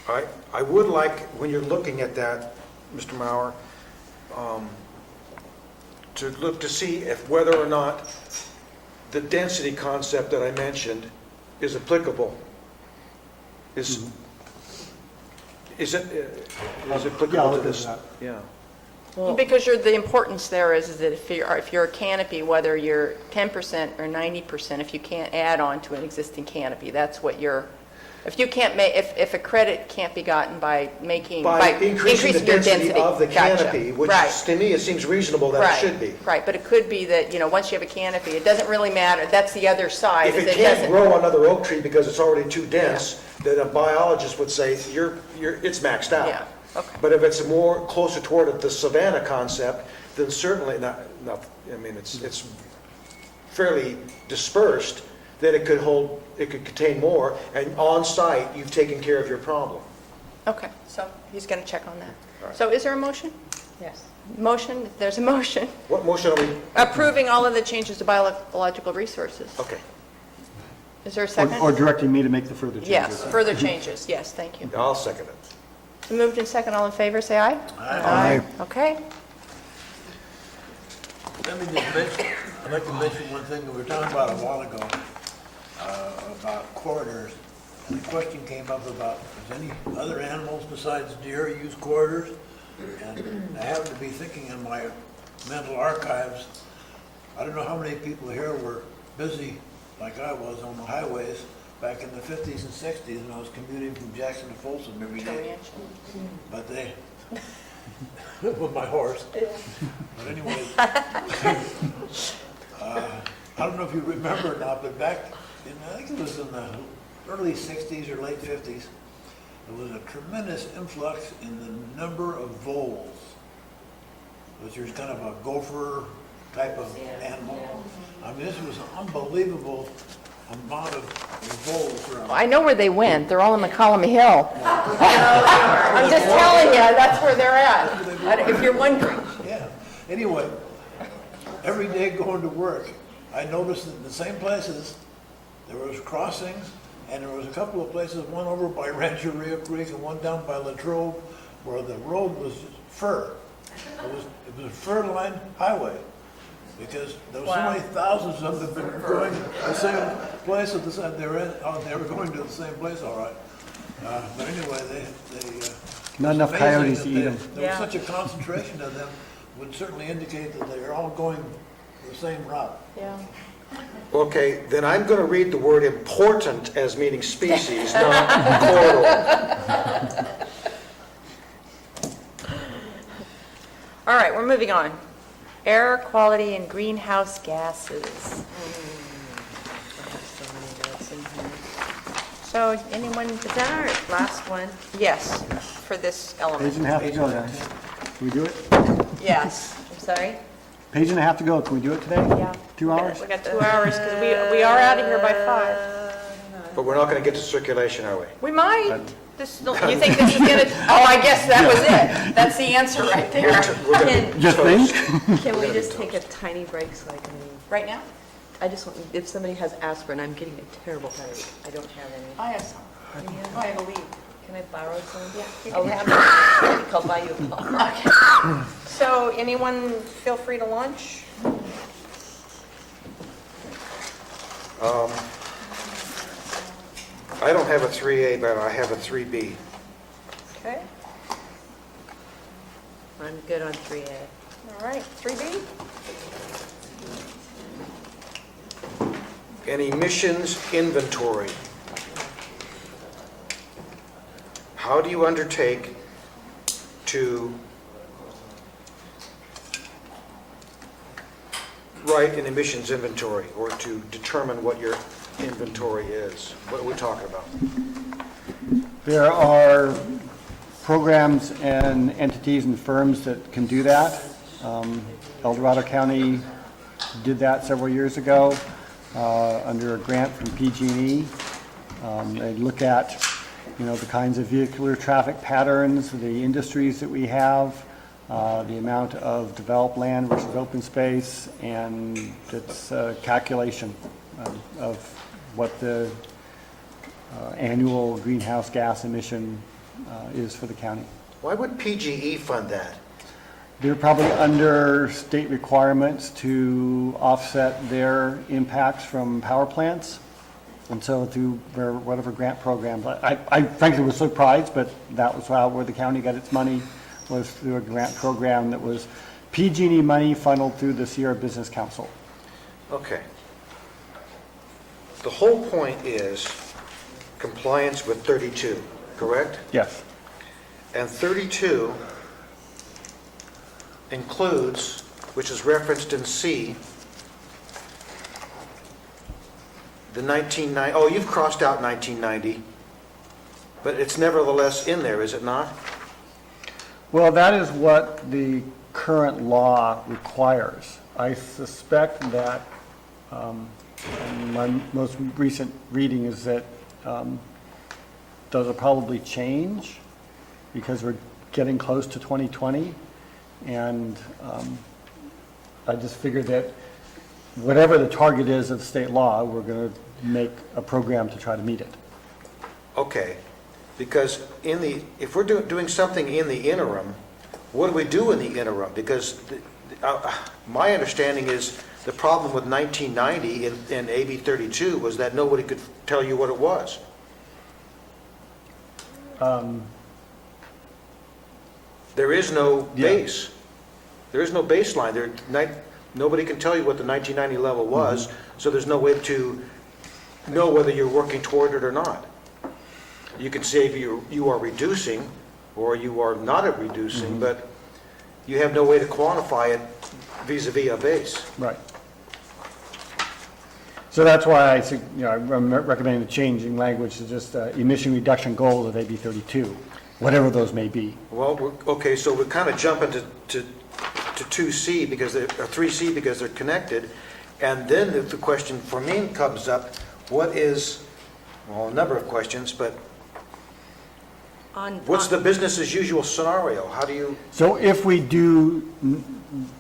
I would like, when you're looking at that, Mr. Mauer, to look to see if whether or not the density concept that I mentioned is applicable. Is it Yeah, applicable I'll to look at this? that. Yeah. Because the importance there is that if you're a canopy, whether you're 10% or 90%, if you can't add on to an existing canopy, that's what if you can't make, if a credit can't be gotten by Increasing the your density of the Gotcha. canopy, which Right. to me, it seems reasonable that it Right, should be. Right, but it could be that, once you have a canopy, it doesn't really matter, that's the other side. If is it can't doesn't- grow another oak tree because it's already too dense, then a biologist would say, it's maxed out. Yeah, okay. But if it's more closer toward the savanna concept, then certainly not, I mean, it's fairly dispersed, that it could contain more, and on-site, you've taken care of your problem. Okay, so he's going to check on that. So is there a motion? Yes. Motion, there's a motion. What motion are we, Approving all of the changes to biological resources. okay. Is there a second? Or directing me to make the further changes. Yes, further changes, yes, thank you. I'll second it. So moved in second, all in favor, say aye. Aye. Okay. Let me just mention, I'd like to mention one thing that we were talking about a while ago, about corridors. And the question came up about, does any other animals besides deer use corridors? And I happen to be thinking in my mental archives, I don't know how many people here were busy, like I was, on the highways back in the 50s and 60s, and I was commuting from Jackson to Folsom every day. But they, with my horse. But anyway, I don't know if you remember or not, but back in, I think it was in the early 60s or late 50s, there was a tremendous influx in the number of voles, which is kind of a gopher type of animal. I mean, this was an unbelievable amount of voles around. I know where they went, they're all in McCollum Hill. I'm just telling you, that's where they're at, if you're wondering. Yeah. Anyway, every day going to work, I noticed that in the same places, there was crossings, and there was a couple of places, one over by Rancheria Creek and one down by Latrobe, where the road was fir. It was a fir-lined highway, because there was so many thousands of them that been going the same place at the same, they were going to the same place, all right. But anyway, they Not enough it's amazing coyotes that to eat them. There was such a concentration of them, would certainly indicate that they are all going the same route. Yeah. Okay, then I'm going to read the word important as meaning species, not corridor. All right, we're moving on. Air quality and greenhouse gases. So anyone, Is that our last one? yes, for this Page element? and a half to go, guys. Can we do it? Yes, I'm sorry? Page and a half to go. Can we do it today? Yeah. 2 hours? We got 2 hours, because we are out of here by 5. But we're not going to get to circulation, are we? We might. You think this is gonna, oh, I guess that was it. That's the answer right there. We're going to Just think? Can we just take a tiny break so I can, Right now? I just want, if somebody has aspirin, I'm getting a terrible headache. I don't have any. I have some. I have a lead. Can I borrow some? Yeah. I'll have it. I'll buy you a bottle. Okay. So anyone feel free to launch? I don't have a 3A, but I have a 3B. Okay. I'm good on 3A. All right, 3B? An emissions inventory. How do you undertake to write an emissions inventory or to determine what your inventory is? What are we talking about? There are programs and entities and firms that can do that. El Dorado County did that several years ago under a grant from PG&E. They look at, the kinds of vehicular traffic patterns, the industries that we have, the amount of developed land versus open space, and it's a calculation of what the annual greenhouse gas emission is for the county. Why would PGE fund that? They're probably under state requirements to offset their impacts from power plants. And so through their whatever grant program, I frankly was surprised, but that was where the county got its money, was through a grant program that was PG&E money funneled through the Sierra Business Council. Okay. The whole point is compliance with 32, correct? Yes. And 32 includes, which is referenced in C, the 1990, oh, you've crossed out 1990, but it's nevertheless in there, is it not? Well, that is what the current law requires. I suspect that, and my most recent reading is that those will probably change because we're getting close to 2020. And I just figured that whatever the target is of state law, we're going to make a program to try to meet it. Okay, because if we're doing something in the interim, what do we do in the interim? Because my understanding is the problem with 1990 and AB 32 was that nobody could tell you what it was. There is no base. There is no baseline. Nobody can tell you what the 1990 level was, so there's no way to know whether you're working toward it or not. You can say if you are reducing or you are not reducing, but you have no way to quantify it vis-a-vis a base. Right. So that's why I'm recommending the changing language to just emission reduction goals of AB 32, whatever those may be. Well, okay, so we're kind of jumping to 2C because or 3C because they're connected. And then the question for me comes up, what is, well, a number of questions, but what's the business as usual scenario? How do you? So if we do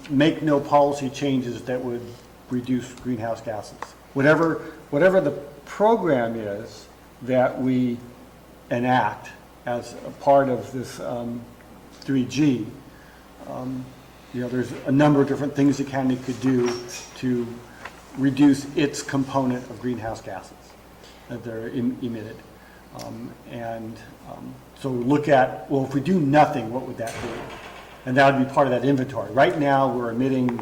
make no policy changes that would reduce greenhouse gases, whatever the program is that we enact as a part of this 3G, there's a number of different things the county could do to reduce its component of greenhouse gases that are emitted. So look at, well, if we do nothing, what would that be? And that would be part of that inventory. Right now, we're emitting,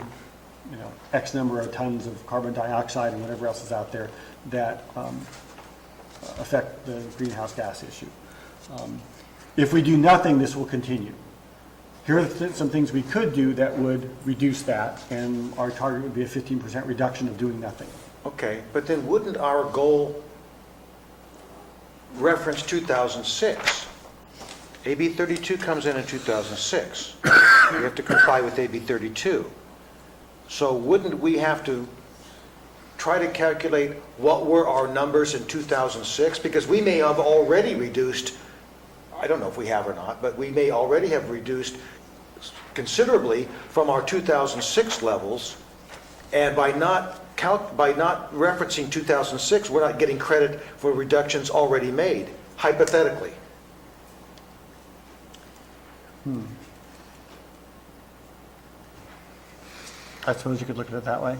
X number of tons of carbon dioxide and whatever else is out there that affect the greenhouse gas issue. If we do nothing, this will continue. Here are some things we could do that would reduce that, and our target would be a 15% reduction of doing nothing. Okay, but then wouldn't our goal reference 2006? AB 32 comes in 2006. We have to comply with AB 32. So wouldn't we have to try to calculate what were our numbers in 2006? Because we may have already reduced, I don't know if we have or not, but we may already have reduced considerably from our 2006 levels, and by not referencing 2006, we're not getting credit for reductions already made, hypothetically. I suppose you could look at it that way.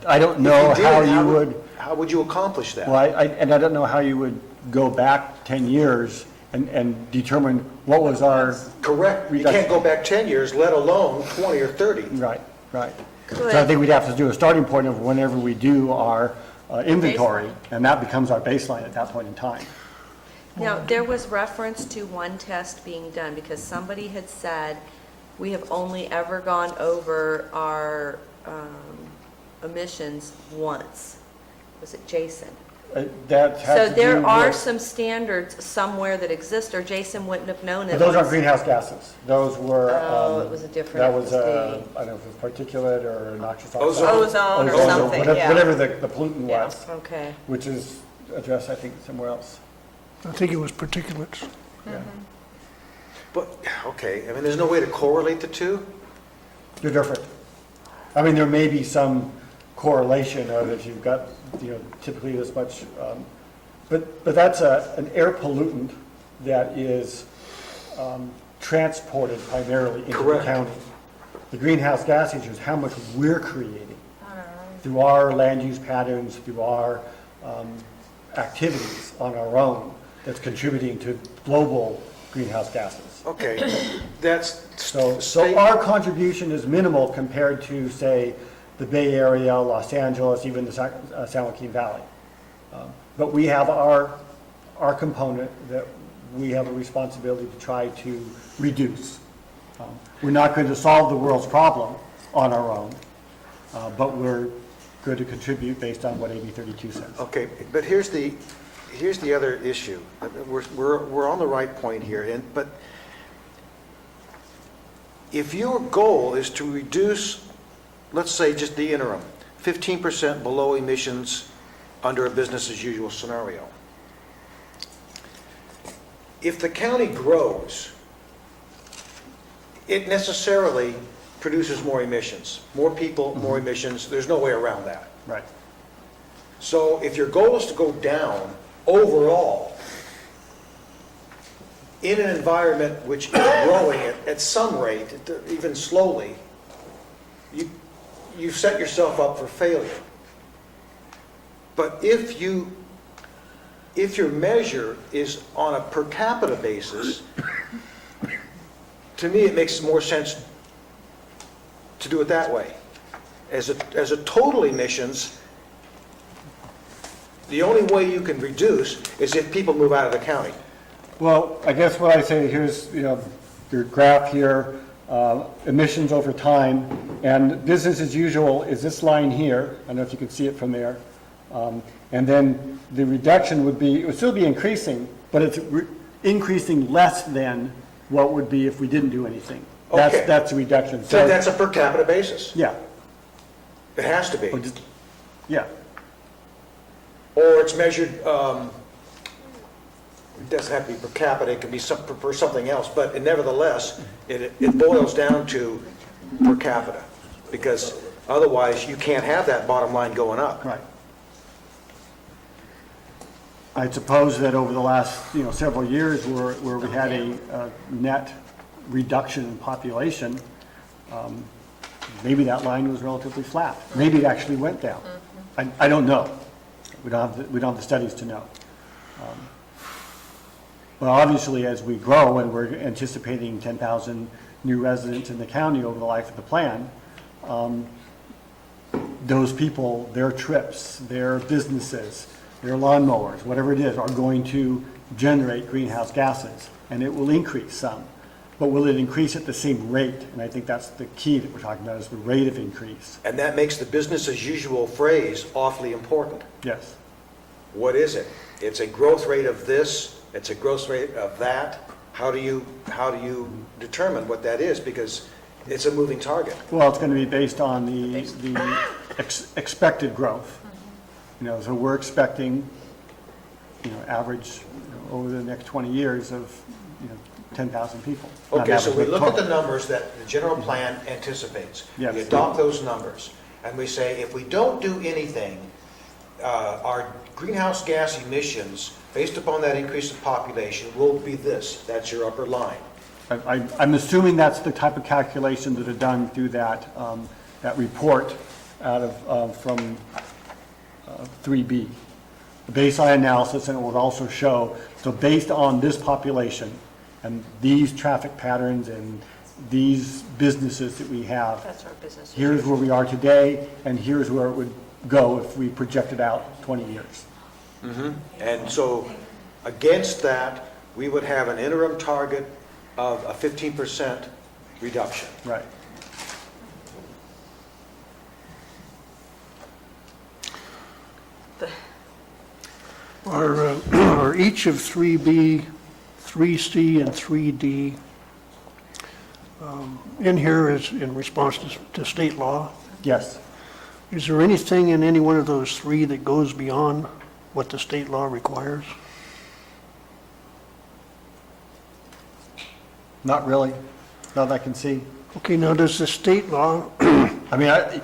I don't know how you would. How would you accomplish that? Well, I don't know how you would go back 10 years and determine what was our. Correct. You can't go back 10 years, let alone 20 or 30. Right. So I think we'd have to do a starting point of whenever we do our inventory, and that becomes our baseline at that point in time. Now, there was reference to one test being done because somebody had said, we have only ever gone over our emissions once. Was it Jason? That has So to there do are with- some standards somewhere that exist, or Jason wouldn't have known it. But those aren't was- greenhouse gases. Those were. Oh, it was a different. That was, it I don't know if it was particulate or noxious oxide. Ozone or something, yeah. Whatever the pollutant Yeah. was, Okay. which is addressed, I think, somewhere else. I think it was particulates. Yeah. But, okay, I mean, there's no way to correlate the two? They're different. I mean, there may be some correlation of if you've got, typically this much, but that's an air pollutant that is transported primarily into the Correct. county. The greenhouse gas issue is how much we're creating through our land use patterns, through our activities on our own that's contributing to global greenhouse gases. Okay, that's. So our contribution is minimal compared to, say, the Bay Area, Los Angeles, even the San Joaquin Valley. But we have our component that we have a responsibility to try to reduce. We're not going to solve the world's problem on our own, but we're going to contribute based on what AB 32 says. Okay, but here's the other issue. We're on the right point here, but if your goal is to reduce, let's say just the interim, 15% below emissions under a business as usual scenario. If the county grows, it necessarily produces more emissions. More people, more emissions. There's no way around that. Right. So if your goal is to go down overall in an environment which is growing at some rate, even slowly, you've set yourself up for failure. But if your measure is on a per capita basis, to me, it makes more sense to do it that way. As a total emissions, the only way you can reduce is if people move out of the county. Well, I guess what I say, here's, your graph here, emissions over time, and business as usual is this line here. I don't know if you can see it from there. And then the reduction would be, it would still be increasing, but it's increasing less than what would be if we didn't do anything. Okay. That's a reduction. So that's a per capita basis? Yeah. It has to be. Yeah. Or it's measured, it doesn't have to be per capita, it can be for something else, but nevertheless, it boils down to per capita, because otherwise you can't have that bottom line going up. Right. I suppose that over the last, several years where we had a net reduction in population, maybe that line was relatively flat. Maybe it actually went down. I don't know. We don't have the studies to know. Well, obviously, as we grow and we're anticipating 10,000 new residents in the county over the life of the plan, those people, their trips, their businesses, their lawnmowers, whatever it is, are going to generate greenhouse gases, and it will increase some. But will it increase at the same rate? And I think that's the key that we're talking about, is the rate of increase. And that makes the business as usual phrase awfully important. Yes. What is it? It's a growth rate of this, it's a growth rate of that. How do you determine what that is? Because it's a moving target. Well, it's going to be based on the expected growth. So we're expecting, average over the next 20 years of, 10,000 people. Okay, so we look at the numbers that the general plan anticipates. Yes. We adopt those numbers, and we say, if we don't do anything, our greenhouse gas emissions, based upon that increase in population, will be this. That's your upper line. I'm assuming that's the type of calculations that are done through that report out of, from 3B. The baseline analysis, and it will also show, so based on this population and these traffic patterns and these businesses that we have, That's our business. here's where we are today, and here's where it would go if we projected out 20 years. And so against that, we would have an interim target of a 15% reduction. Right. Are each of 3B, 3C, and 3D in here is in response to state law? Yes. Is there anything in any one of those three that goes beyond what the state law requires? Not really. Not that I can see. Okay, now does the state law, I mean,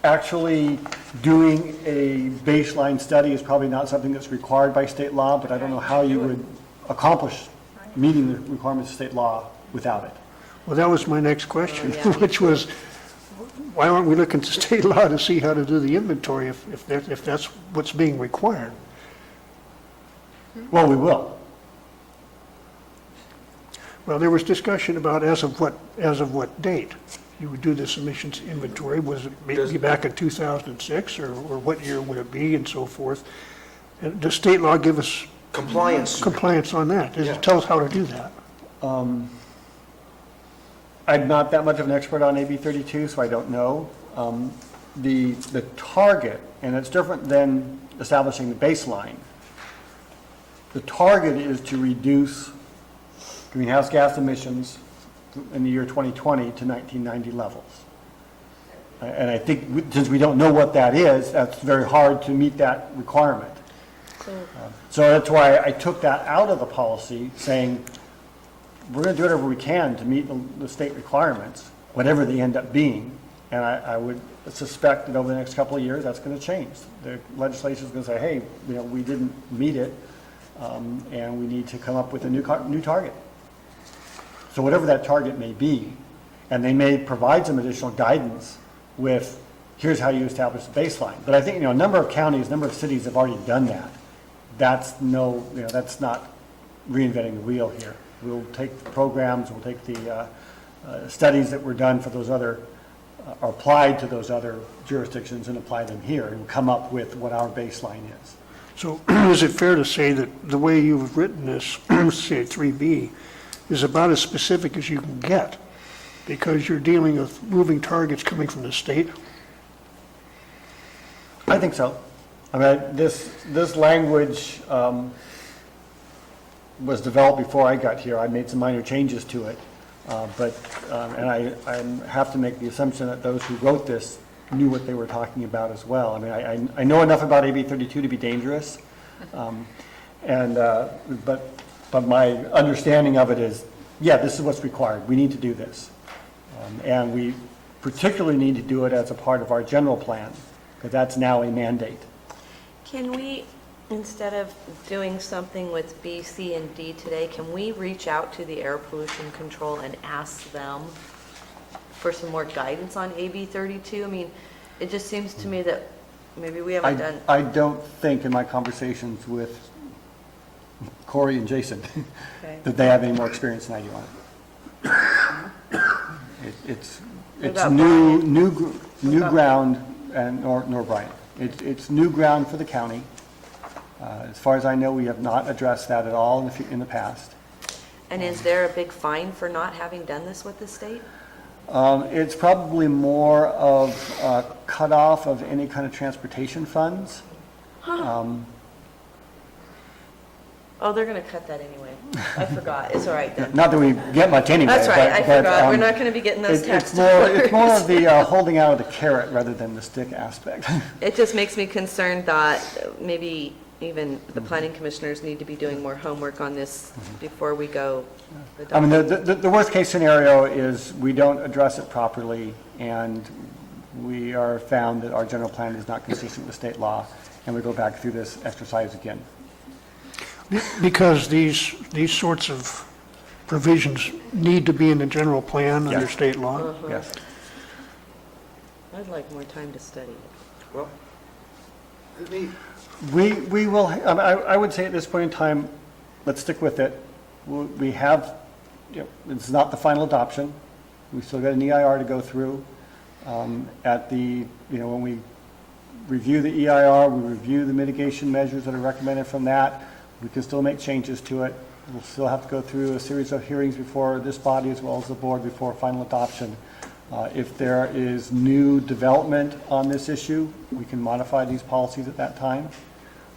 actually doing a baseline study is probably not something that's required by state law, but I don't know how you would accomplish meeting the requirements of state law without it. well, that was my next question, which was, why aren't we looking to state law to see how to do the inventory if that's what's being required? Well, we will. Well, there was discussion about as of what date you would do this emissions inventory. Was it maybe back in 2006, or what year would it be, and so forth? And does state law give us Compliance. compliance on that? Does Yeah. it tell us how to do that? I'm not that much of an expert on AB 32, so I don't know. The target, and it's different than establishing the baseline. The target is to reduce greenhouse gas emissions in the year 2020 to 1990 levels. And I think since we don't know what that is, that's very hard to meet that requirement. So that's why I took that out of the policy, saying we're going to do whatever we can to meet the state requirements, whatever they end up being, And I would suspect that over the next couple of years, that's going to change. The legislation is going to say, hey, we didn't meet it, and we need to come up with a new target. So whatever that target may be, and they may provide some additional guidance with, here's how you establish the baseline. But I think, a number of counties, a number of cities have already done that. That's that's not reinventing the wheel here. We'll take the programs, we'll take the studies that were done for those other, are applied to those other jurisdictions and apply them here and come up with what our baseline is. So is it fair to say that the way you've written this, say 3B, is about as specific as you can get? Because you're dealing with moving targets coming from the state? I think so. I mean, this language was developed before I got here. I made some minor changes to it. And I have to make the assumption that those who wrote this knew what they were talking about as well. I mean, I know enough about AB 32 to be dangerous. But my understanding of it is, yeah, this is what's required. We need to do this. And we particularly need to do it as a part of our general plan, because that's now a mandate. Can we, instead of doing something with B, C, and D today, can we reach out to the air pollution control and ask them for some more guidance on AB 32? I mean, it just seems to me that maybe we haven't done. I don't think in my conversations with Corey and Jason Okay. that they have any more experience than I do on it. It's about new ground, and nor Brian. It's new ground for the county. As far as I know, we have not addressed that at all in the past. And is there a big fine for not having done this with the state? It's probably more of a cutoff of any kind of transportation funds. Oh, they're going to cut that anyway. I forgot. It's all right then. Not that we get much anyway. That's right. I but, forgot. We're not going to be getting those tax It's dollars. more of the holding out of the carrot rather than the stick aspect. It just makes me concerned that maybe even the planning commissioners need to be doing more homework on this before we go. I mean, the worst case scenario is we don't address it properly, and we are found that our general plan is not consistent with state law, and we go back through this exercise again. Because these sorts of provisions need to be in the general plan under Yes. state law? Yes. I'd like more time to study it. Well, let me, We will, I would say at this point in time, let's stick with it. We have, it's not the final adoption. We've still got an EIR to go through. When we review the EIR, we review the mitigation measures that are recommended from that. We can still make changes to it. We'll still have to go through a series of hearings before this body as well as the board before final adoption. If there is new development on this issue, we can modify these policies at that time,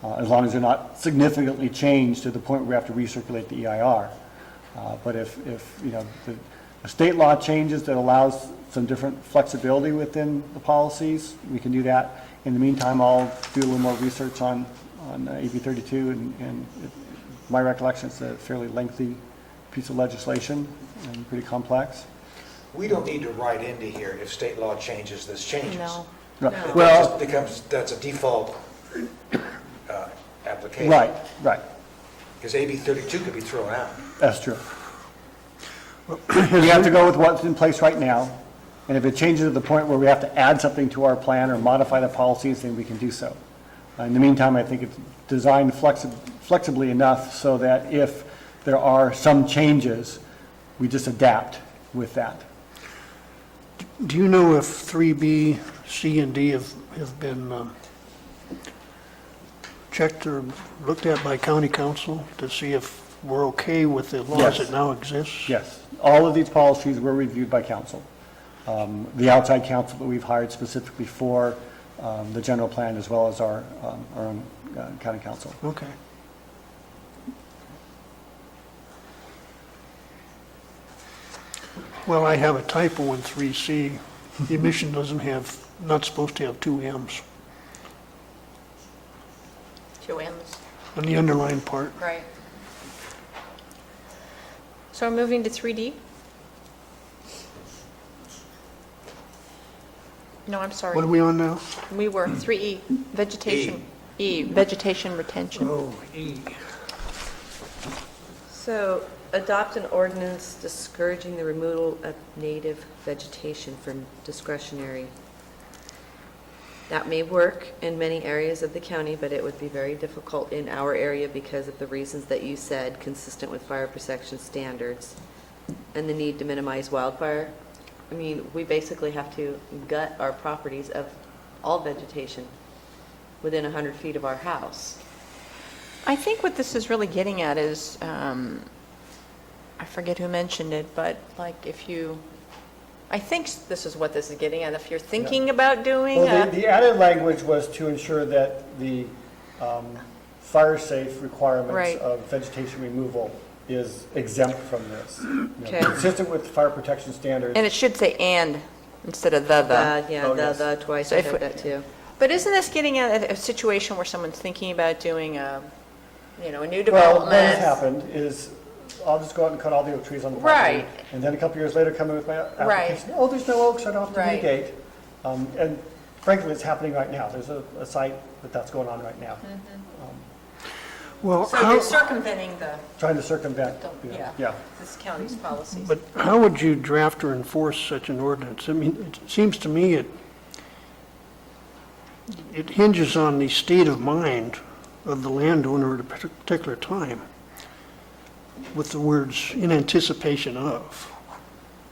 as long as they're not significantly changed to the point where we have to recirculate the EIR. But if the state law changes that allows some different flexibility within the policies, we can do that. In the meantime, I'll do a little more research on AB 32, and my recollection is a fairly lengthy piece of legislation and pretty complex. we don't need to write into here if state law changes, this changes. No. Right. That Well, just becomes, that's a default application. right, Because AB 32 could be thrown out. that's true. We have to go with what's in place right now, and if it changes to the point where we have to add something to our plan or modify the policies, then we can do so. In the meantime, I think it's designed flexibly enough so that if there are some changes, we just adapt with that. Do you know if 3B, C, and D have been checked or looked at by county council to see if we're okay with the laws Yes. that now exist? Yes, all of these policies were reviewed by council. The outside council that we've hired specifically for the general plan, as well as our own county council. Okay. Well, I have a typo in 3C. The emission not supposed to have two M's 2 M's. on the underlined part. Right. So we're moving to 3D? No, I'm What are sorry. we on now? We were 3E, vegetation, E, vegetation retention. Oh, E. So adopt an ordinance discouraging the removal of native vegetation from discretionary. That may work in many areas of the county, but it would be very difficult in our area because of the reasons that you said, consistent with fire protection standards and the need to minimize wildfire. I mean, we basically have to gut our properties of all vegetation within 100 feet of our house. I think what this is really getting at is, I forget who mentioned it, but like if you, I think this is what this is getting at. If you're thinking about doing Well, a, the added language was to ensure that the fire-safe requirements Right. of vegetation removal is exempt from this. You know, Okay. Consistent with fire protection standards. and it should say and instead of the. Yeah, Oh, yes. the twice, So I if heard we- that too. But isn't this getting at a situation where someone's thinking about doing a, a new Well, development? what has happened is, I'll just go out and cut all the oak trees on the property. Right. And then a couple years later, come in with my application, oh, there's no oaks, I don't have to Right. mitigate. And frankly, it's happening right now. There's a site that's going on right now, Well, So how, you're circumventing the, trying to circumvent, you know, yeah, yeah. this county's policies. but how would you draft or enforce such an ordinance? I mean, it seems to me it hinges on the state of mind of the landowner at a particular time, with the words "in anticipation of."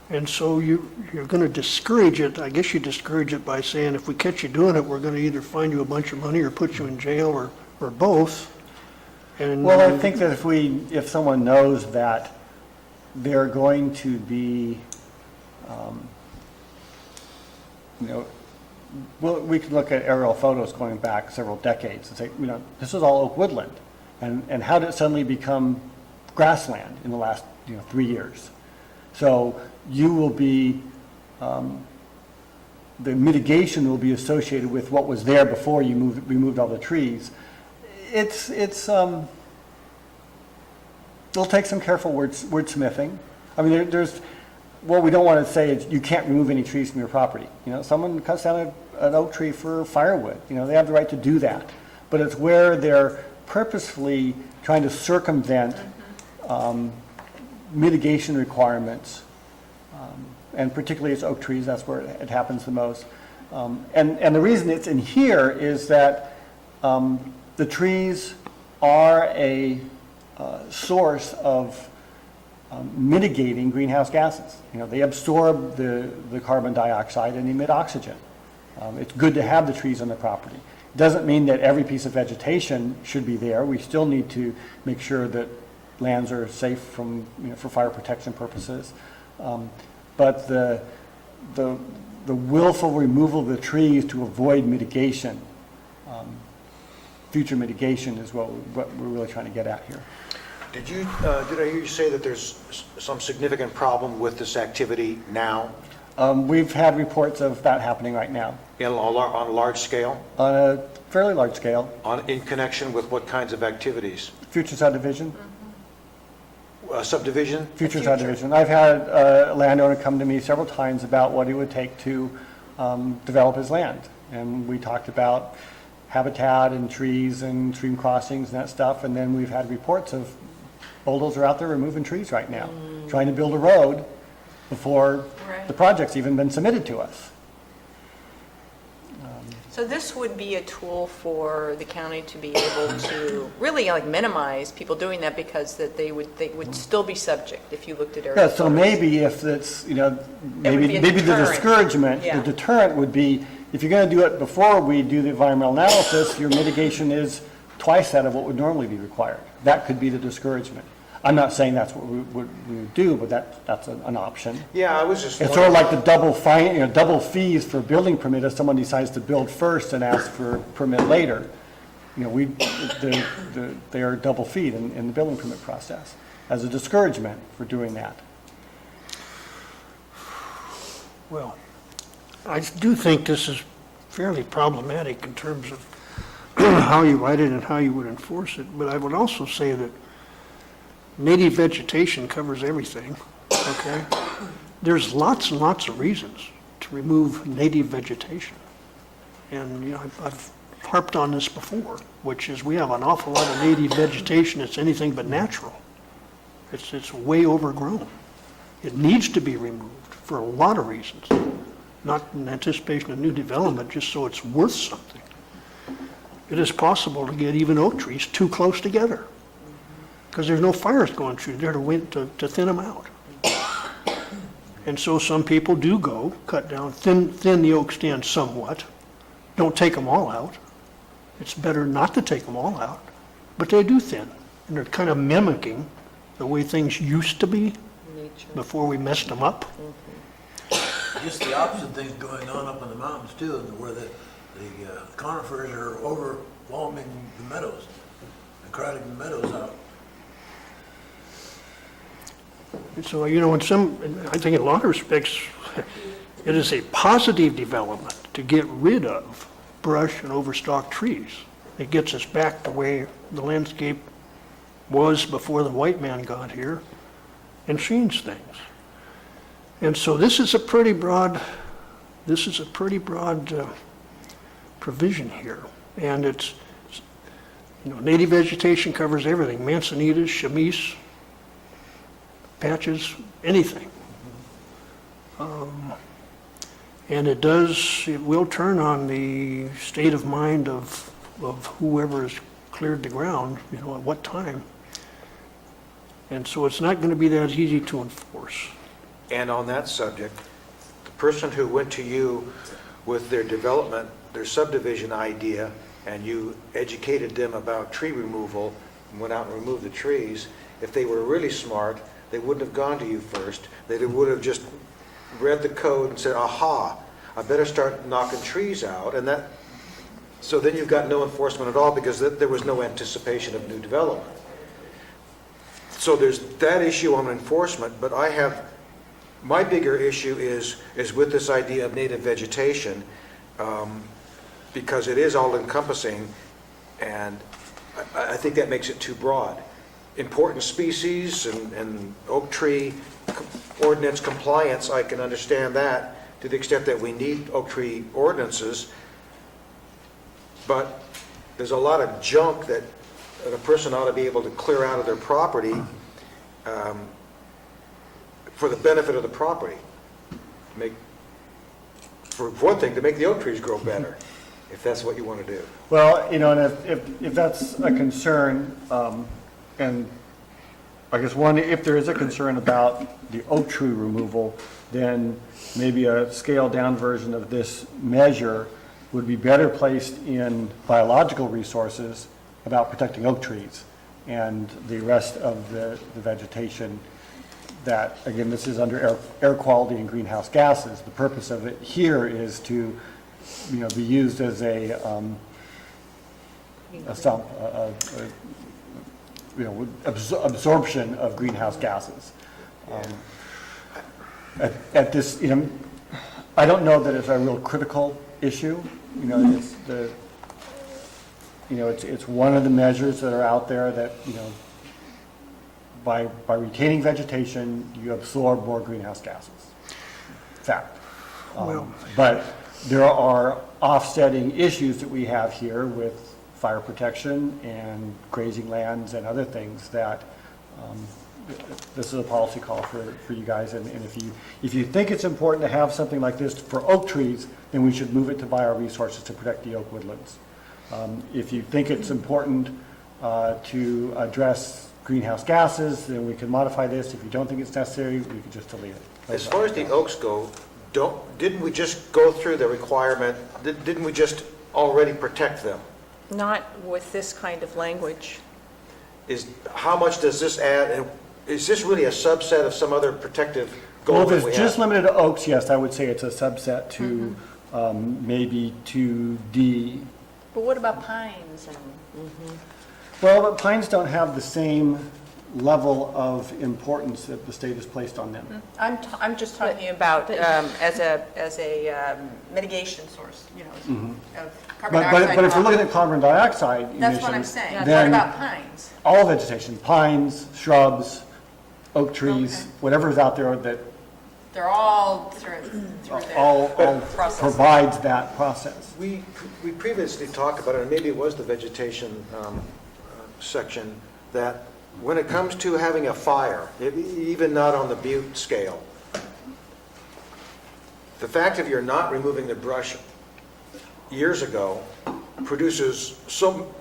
And so you're going to discourage it. I guess you discourage it by saying, if we catch you doing it, we're going to either fine you a bunch of money or put you in jail or both. And Well, I think that if someone knows that they're going to be, well, we could look at aerial photos going back several decades and say, this is all oak woodland. And how did it suddenly become grassland in the last, 3 years? So you will be, the mitigation will be associated with what was there before you removed all the trees. It'll take some careful wordsmithing. I mean, there's, what we don't want to say is you can't remove any trees from your property. Someone cuts down an oak tree for firewood, they have the right to do that. But it's where they're purposefully trying to circumvent mitigation requirements. And particularly it's oak trees, that's where it happens the most. And the reason it's in here is that the trees are a source of mitigating greenhouse gases. They absorb the carbon dioxide and emit oxygen. It's good to have the trees on the property. It doesn't mean that every piece of vegetation should be there. We still need to make sure that lands are safe from, for fire protection purposes. But the willful removal of the trees to avoid mitigation, future mitigation is what we're really trying to get at here. Did I hear you say that there's some significant problem with this activity now We've had reports of that happening right now on a large scale? on a fairly large scale. In connection with what kinds of activities? Future subdivision, Subdivision? future subdivision. I've had a landowner come to me several times about what it would take to develop his land. And we talked about habitat and trees and stream crossings and that stuff. And then we've had reports of bulldozers out there removing trees right now, trying to build a road before the project's even been submitted to us. So this would be a tool for the county to be able to really like minimize people doing that because that they would still be subject if you looked at aerial Yeah, so photos. maybe if it's, It would be a maybe the deterrent. discouragement, Yeah. the deterrent would be, if you're going to do it before we do the environmental analysis, your mitigation is twice that of what would normally be required. That could be the discouragement. I'm not saying that's what we would do, but that's an option. Yeah, I was just It's sort of wondering. like the double fine, double fees for building permit if someone decides to build first and ask for a permit later. They are double feed in the building permit process as a discouragement for doing that. Well, I do think this is fairly problematic in terms of how you write it and how you would enforce it, but I would also say that native vegetation covers everything, okay? There's lots and lots of reasons to to remove native vegetation. And, you know, I've harped on this before, which is we have an awful lot of native vegetation that's anything but natural. It's way overgrown. It needs to be removed for a lot of reasons, not in anticipation of new development, just so it's worth something. It is possible to get even oak trees too close together, because there's no fires going through there to thin them out. And so some people do go, cut down, thin the oak stand somewhat, don't take them all out. It's better not to take them all out, but they do thin, and they're kind of mimicking the way things used to be before we messed them up. Just the opposite thing's going on up in the mountains too, where the conifers are overwhelming the meadows and crowding the meadows out. And so, you know, I think in a lot of respects, it is a positive development to get rid of brush and overstocked trees. It gets us back the way the landscape was before the white man got here and changed things. And so this is a pretty broad provision here. And it's, you know, native vegetation covers everything, manzanitas, chamise, patches, anything. And it will turn on the state of mind of whoever has cleared the ground, you know, at what time. And so it's not going to be that easy to enforce. And on that subject, the person who went to you with their development, their subdivision idea, and you educated them about tree removal, and went out and removed the trees, if they were really smart, they wouldn't have gone to you first. They would have just read the code and said, aha, I better start knocking trees out. And so then you've got no enforcement at all, because there was no anticipation of new development. So there's that issue on enforcement, but my bigger issue is with this idea of native vegetation, because it is all encompassing, and I think that makes it too broad. Important species and oak tree ordinance compliance, I can understand that to the extent that we need oak tree ordinances, but there's a lot of junk that a person ought to be able to clear out of their property for the benefit of the property. For one thing, to make the oak trees grow better, if that's what you want to do. Well, you know, and if that's a concern, and I guess if there is a concern about the oak tree removal, then maybe a scaled down version of this measure would be better placed in biological resources about protecting oak trees and the rest of the vegetation that, again, this is under air quality and greenhouse gases. The purpose of it here is to, you know, be used as absorption of greenhouse gases. At this, you know, I don't know that it's a real critical issue. You know, it's one of the measures that are out there that, you know, by retaining vegetation, you absorb more greenhouse gases. Fact. But there are offsetting issues that we have here with fire protection and grazing lands and other things that this is a policy call for you guys. And if you think it's important to have something like this for oak trees, then we should move it to bioresources to protect the oak woodlands. If you think it's important to address greenhouse gases, then we can modify this. If you don't think it's necessary, we can just delete it. As far as the oaks go, didn't we just go through the requirement, didn't we just already protect them? Not with this kind of language. How much does this add, and is this really a subset of some other protective goal Well, that if we it's just have? limited to oaks, yes, I would say it's a subset to maybe 2D. But what about pines and? Well, but pines don't have the same level of importance that the state has placed on them. I'm just talking about as a mitigation source, you know, of carbon dioxide. But if we're looking at carbon dioxide emissions. That's what I'm saying. What then about pines? all vegetation, pines, shrubs, oak trees, whatever is out there that They're all through there. all Process. provides that process. We previously talked about it, and maybe it was the vegetation section, that when it comes to having a fire, even not on the butte scale, the fact of you're not removing the brush years ago produces so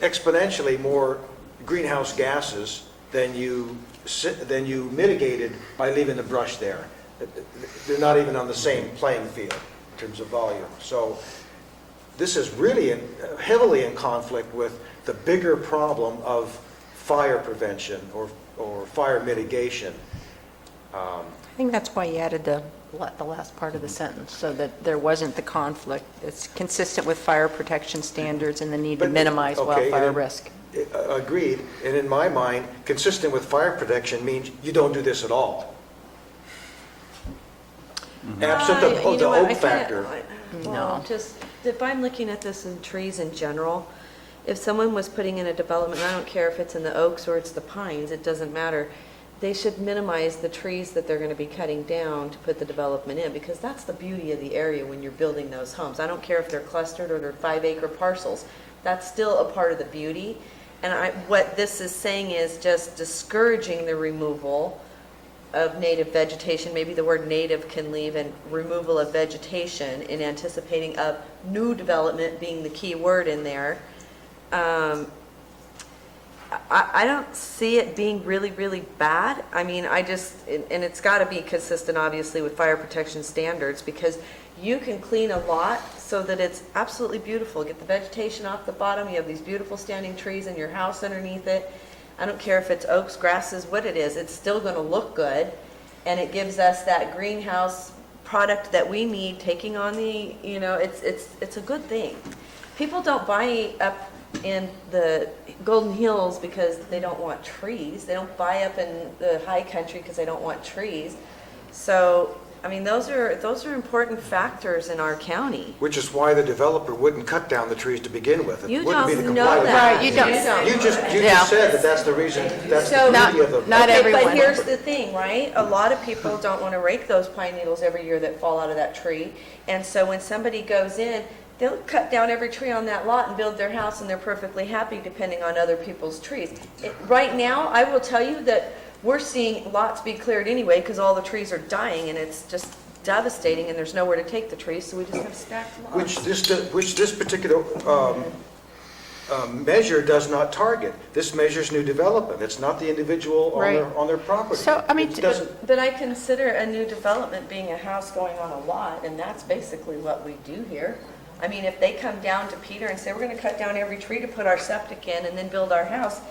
exponentially more greenhouse gases than you mitigated by leaving the brush there. They're not even on the same playing field in terms of volume. So this is really heavily in conflict with the bigger problem of fire prevention or fire mitigation. I think that's why you added the last part of the sentence, so that there wasn't the conflict. It's consistent with fire protection standards and the need to But- minimize okay, wildfire and- risk. Agreed, and in my mind, consistent with fire protection means you don't do this at all. Absent You the know the what, I oak kinda- factor. Well, just, if I'm looking at this in trees in general, if someone was putting in a development, I don't care if it's in the oaks or it's the pines, it doesn't matter, they should minimize the trees that they're going to be cutting down to put the development in, because that's the beauty of the area when you're building those homes. I don't care if they're clustered or they're 5-acre parcels, that's still a part of the beauty. And what this is saying is just discouraging the removal of native vegetation, maybe the word native can leave, and removal of vegetation in anticipating of new development being the key word in there. I don't see it being really, really bad. I mean, and it's got to be consistent, obviously, with fire protection standards, because you can clean a lot so that it's absolutely beautiful. Get the vegetation off the bottom, you have these beautiful standing trees in your house underneath it. I don't care if it's oaks, grasses, what it is, it's still going to look good, and it gives us that greenhouse product that we need, taking on the, it's a good thing. People don't buy up in the Golden Hills because they don't want trees. They don't buy up in the high country because they don't want trees. So, I mean, those are important factors in our county. Which is why the developer wouldn't cut down the trees to begin with. It You wouldn't be to don't comply know with that. Right, you don't. You just Yeah. said that that's the reason, that's So- the beauty of the. Not Okay, everyone. but here's the thing, right? A lot of people don't want to rake those pine needles every year that fall out of that tree. And so when somebody goes in, they'll cut down every tree on that lot and build their house, and they're perfectly happy depending on other people's trees. Right now, I will tell you that we're seeing lots be cleared anyway because all the trees are dying, and it's just devastating, and there's nowhere to take the trees, so we just have stacked lots. Which this particular measure does not target. This measures new development. It's not the individual Right. on their property. So, I mean, It doesn't, But I consider a new development being a house going on a lot, and that's basically what we do here. I mean, if they come down to Peter and say, we're going to cut down every tree to put our septic in and then build our house,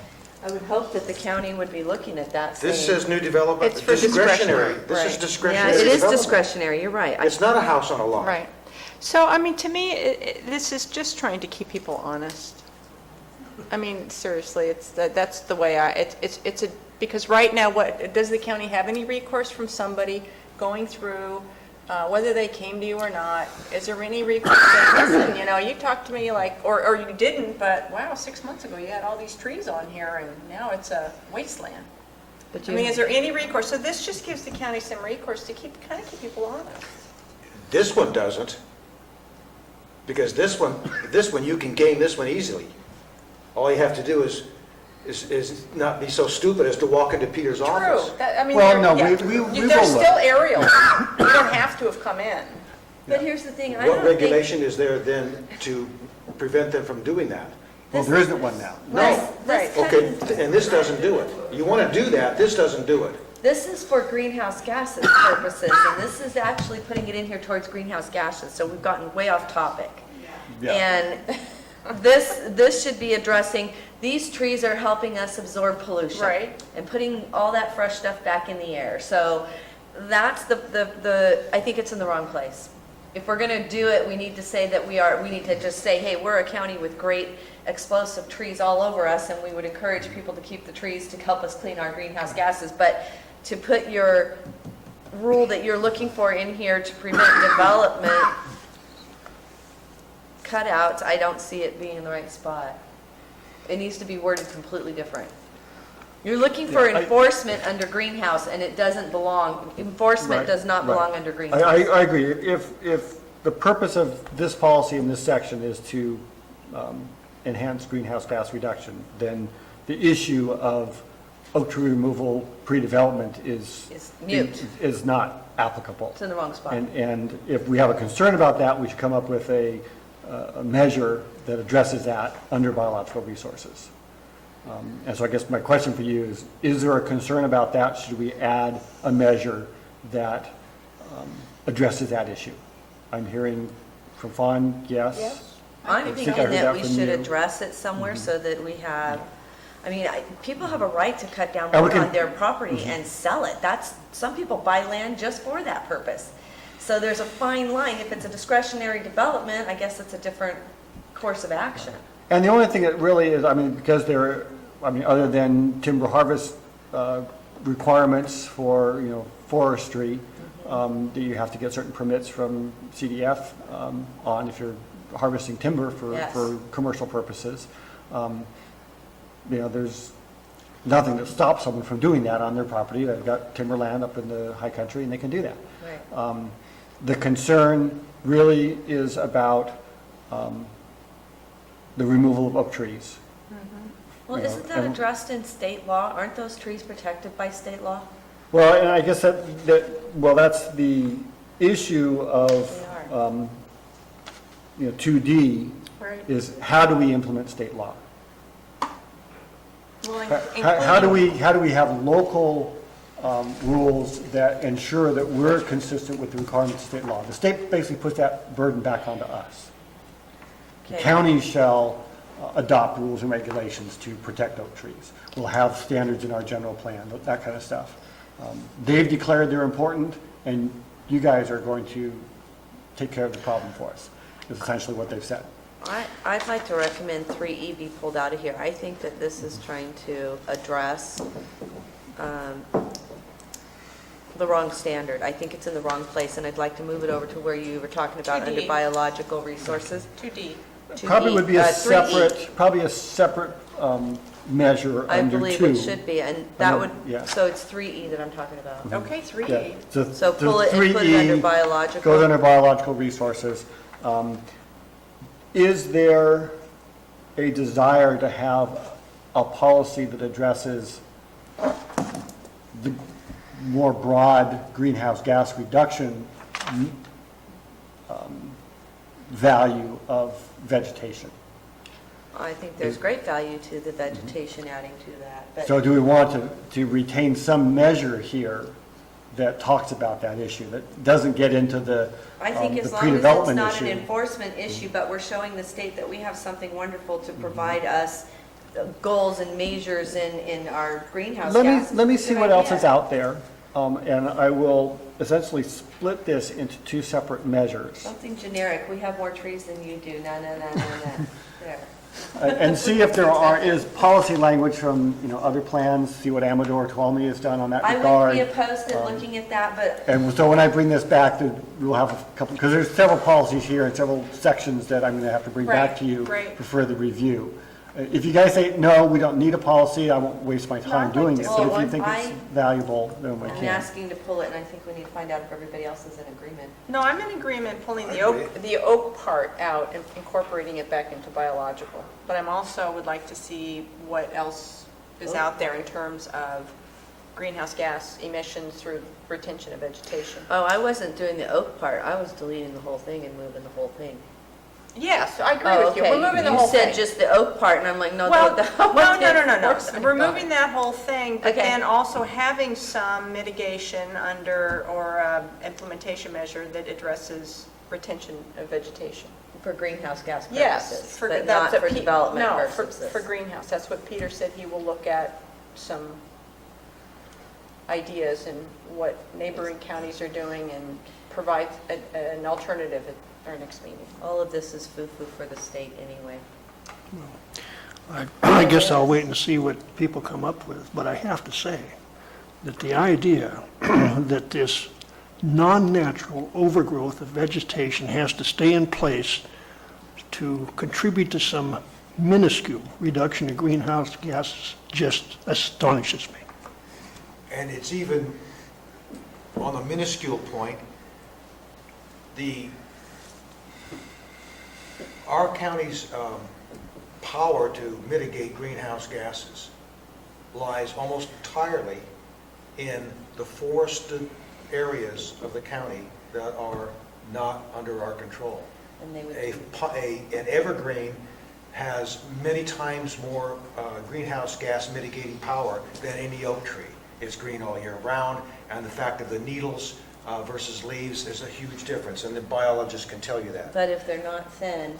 I would hope that the county would be looking at that saying. this says new development, It's for discretionary. discretionary, This is right. discretionary Yeah, it is development. discretionary, you're right. It's not a house on a lot. Right. So, I mean, to me, this is just trying to keep people honest. I mean, seriously, that's the way because right now, does the county have any recourse from somebody going through, whether they came to you or not? Is there any recourse saying, listen, you talked to me like, or you didn't, but wow, 6 months ago you had all these trees on here and now it's a wasteland. But I mean, is there any recourse? So this just gives the county some recourse to keep people honest. This one doesn't. Because this one, you can gain this one easily. All you have to do is not be so stupid as to walk into Peter's office. True. I mean, Well, no, yeah. we will There's look. still aerials. You don't have to have come in. But here's the thing, I What don't think. regulation is there then to prevent them from doing that? Well, there isn't one now. This Okay, and this doesn't do it. You want to do that, this doesn't do it. This is for greenhouse gases purposes, and this is actually putting it in here towards greenhouse gases, so we've gotten way off topic. Yeah. And this should be addressing, these trees are helping us absorb pollution. Right. And putting all that fresh stuff back in the air. So that's I think it's in the wrong place. If we're gonna do it, we need to say that we need to just say, hey, we're a county with great explosive trees all over us, and we would encourage people to keep the trees to help us clean our greenhouse gases. But to put your rule that you're looking for in here to prevent development cutouts, I don't see it being in the right spot. It needs to be worded completely different. You're looking for Yeah, enforcement under greenhouse, and it doesn't belong, enforcement Right, does not right. belong under greenhouse. I agree. If the purpose of this policy in this section is to enhance greenhouse gas reduction, then the issue of oak tree removal pre-development Is mute. is not applicable. It's in the wrong spot. And if we have a concern about that, we should come up with a measure that addresses that under biological resources. And so I guess my question for you is there a concern about that? Should we add a measure that addresses that issue? I'm hearing from Fawn, yes. I'm think I thinking heard that that we from should you. address it somewhere so that we have, I mean, people have a right to cut down And we wood can- on their property and sell it. Some people buy land just for that purpose. So there's a fine line. If it's a discretionary development, I guess it's a different course of action. And the only thing that really is, because other than timber harvest requirements for, forestry, that you have to get certain permits from CDF on if you're harvesting timber Yes. for commercial purposes. There's nothing that stops someone from doing that on their property. They've got timberland up in the high country and they can do that. Right. The concern really is about the removal of oak trees. Well, You know, isn't that and- addressed in state law? Aren't those trees protected by state law? Well, and I guess that's the issue of, They are. 2D, Right. is how do we implement state law? Well, How do we have local rules that ensure that we're consistent with the requirements of state law? The state basically puts that burden back onto us. Okay. Counties shall adopt rules and regulations to protect oak trees. We'll have standards in our general plan, that kind of stuff. They've declared they're important, and you guys are going to take care of the problem for us, is essentially what they've said. I'd like to recommend 3E be pulled out of here. I think that this is trying to address the wrong standard. I think it's in the wrong place, and I'd like to move it over to where you were talking about 2D. under biological resources. 2D. 2E, Probably would be a 3E. separate measure I under believe 2. it should be, and that would, Yeah. so it's 3E that I'm talking about. Okay, 3E. Yeah. So pull it and put it under 3E biological. Goes under biological resources. Is there a desire to have a policy that addresses the more broad greenhouse gas reduction value of vegetation? I think there's great value to the vegetation adding to that, but So do we want to retain some measure here that talks about that issue, that doesn't get into the I think the as long as it's pre-development not an issue? enforcement issue, but we're showing the state that we have something wonderful to provide us goals and measures in our greenhouse gases. Let me It's a see good what else idea. is out there, and I will essentially split this into 2 separate measures. Something generic, we have more trees than you do, no. There. And see if there is policy language from, other plans, see what Amador Tuolumne has done on that I regard. wouldn't be opposed to looking at that, but And so when I bring this back, we'll have a couple, because there's several policies here and several sections that I'm going to have to bring back Right, to you right. for further review. If you guys say, no, we don't need a policy, I won't waste my time I'd like doing to it. see But if one. you think it's I- valuable, then we I'm can. asking to pull it, and I think we need to find out if everybody else is in agreement. No, I'm in agreement pulling I the oak part out and incorporating it back into biological. But I'm also would like to see what else is out there in terms of greenhouse gas emissions through retention of vegetation. Oh, I wasn't doing the oak part, I was deleting the whole thing and moving the whole thing. Yes, I agree Oh, with you. okay. We're moving the whole You said thing. just the oak part, and I'm like, no, Well, the no, no. enforcement We're part. moving that whole thing, but Okay. then also having some mitigation under, or implementation measure that addresses retention of vegetation. For greenhouse gas Yes. purposes, for- but that's not what for Pe- development No, purposes. for greenhouse. That's what Peter said. He will look at some ideas and what neighboring counties are doing and provide an alternative at our next meeting. All of this is foo-foo for the state anyway. I guess I'll wait and see what people come up with, but I have to say that the idea that this non-natural overgrowth of vegetation has to stay in place to contribute to some minuscule reduction in greenhouse gases just astonishes me. And it's even, on a minuscule point, our county's power to mitigate greenhouse gases lies almost entirely in the forested areas of the county that are not under our control. And they would An evergreen has many times more greenhouse gas mitigating power than any oak tree. It's green all year round, and the fact of the needles versus leaves is a huge difference, and the biologists can tell you that. But if they're not thinned,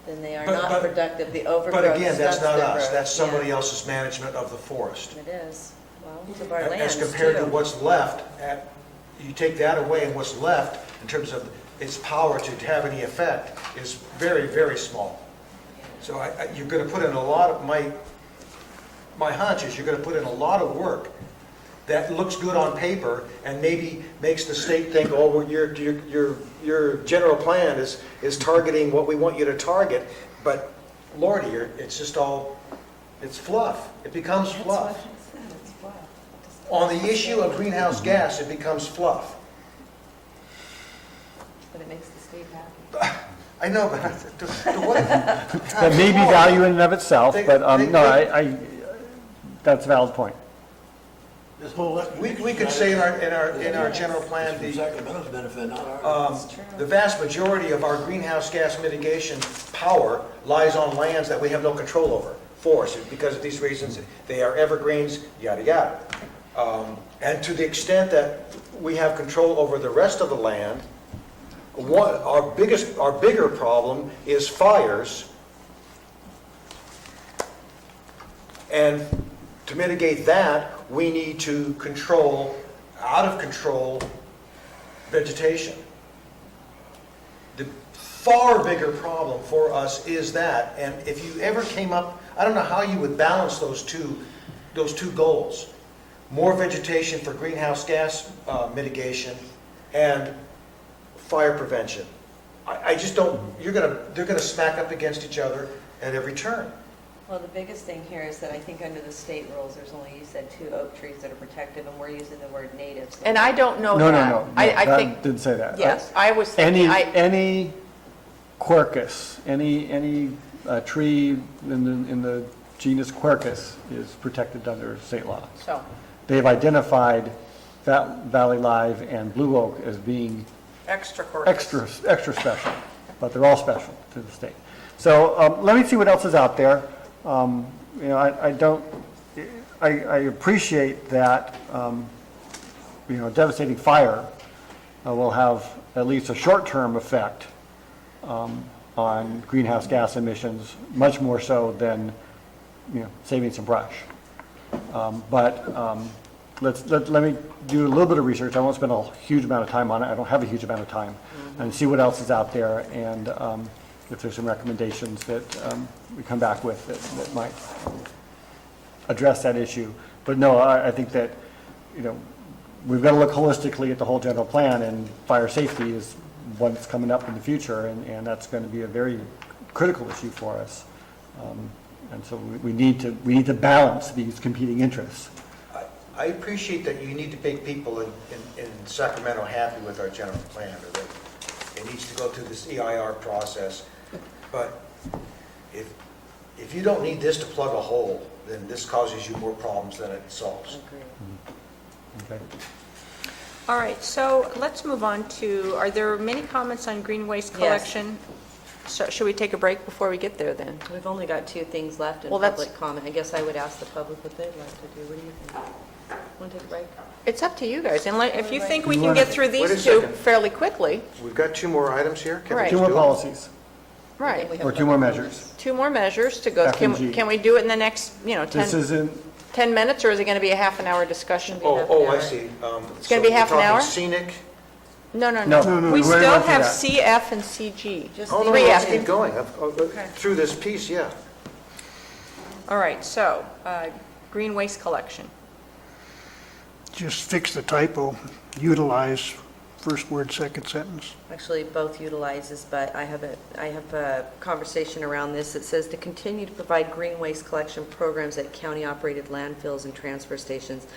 then they are But- not productive. The overgrowth But again, that's stunts not their us, growth. that's somebody Yeah, else's management of the forest. It is. Well, it's of our lands, As compared to too. what's left, you take that away, and what's left in terms of its power to have any effect is very, very small. So you're going to put in a lot of, my hunch is you're going to put in a lot of work that looks good on paper and maybe makes the state think, oh, well, your general plan is targeting what we want you to target, but Lordy, it's just all, it's fluff. It becomes fluff. On the issue of greenhouse gas, it becomes fluff. But it makes the state happy. I know, but to what? That may be value in and of itself, but that's a valid point. This whole. We could say in our general plan, It's for Sacramento's benefit, not ours. the vast majority of our greenhouse gas mitigation power lies on lands that we have no control over, forests, because of these reasons. They are evergreens, yada, yada. And to the extent that we have control over the rest of the land, our bigger problem is fires. And to mitigate that, we need to control, out of control, vegetation. The far bigger problem for us is that, and if you ever came up, I don't know how you would balance those two goals. More vegetation for greenhouse gas mitigation and fire prevention. I just don't, they're gonna smack up against each other at every turn. Well, the biggest thing here is that I think under the state rules, there's only, you said, 2 oak trees that are protected, and we're using the word native. So And I don't know No, that. no, no, I that think, didn't say that. yes, I was thinking, Any Quercus, any tree in the genus Quercus is protected under state law. so, They've identified Valley Live and Blue Oak as being extra corpus. extra special, but they're all special to the state. So let me see what else is out there. I appreciate that, devastating fire will have at least a short-term effect on greenhouse gas emissions, much more so than, saving some brush. Let me do a little bit of research. I won't spend a huge amount of time on it. I don't have a huge amount of time. And see what else is out there, and if there's some recommendations that we come back with that might address that issue. But no, I think that, we've got to look holistically at the whole general plan, and fire safety is one that's coming up in the future, and that's going to be a very critical issue for us. And so we need to balance these competing interests. I appreciate that you need to make people in Sacramento happy with our general plan, or that it needs to go through this EIR process. But if you don't need this to plug a hole, then this causes you more problems than it solves. Okay. All right, so let's move on to, are there many comments on green waste Yes. collection? So should we take a break before we get there then? we've only got 2 things left in Well, that's- public comment. I guess I would ask the public what they'd like to do. What do you think? Want to take a break? It's up to you guys, and if you think we You can wanna- get through Wait a these two second. fairly quickly, We've got 2 more items here. Can we Right. Two just more do it? policies, right, We have or 2 more measures. 2 more measures to go. F and G. Can we do it in the next, 10 This isn't, 10 minutes, or is it going to be a half an hour discussion? I see. It's gonna be half an hour? Scenic? No, no, No, no. no, We we already still went through have that. CF and CG. Oh, no, Three let's F. keep going. Through this piece, yeah. All right, so, green waste collection. Just fix the typo, utilize first word, second sentence. Actually, both utilizes, but I have a conversation around this. It says to continue to provide green waste collection programs at county-operated landfills and transfer stations.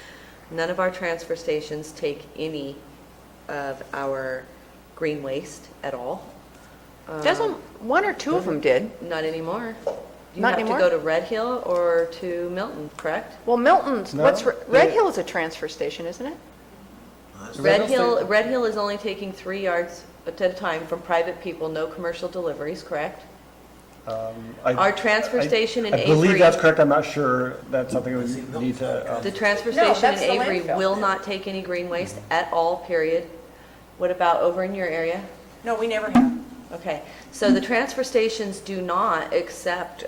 None of our transfer stations take any of our green waste at all. Doesn't, one or two of them did. Not anymore. You Not have anymore? to go to Red Hill or to Milton, correct? Well, Milton's, No, Red Hill is a transfer station, isn't it? Red Hill is only taking 3 yards at a time from private people, no commercial deliveries, correct? Our transfer station in I believe Avery, that's correct, I'm not sure, that's something we need to, the transfer No, station that's in the Avery landfill. will not take any green waste at all, period. What about over in your area? No, we never have. Okay, so the transfer stations do not accept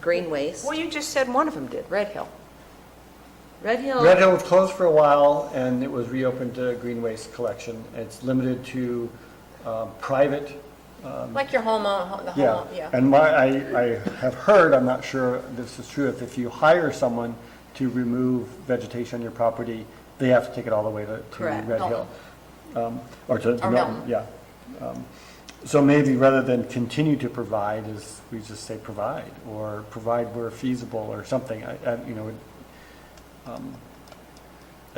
green waste. Well, you just said one of them did, Red Hill. Red Hill. Red Hill was closed for a while, and it was reopened to green waste collection. It's limited to private, Like your home, the yeah. home, yeah. And I have heard, I'm not sure this is true, if you hire someone to remove vegetation on your property, they have to take it all the way to Correct. Red Hill. Or to Or Milton, Milton. yeah. So maybe rather than continue to provide, is we just say provide, or provide where feasible, or something. I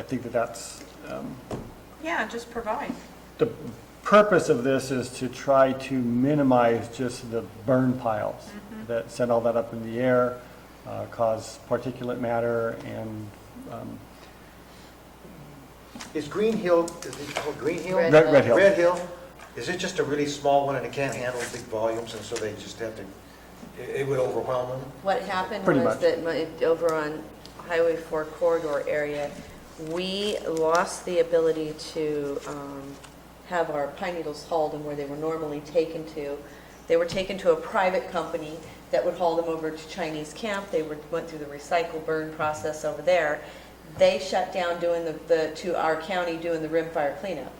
think that's, Yeah, just provide. the purpose of this is to try to minimize just the burn piles that send all that up in the air, cause particulate matter, and Is Green Hill, is it called Green Hill? Red Red Hill. Red Hill, is it just a really small one and it can't handle big volumes, and so they just have to, it would overwhelm them? What happened Pretty was much. that over on Highway 4 corridor area, we lost the ability to have our pine needles hauled and where they were normally taken to. They were taken to a private company that would haul them over to Chinese camp. They went through the recycle burn process over there. They shut down doing to our county doing the rimfire cleanup.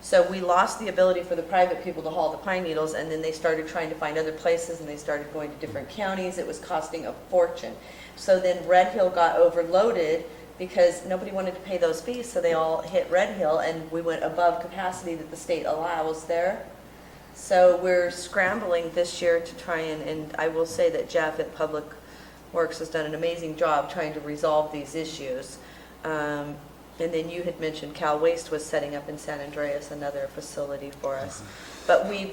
So we lost the ability for the private people to haul the pine needles, and then they started trying to find other places, and they started going to different counties. It was costing a fortune. So then Red Hill got overloaded because nobody wanted to pay those fees, so they all hit Red Hill, and we went above capacity that the state allows there. So we're scrambling this year to try and I will say that Jeff at Public Works has done an amazing job trying to resolve these issues. And then you had mentioned Cal Waste was setting up in San Andreas another facility for us. But we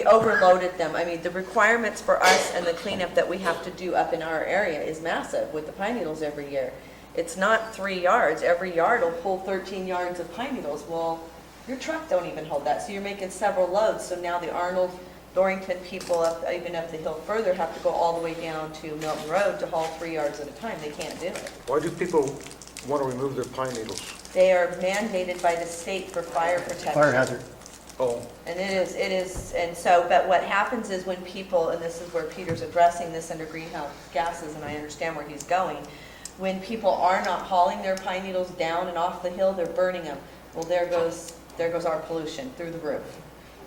overloaded them. I mean, the requirements for us and the cleanup that we have to do up in our area is massive with the pine needles every year. It's not 3 yards. Every yard will pull 13 yards of pine needles. Well, your truck don't even hold that, so you're making several loads. So now the Arnold, Dorrington people, even up the hill further, have to go all the way down to Milton Road to haul 3 yards at a time. They can't do it. Why do people want to remove their pine needles? They are mandated by the state for fire protection. fire hazard. Oh, And it is, and so, but what happens is when people, and this is where Peter's addressing this under greenhouse gases, and I understand where he's going, when people are not hauling their pine needles down and off the hill, they're burning them. Well, there goes our pollution through the roof.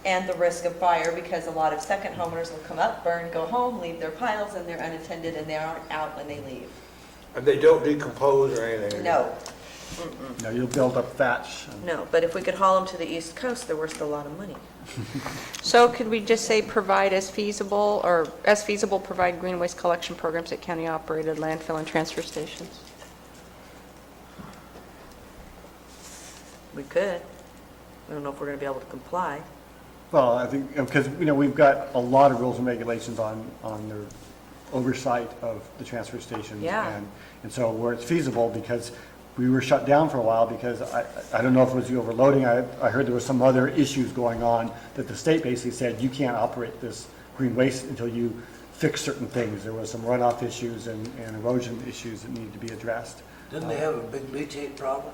And the risk of fire, because a lot of second homers will come up, burn, go home, leave their piles, and they're unattended, and they aren't out when they leave. and they don't decompose or anything? No, No, you'll build up thatch. no, but if we could haul them to the East Coast, they're worth a lot of money. So could we just say provide as feasible, or as feasible, provide green waste collection programs at county-operated landfill and transfer stations? We could. I don't know if we're going to be able to comply. Well, I think, because, we've got a lot of rules and regulations on their oversight of the transfer stations. Yeah. And so where it's feasible, because we were shut down for a while because I don't know if it was the overloading. I heard there was some other issues going on that the state basically said, you can't operate this green waste until you fix certain things. There was some runoff issues and erosion issues that needed to be addressed. Didn't they have a big leachate problem?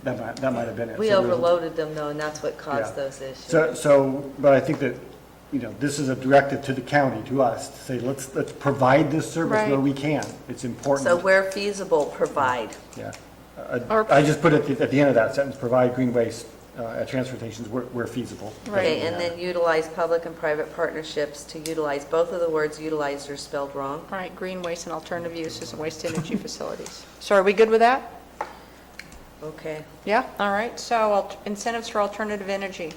That might have been it. We So there was- overloaded them though, and that's what caused Yeah. those issues. But I think that, this is a directive to the county, to us, to say, let's provide this service where Right. we can. It's important. So where feasible, provide. Yeah. Or- I just put it at the end of that sentence, provide green waste at transfer stations where feasible. Okay, and then utilize public and private partnerships to utilize, both of the words utilized are spelled wrong. All right, green waste and alternative uses and waste energy facilities. So are we good with that? Okay. Yeah, all right, so incentives for alternative energy.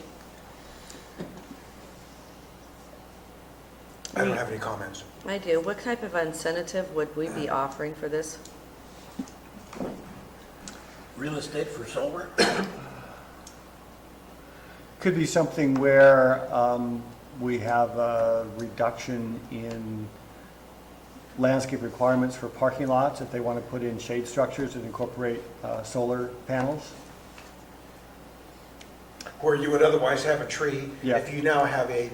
I don't have any comments. I do. What type of incentive would we be offering for this? Real estate for solar? Could be something where we have a reduction in landscape requirements for parking lots if they want to put in shade structures and incorporate solar panels. Where you would otherwise have a tree, Yeah. if you now have a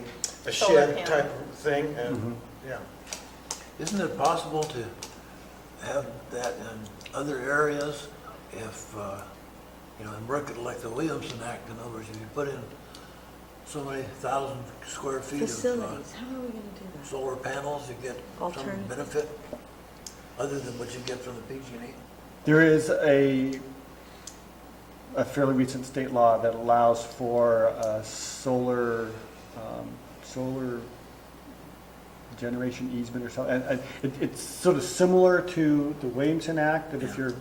Solar shed panel. type of thing, and, yeah. Isn't it possible to have that in other areas if, and work it like the Williamson Act, in other words, if you put in so many thousand square feet of Facilities, how are we going to do that? solar panels, you get some Alternative. benefit other than what you get from the PG&E? There is a fairly recent state law that allows for solar generation easement or something. And it's sort of similar to the Williamson Act, that if you're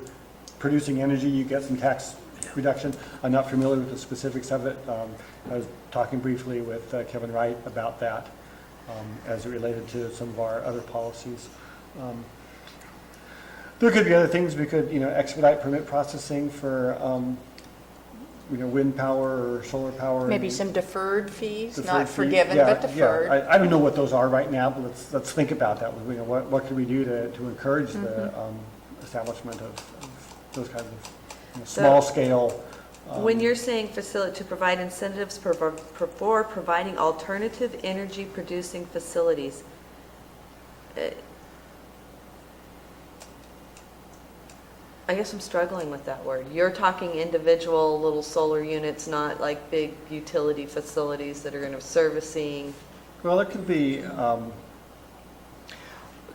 producing energy, you get some tax reduction. I'm not familiar with the specifics of it. I was talking briefly with Kevin Wright about that as it related to some of our other policies. There could be other things. We could, expedite permit processing for, wind power or solar power. Maybe some deferred fees, Deferred not fee. forgiven, Yeah, but deferred. Yeah. I don't know what those are right now, but let's think about that. What can we do to encourage the establishment of those kinds of small scale. When you're saying to provide incentives for providing alternative energy producing facilities, I guess I'm struggling with that word. You're talking individual little solar units, not like big utility facilities that are going to servicing. Well, it could be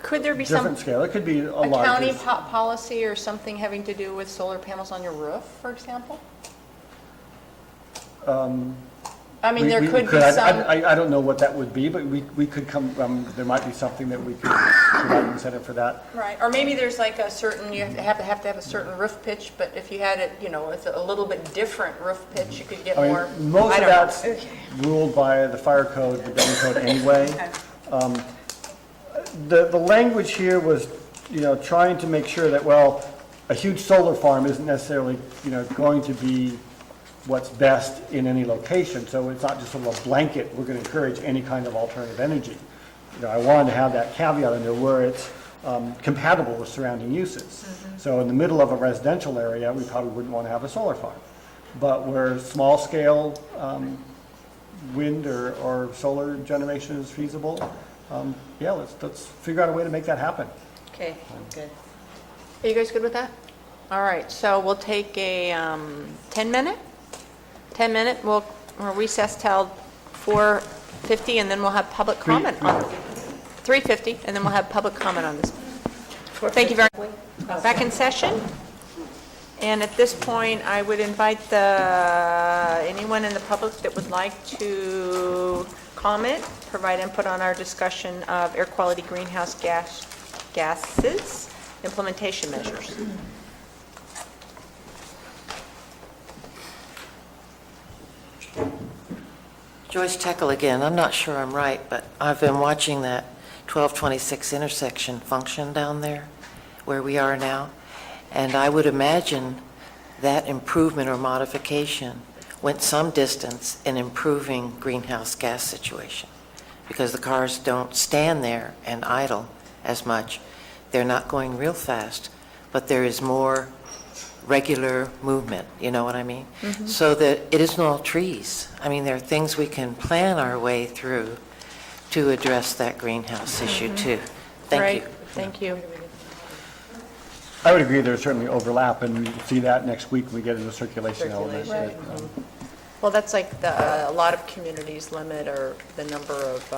Could there be some different scale. It could be a a larger. county policy or something having to do with solar panels on your roof, for example? I mean, there could be some, I don't know what that would be, but we could come, there might be something that we could provide incentive for that. right, or maybe there's like a certain, you have to have a certain roof pitch, but if you had it, with a little bit different roof pitch, you could get I more. mean, most I of don't know. that's ruled by the fire code, the building code anyway. The language here was, trying to make sure that, well, a huge solar farm isn't necessarily, going to be what's best in any location. So it's not just sort of a blanket, we're going to encourage any kind of alternative energy. I wanted to have that caveat in there where it's compatible with surrounding uses. So in the middle of a residential area, we probably wouldn't want to have a solar farm. But where small scale wind or solar generation is feasible, let's figure out a way to make that happen. Okay, good. Are you guys good with that? All right, so we'll take a 10-minute. We'll recess till 4:50, and then we'll have public comment on 3:50, and then we'll have public comment on this. Thank you very much. Back in session. And at this point, I would invite anyone in the public that would like to comment, provide input on our discussion of air quality greenhouse gases implementation measures. Joyce Tekel again. I'm not sure I'm right, but I've been watching that 1226 intersection function down there where we are now, and I would imagine that improvement or modification went some distance in improving greenhouse gas situation, because the cars don't stand there and idle as much. They're not going real fast, but there is more regular movement, you know what I mean? So that it isn't all trees. I mean, there are things we can plan our way through to address that greenhouse issue too. Thank Right. you. Thank you. I would agree there's certainly overlap, and we'll see that next week when we get into the circulation element. Right. Well, that's like a lot of communities limit or the number of,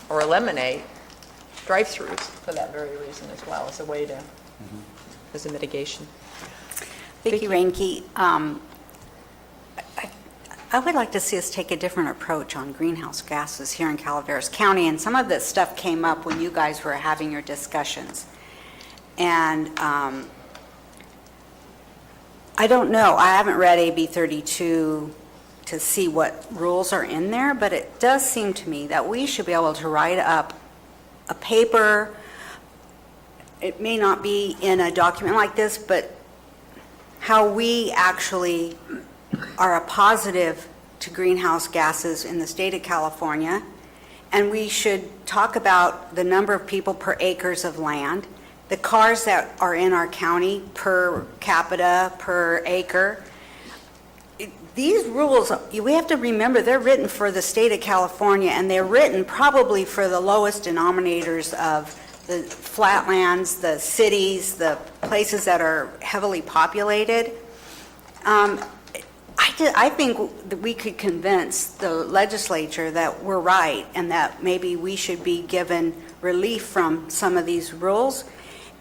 or eliminate drive-throughs for that very reason as well, as a way to, as a mitigation. Vicki Reinke, I would like to see us take a different approach on greenhouse gases here in Calaveras County, and some of this stuff came up when you guys were having your discussions. And I don't know. I haven't read AB 32 to see what rules are in there, but it does seem to me that we should be able to write up a paper. It may not be in a document like this, but how we actually are a positive to greenhouse gases in the state of California. And we should talk about the number of people per acres of land, the cars that are in our county per capita, per acre. These rules, we have to remember, they're written for the state of California, and they're written probably for the lowest denominators of the flatlands, the cities, the places that are heavily populated. I think that we could convince the legislature that we're right and that maybe we should be given relief from some of these rules.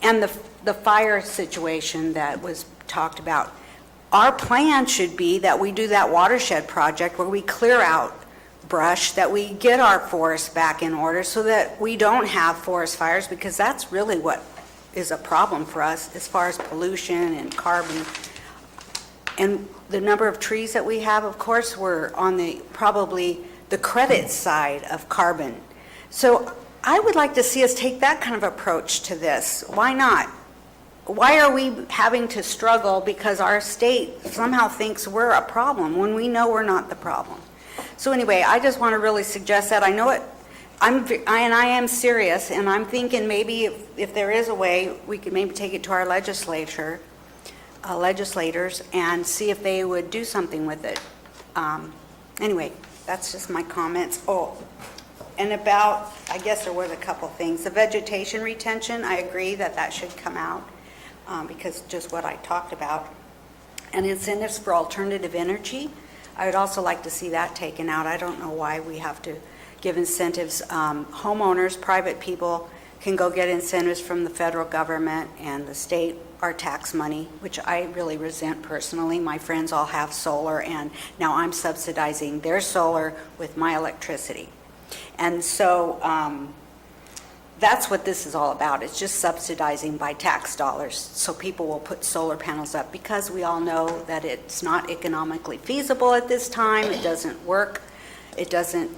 And the fire situation that was talked about, our plan should be that we do that watershed project where we clear out brush, that we get our forests back in order so that we don't have forest fires, because that's really what is a problem for us as far as pollution and carbon. And the number of trees that we have, of course, we're on probably the credit side of carbon. So I would like to see us take that kind of approach to this. Why not? Why are we having to struggle because our state somehow thinks we're a problem when we know we're not the problem? So anyway, I just want to really suggest that. I know it, I am serious, and I'm thinking maybe if there is a way, we could maybe take it to our legislators and see if they would do something with it. Anyway, that's just my comments. Oh, and about, I guess there was a couple things. The vegetation retention, I agree that that should come out because just what I talked about. And incentives for alternative energy, I would also like to see that taken out. I don't know why we have to give incentives. Homeowners, private people can go get incentives from the federal government and the state, our tax money, which I really resent personally. My friends all have solar, and now I'm subsidizing their solar with my electricity. And so that's what this is all about. It's just subsidizing by tax dollars so people will put solar panels up, because we all know that it's not economically feasible at this time. It doesn't work. It doesn't,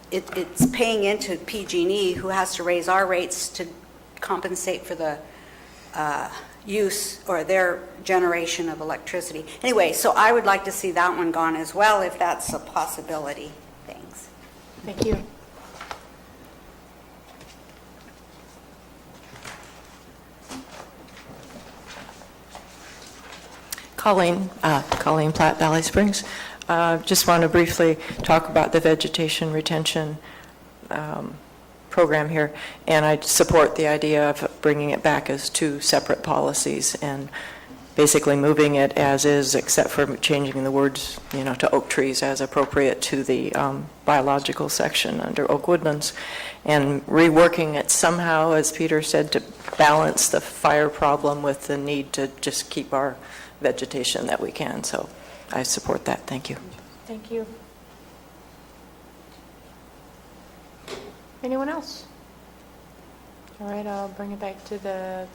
it's paying into PG&E, who has to raise our rates to compensate for the use or their generation of electricity. Anyway, so I would like to see that one gone as well, if that's a possibility. Thanks. Thank you. Colleen Platte, Valley Springs. Just want to briefly talk about the vegetation retention program here, and I support the idea of bringing it back as two separate policies and basically moving it as is, except for changing the words, to oak trees as appropriate to the biological section under oak woodlands, and reworking it somehow, as Peter said, to balance the fire problem with the need to just keep our vegetation that we can. So I support that. Thank you. Thank you. Anyone else? All right, I'll bring it back to the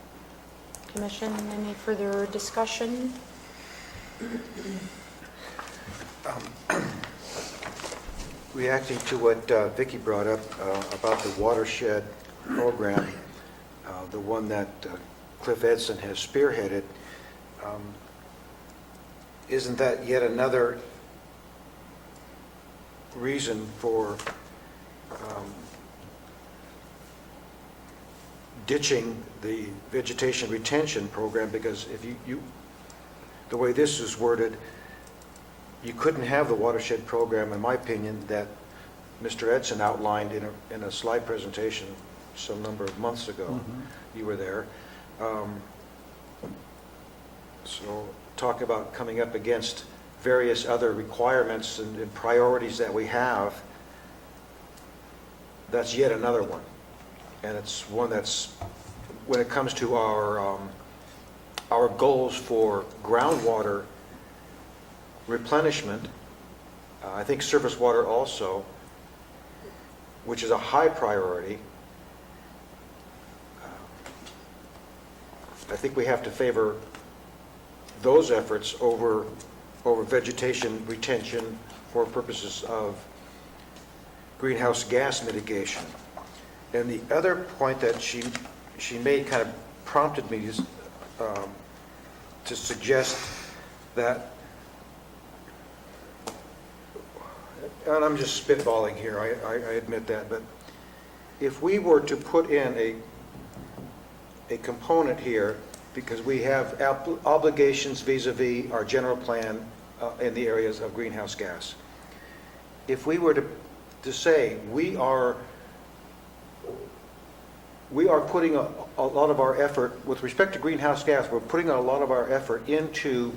commission. Any further discussion? Reacting to what Vicki brought up about the watershed program, the one that Cliff Edson has spearheaded, isn't that yet another reason for ditching the vegetation retention program? Because if the way this is worded, you couldn't have the watershed program, in my opinion, that Mr. Edson outlined in a slide presentation some number of months ago. Mm-hmm. You were there. So talk about coming up against various other requirements and priorities that we have. That's yet another one. And it's one that's, when it comes to our goals for groundwater replenishment, I think surface water also, which is a high priority, I think we have to favor those efforts over vegetation retention for purposes of greenhouse gas mitigation. And the other point that she made kind of prompted me to suggest that, and I'm just spitballing here, I admit that, but if we were to put in a component here, because we have obligations vis-a-vis our general plan in the areas of greenhouse gas. If we were to say we are putting a lot of our effort, with respect to greenhouse gas, we're putting a lot of our effort into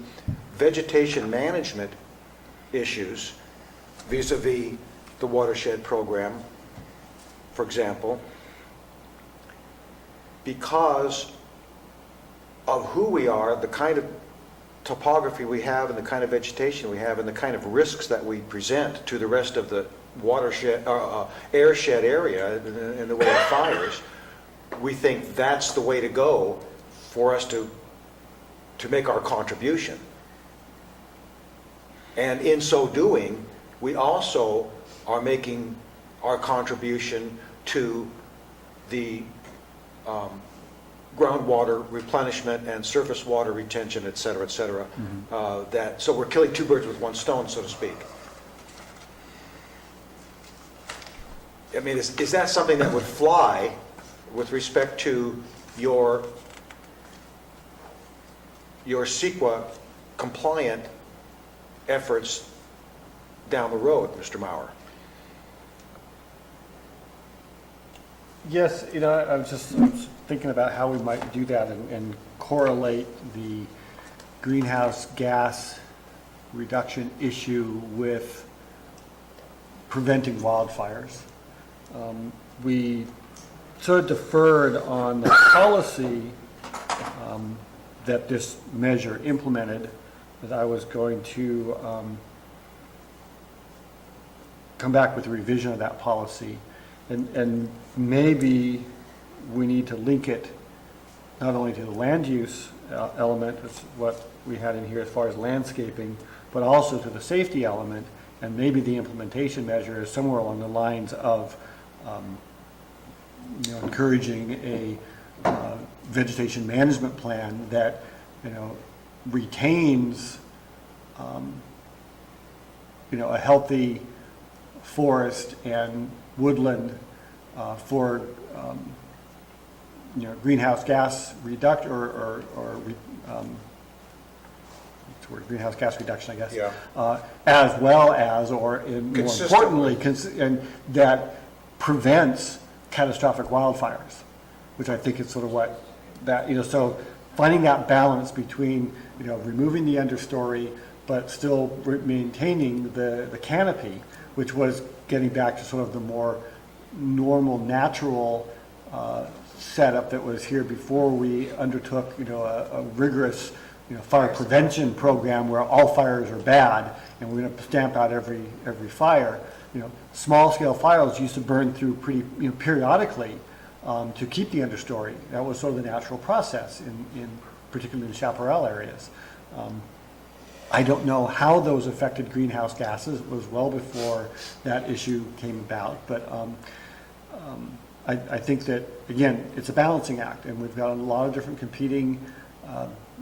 vegetation management issues vis-a-vis the watershed program, for example, because of who we are, the kind of topography we have and the kind of vegetation we have and the kind of risks that we present to the rest of the watershed, airshed area in the way of fires, we think that's the way to go for us to make our contribution. And in so doing, we also are making our contribution to the groundwater replenishment and surface water retention, et cetera, et cetera. So we're killing two birds with one stone, so to speak. I mean, is that something that would fly with respect to your CEQA compliant efforts down the road, Mr. Maurer? Yes, I was thinking about how we might do that and correlate the greenhouse gas reduction issue with preventing wildfires. We sort of deferred on the policy that this measure implemented, that I was going to come back with a revision of that policy. And maybe we need to link it not only to the land use element, that's what we had in here as far as landscaping, but also to the safety element, and maybe the implementation measure is somewhere along the lines of encouraging a vegetation management plan that retains a healthy forest and woodland for greenhouse gas reduction greenhouse gas reduction, I guess. Yeah. As well as, or more importantly, and that prevents catastrophic wildfires, which I think is sort of what that, so finding that balance between, removing the understory, but still maintaining the canopy, which was getting back to sort of the more normal, natural setup that was here before we undertook, a rigorous, fire prevention program where all fires are bad and we're going to stamp out every fire. Small scale fires used to burn through pretty, periodically to keep the understory. That was sort of the natural process in particularly in chaparral areas. I don't know how those affected greenhouse gases. It was well before that issue came about, but I think that, again, it's a balancing act, and we've got a lot of different competing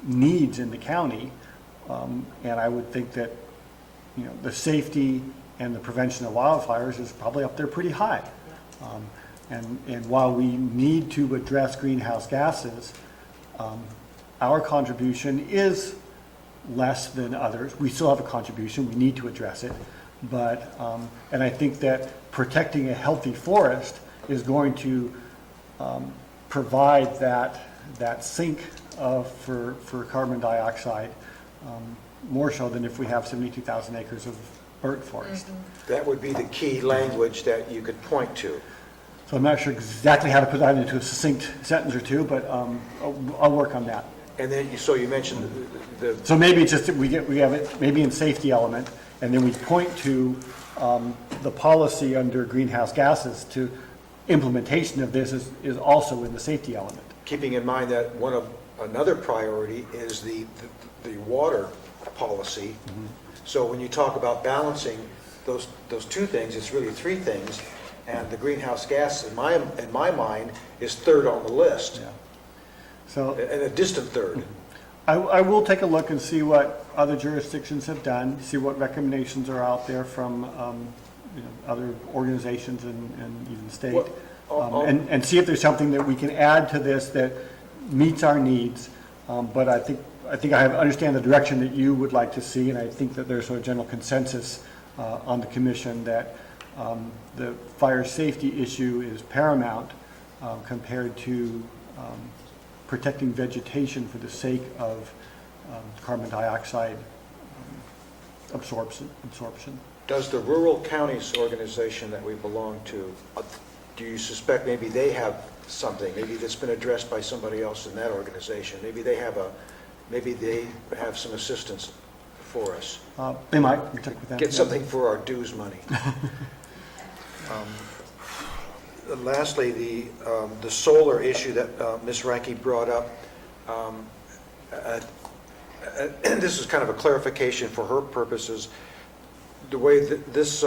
needs in the county, and I would think that, the safety and the prevention of wildfires is probably up there pretty high. And while we need to address greenhouse gases, our contribution is less than others. We still have a contribution, we need to address it, but, and I think that protecting a healthy forest is going to provide that sink for carbon dioxide, more so than if we have 72,000 acres of burnt forest. That would be the key language that you could point to. So I'm not sure exactly how to put that into a succinct sentence or two, but I'll work on that. And then, so you mentioned the So maybe it's just that we have it maybe in safety element, and then we point to the policy under greenhouse gases to implementation of this is also in the safety element. keeping in mind that one of another priority is the water policy. So when you talk about balancing those two things, it's really three things, and the greenhouse gas, in my mind, is third on the list, Yeah. So and a distant third. I will take a look and see what other jurisdictions have done, see what recommendations are out there from, other organizations and even the state. And see if there's something that we can add to this that meets our needs. But I think I understand the direction that you would like to see, and I think that there's a general consensus on the commission that the fire safety issue is paramount compared to protecting vegetation for the sake of carbon dioxide absorption. Does the Rural Counties organization that we belong to, do you suspect maybe they have something, maybe that's been addressed by somebody else in that organization? Maybe they have some assistance for us. They might check with them. Get something for our dues money. Lastly, the solar issue that Ms. Ranke brought up, and this is kind of a clarification for her purposes. The way that this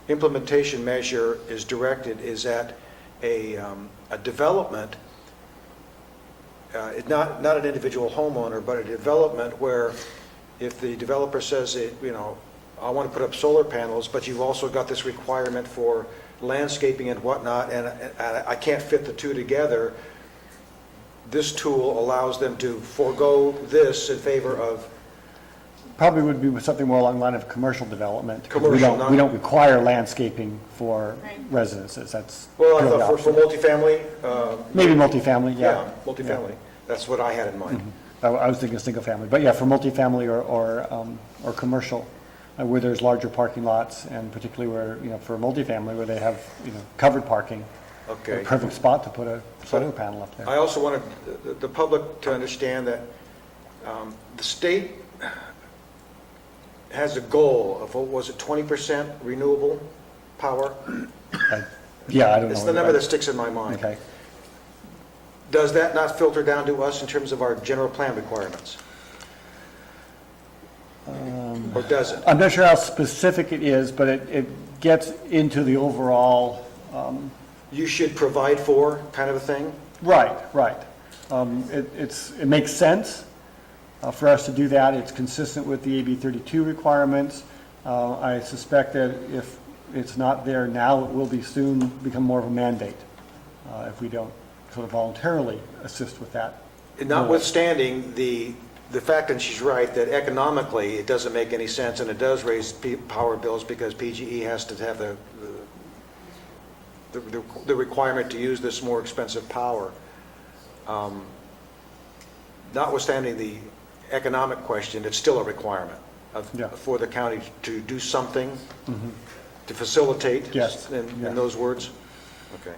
implementation measure is directed is at a development, not an individual homeowner, but a development where if the developer says, I want to put up solar panels, but you've also got this requirement for landscaping and whatnot, and I can't fit the two together, this tool allows them to forego this in favor of... Probably would be something more along the line of commercial development. Commercial, We don't require landscaping for residences, that's... Well, I really thought for multifamily... Maybe multifamily, yeah. Yeah, multifamily. That's what I had in mind. I was thinking single family, but yeah, for multifamily or commercial, where there's larger parking lots, and particularly where, for multifamily, where they have, covered parking. Okay. A perfect spot to put a solar panel up there. I also wanted the public to understand that the state has a goal of, what was it, 20% renewable power? Yeah, I don't know. It's the number that sticks in my mind. Okay. Does that not filter down to us in terms of our general plan requirements? Or does it? I'm not sure how specific it is, but it gets into the overall... You should provide for kind of a thing? Right. It makes sense for us to do that. It's consistent with the AB 32 requirements. I suspect that if it's not there now, it will be soon become more of a mandate if we don't sort of voluntarily assist with that. Notwithstanding the fact, and she's right, that economically it doesn't make any sense, and it does raise power bills because PGE has to have the requirement to use this more expensive power. Notwithstanding the economic question, it's still a requirement for the county to do something to facilitate. Yes. In those words. Okay.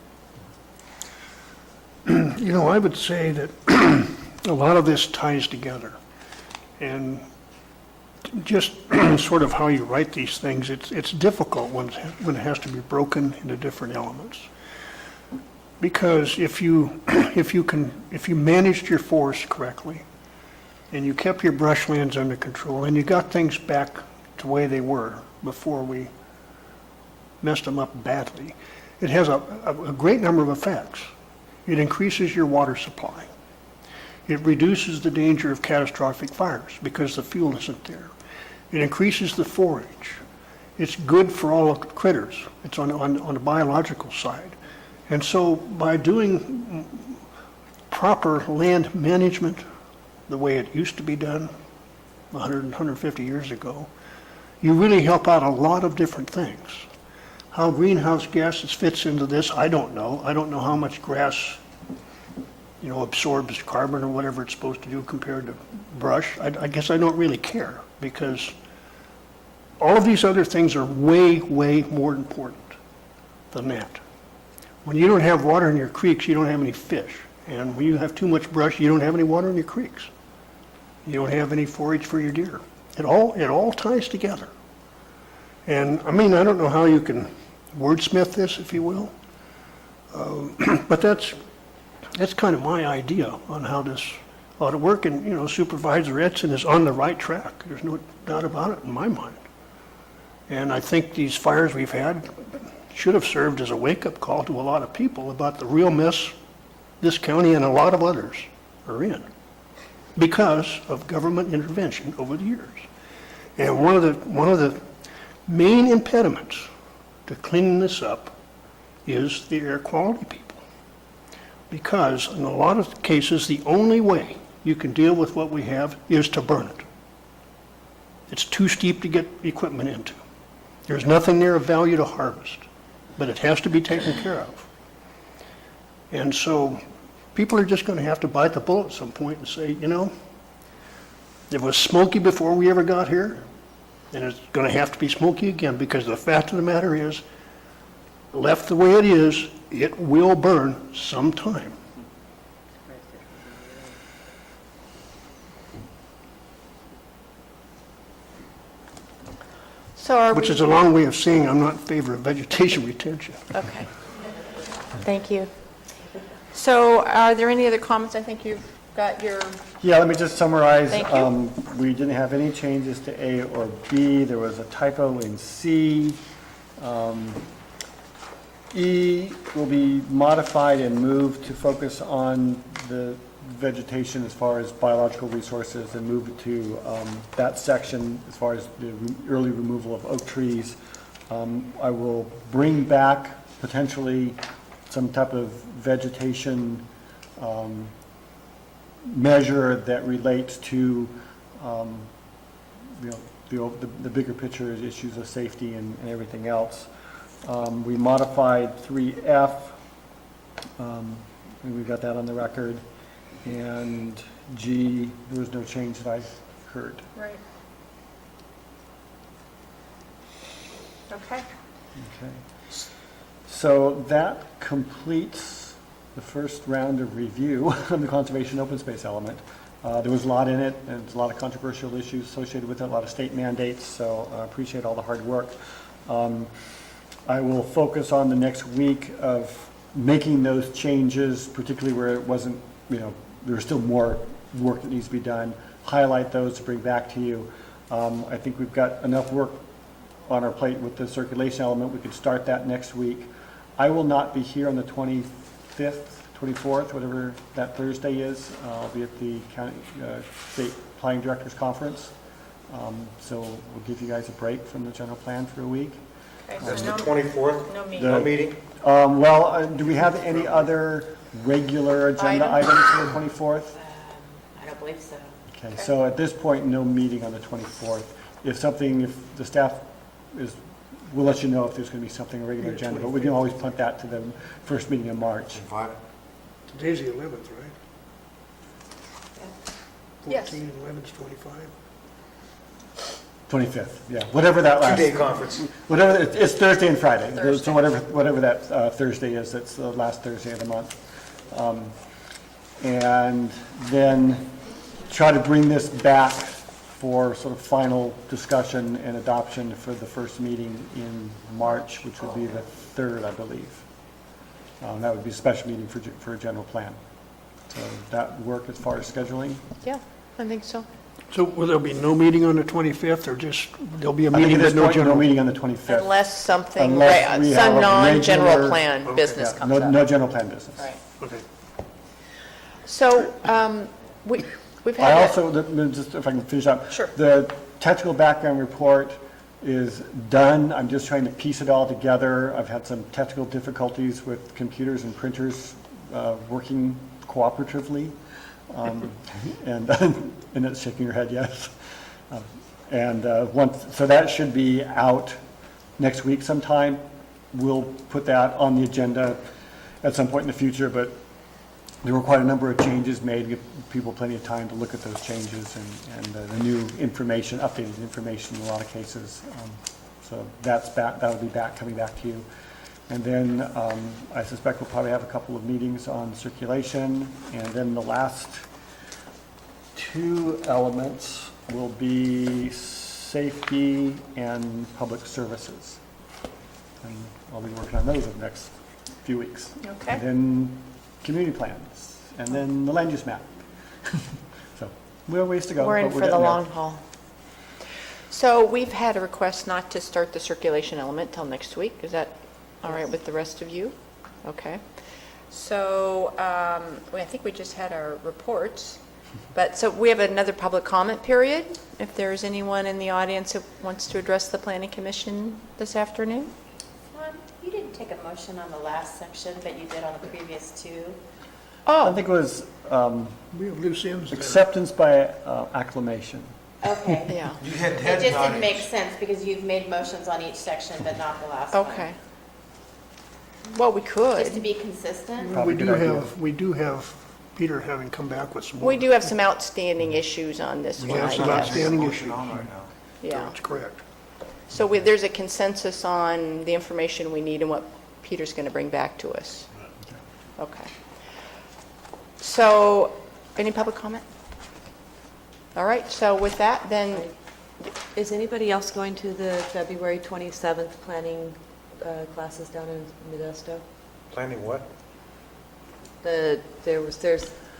I would say that a lot of this ties together. And just sort of how you write these things, it's difficult when it has to be broken into different elements. Because if you managed your forest correctly, and you kept your brushlands under control, and you got things back to the way they were before we messed them up badly, it has a great number of effects. It increases your water supply. It reduces the danger of catastrophic fires because the fuel isn't there. It increases the forage. It's good for all the critters. It's on the biological side. And so by doing proper land management the way it used to be done 100 and 150 years ago, you really help out a lot of different things. How greenhouse gases fits into this, I don't know. I don't know how much grass absorbs carbon or whatever it's supposed to do compared to brush. I guess I don't really care, because all of these other things are way, way more important than that. When you don't have water in your creeks, you don't have any fish. And when you have too much brush, you don't have any water in your creeks. You don't have any forage for your deer. It all ties together. And I don't know how you can wordsmith this, if you will. But that's kind of my idea on how this ought to work, and, Supervisor Edson is on the right track. There's no doubt about it in my mind. And I think these fires we've had should have served as a wake-up call to a lot of people about the real mess this county and a lot of others are in because of government intervention over the years. And one of the main impediments to cleaning this up is the air quality people. Because in a lot of cases, the only way you can deal with what we have is to burn it. It's too steep to get equipment into. There's nothing there of value to harvest, but it has to be taken care of. And so people are just going to have to bite the bullet at some point and say, it was smoky before we ever got here, and it's going to have to be smoky again, because the fact of the matter is, left the way it is, it will burn sometime. So are Which we- is a long way of saying I'm not in favor of vegetation retention. Okay. Thank you. So are there any other comments? I think you've got your, Yeah, let me just summarize. Thank you. We didn't have any changes to A or B. There was a typo in C. E will be modified and moved to focus on the vegetation as far as biological resources, and move it to that section as far as the early removal of oak trees. I will bring back potentially some type of vegetation measure that relates to, the bigger picture issues of safety and everything else. We modified 3F, and we got that on the record. And G, there was no change that I heard. right. Okay. Okay. So that completes the first round of review on the conservation open space element. There was a lot in it, and there's a lot of controversial issues associated with it, a lot of state mandates, so I appreciate all the hard work. I will focus on the next week of making those changes, particularly where it wasn't, there was still more work that needs to be done, highlight those to bring back to you. I think we've got enough work on our plate with the circulation element. We could start that next week. I will not be here on the 25th, 24th, whatever that Thursday is. I'll be at the county state planning directors conference. So we'll give you guys a break from the general plan for a week. Okay, so That's the no- 24th? No meeting. No meeting? Do we have any other regular agenda items for the 24th? I don't believe so. Okay, so at this point, no meeting on the 24th. If the staff we'll let you know if there's going to be something regular agenda, but we can always punt that to the first meeting in March. Today's the 11th, right? Yes. 14 and 11's 25. 25th, yeah, whatever that last. Two-day conference. Whatever, it's Thursday and Friday. Thursday. So whatever that Thursday is, that's the last Thursday of the month. And then try to bring this back for sort of final discussion and adoption for the first meeting in March, which would be the 3rd, I believe. That would be a special meeting for a general plan. So that work as far as scheduling? Yeah, I think so. So will there be no meeting on the 25th, or just, there'll be a I think meeting at this but no point, no general? meeting on the 25th. Unless something, Unless we have some a non-general regular- plan business Yeah, comes up. no general plan business. Right. Okay. So, we've I had, also, just if I can finish up. Sure. The technical background report is done. I'm just trying to piece it all together. I've had some technical difficulties with computers and printers working cooperatively. And it's shaking your head, yes. So that should be out next week sometime. We'll put that on the agenda at some point in the future, but there were quite a number of changes made, give people plenty of time to look at those changes and the new information, updated information in a lot of cases. So that's back, that'll be coming back to you. And then I suspect we'll probably have a couple of meetings on circulation. And then the last two elements will be safety and public services. And I'll be working on those over the next few weeks. Okay. And then community plans, and then the land use map. We have ways to go. We're in but for the getting there. long haul. So we've had a request not to start the circulation element till next week. Is that all right with the rest of you? Okay. So I think we just had our reports. But, so we have another public comment period. If there's anyone in the audience who wants to address the Planning Commission this afternoon? You didn't take a motion on the last section, but you did on the previous two. I think it was We have loose ends there. acceptance by acclamation. Okay. Yeah. You had It head just didn't nodding. make sense because you've made motions on each section, but not the last one. Okay. Well, we Just to could. be consistent. Probably We a do good idea. have, we do have Peter having come back with some more. We do have some outstanding issues on this We one, have I some guess. outstanding Motion issues. on right now. Yeah. That's correct. So there's a consensus on the information we need and what Peter's going to bring back to us. Okay. So, any public comment? All right, so with that, then, Is anybody else going to the February 27th planning classes down in Modesto? Planning what?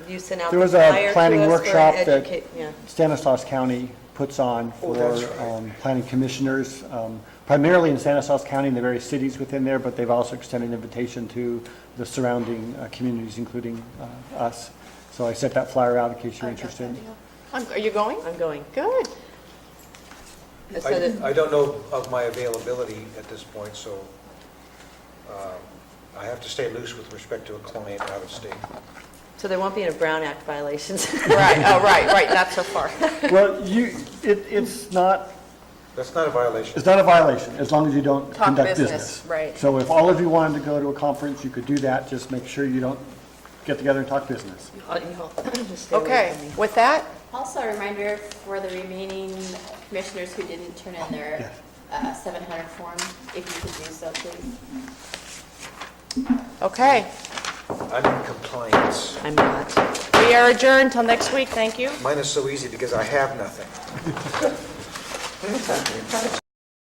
You sent out There the was a flyer to planning us for workshop that educate- yeah. Stanislaus County puts on Oh, for that's right. planning commissioners, primarily in Stanislaus County and the various cities within there, but they've also extended an invitation to the surrounding communities, including us. So I sent that flyer out in case you're interested. are you going? I'm going. Good. So that- I don't know of my availability at this point, so I have to stay loose with respect to a client out of state. So there won't be any Brown Act violations. Right, oh, right, not so far. Well, it's not That's not a violation. It's not a violation, as long as you don't Talk conduct business, business. right. So if all of you wanted to go to a conference, you could do that, just make sure you don't get together and talk business. Just stay away Okay, from me. with that, Also, a reminder for the remaining commissioners who didn't turn in their 700 form, if you could do so, please. okay, I'm in compliance. I'm not. we are adjourned till next week, thank you. Mine is so easy because I have nothing.